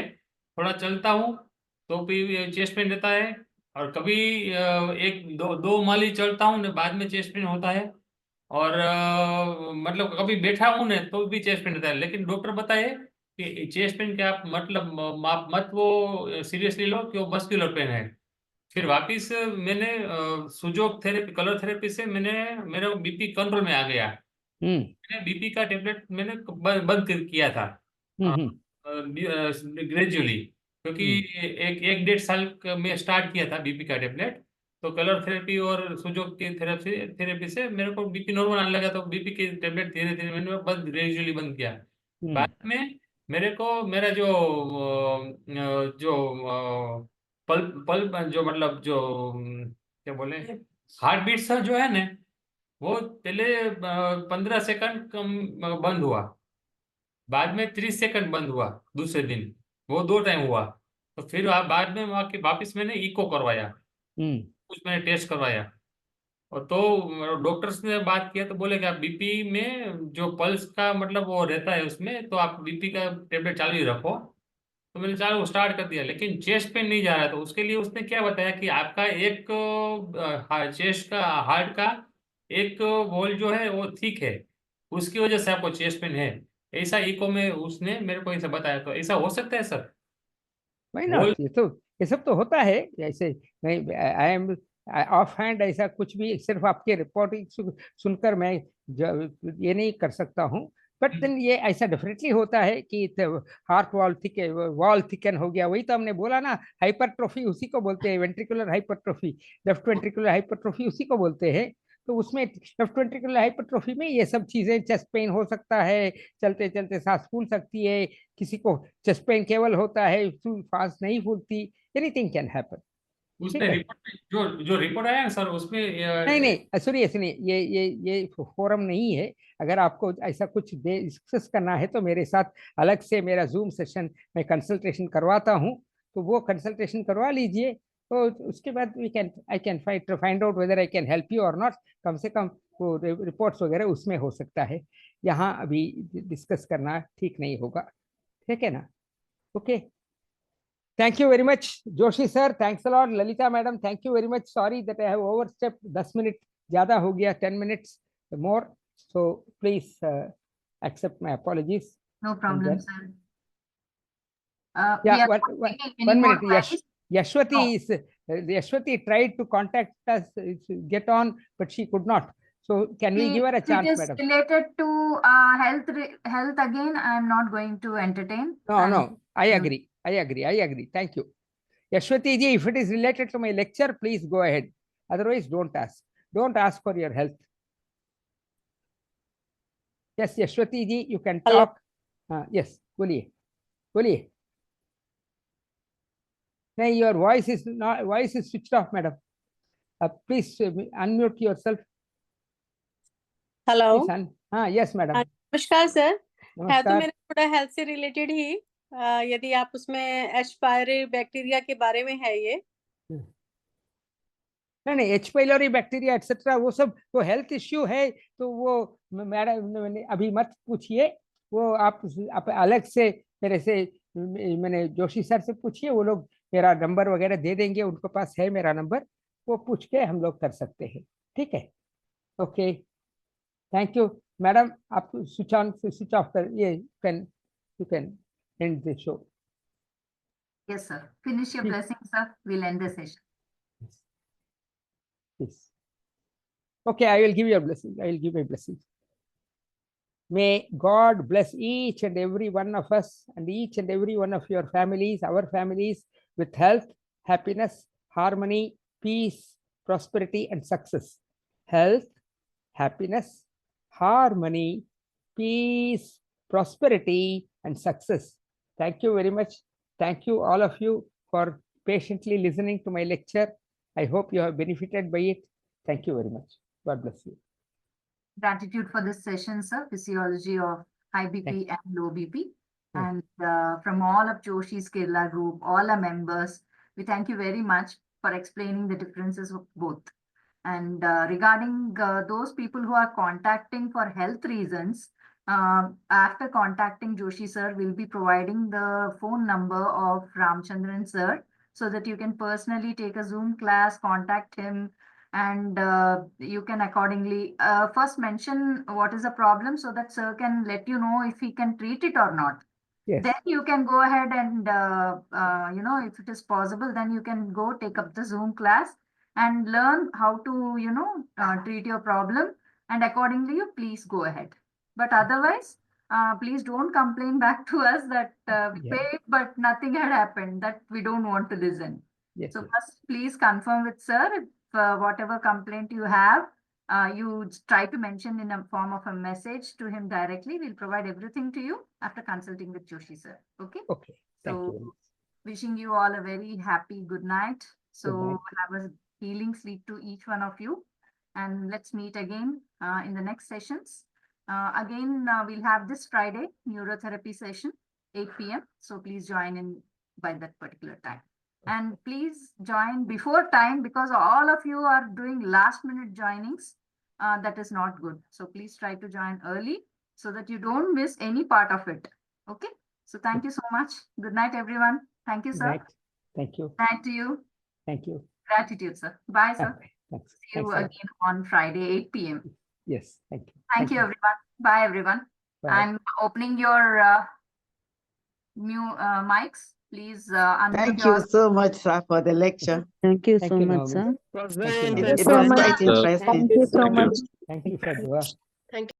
थोड़ा चलता हूँ तो भी चेस्ट पेन रहता है, और कभी एक दो माली चलता हूँ बाद में चेस्ट पेन होता है, और मतलब कभी बैठा हूँ ना तो भी चेस्ट पेन रहता है। लेकिन डॉक्टर बताए कि चेस्ट पेन के आप मतलब आप मत वो सीरियसली लो कि वो मस्कुलर पेन है। फिर वापिस मैंने सुजोग थेरेपी, कलर थेरेपी से मेरा बीपी कंट्रोल में आ गया। मैंने बीपी का टेबलेट मैंने बंद किया था ग्रेजुअली, क्योंकि एक 1.5 साल में स्टार्ट किया था बीपी का टेबलेट। तो कलर थेरेपी और सुजोग की थेरेपी से मेरे को बीपी नॉर्मल आने लगा, तो बीपी के टेबलेट धीरे धीरे मैंने ग्रेजुअली बंद किया। बाद में मेरे को मेरा जो पल पल जो मतलब जो क्या बोले हार्ट बीट सा जो है ना, वो पहले 15 सेकंड कम बंद हुआ, बाद में 30 सेकंड बंद हुआ दूसरे दिन, वो 2 टाइम हुआ। तो फिर बाद में वापिस मैंने इको करवाया, कुछ मैंने टेस्ट करवाया, और तो डॉक्टर्स ने बात किया तो बोले कि आप बीपी में जो पल्स का मतलब वो रहता है उसमें, तो आप बीपी का टेबलेट चालू ही रखो। तो मैंने चालू स्टार्ट कर दिया, लेकिन चेस्ट पेन नहीं जा रहा। तो उसके लिए उसने क्या बताया कि आपका एक चेस्ट का हार्ट का एक वॉल जो है वो ठीक है, उसकी वजह से आपको चेस्ट पेन है, ऐसा इको में उसने मेरे को ऐसा बताया। तो ऐसा हो सकता है सर? Why not? ये सब तो होता है ऐसे। नहीं, आई एम ऑफ हैंड ऐसा कुछ भी सिर्फ आपके रिपोर्टिंग सुनकर मैं ये नहीं कर सकता हूँ। बट देन ये ऐसा डेफिनेटली होता है कि हार्ट वॉल थिकन हो गया। वही तो हमने बोला ना, हाइपरट्रोफी उसी को बोलते हैं, ventricular hypertrophy, left ventricular hypertrophy उसी को बोलते हैं। तो उसमें लेफ्ट वेंट्रिकुलर हाइपरट्रोफी में ये सब चीजें, चेस्ट पेन हो सकता है, चलते चलते सांस फूल सकती है, किसी को चेस्ट पेन केवल होता है, सांस नहीं फूलती, एनीथिंग कैन हैपन। उसने रिपोर्ट जो रिपोर्ट आया सर उसमें नहीं सुनिए, ये फोरम नहीं है। अगर आपको ऐसा कुछ डिस्कस करना है तो मेरे साथ अलग से मेरा जूम सेशन में कंसल्टेशन करवाता हूँ, तो वो कंसल्टेशन करवा लीजिए। तो उसके बाद I can find out whether I can help you और नॉट। कम से कम वो रिपोर्ट्स वगैरह उसमें हो सकता है, यहाँ अभी डिस्कस करना ठीक नहीं होगा। ठीक है ना? Okay, thank you very much Joshi sir, thanks a lot. Lalita madam, thank you very much. Sorry that I have overstep, 10 minute ज्यादा हो गया, 10 minutes more, so please accept my apologies. No problem, then, sir. Yeah, we are not taking any more minute. queries. Yashwati No. is Yashwati tried to contact us, get on, but she could not. So can we give her a chance, It is madam? related to health again. I am not going to entertain. No, I agree. Thank you. Yashwati ji, if it is related to my lecture, please go ahead. Otherwise, don't ask. Don't ask for your health. Yes, Yashwati ji, you can talk. Yes, बोलिए. No, your voice is switched off, madam. Please unmute yourself. Hello. Yes, madam. नमस्कार sir. है तो नमस्कार. मेरा थोड़ा health से related ही, यदि आप उसमें एच पायरी बैक्टीरिया के बारे में है ये. नहीं, एच पाइलोरी बैक्टीरिया एक्सेट्रा वो सब वो हेल्थ इश्यू है, तो वो मैडम अभी मत पूछिए। वो आप अलग से मेरे से, मैंने जोशी सर से पूछिए, वो लोग मेरा नंबर वगैरह दे देंगे, उनके पास है मेरा नंबर, वो पूछ के हम लोग कर सकते हैं। ठीक है, ओके, थैंक यू मैडम। आप स्विच ऑफ कर, ये you can and the show. Yes, sir. Finish your blessing, sir. We'll end the session. Yes. Okay, I will give you a blessing. I will give you a blessing. May God bless each and every one of us and each and every one of your families, our families, with health, happiness, harmony, peace, prosperity, and success. Health, happiness, harmony, peace, prosperity, and success. Thank you very much. Thank you, all of you, for patiently listening to my lecture. I hope you have benefited by it. Thank you very much. God bless you. Gratitude for this session, sir. Physiology of high BP and low BP. Yeah. And from all of Joshys Kerala group, all our members, we thank you very much for explaining the differences of both. And regarding those people who are contacting for health reasons, after contacting Joshi sir, we'll be providing the phone number of Ramachandran sir so that you can personally take a Zoom class, contact him, and you can accordingly first mention what is the problem so that sir can let you know if he can treat it or not. Yes. Then you can go ahead and, if it is possible, then you can go take up the Zoom class and learn how to, treat your problem, and accordingly you please go ahead. But otherwise, please don't complain back to us that we paid but nothing had happened, that we don't want to listen. Yes, So yes. first, please confirm with sir if whatever complaint you have, you try to mention in a form of a message to him directly. We'll provide everything to you after consulting with Joshi sir. Okay. Okay. Thank you So very much. wishing you all a very happy good night. So Good night. have a healing sleep to each one of you. And let's meet again in the next sessions. Again, we'll have this Friday neurotherapy session, 8 p.m. So please join in by that particular time. And please join before time, because all of you are doing last minute joinings. That is not good. So please try to join early so that you don't miss any part of it. Okay. So thank you so much. Good night, everyone. Thank you, Good sir. night. Thank you. Night to you. Thank you. Gratitude, sir. Bye, sir. Okay. Thanks. See you Thanks a lot. again on Friday, 8 p.m. Yes. Thank you. Thank you, everyone. Bye, everyone. Bye. I'm opening your mics. Please unmute Thank you yourself. so much, sir, for the lecture. Thank you Thank so you, much, Naomi. sir. Thank you, Naomi. It was quite interesting. Thank you so much. Thank you for Dua. Thank you.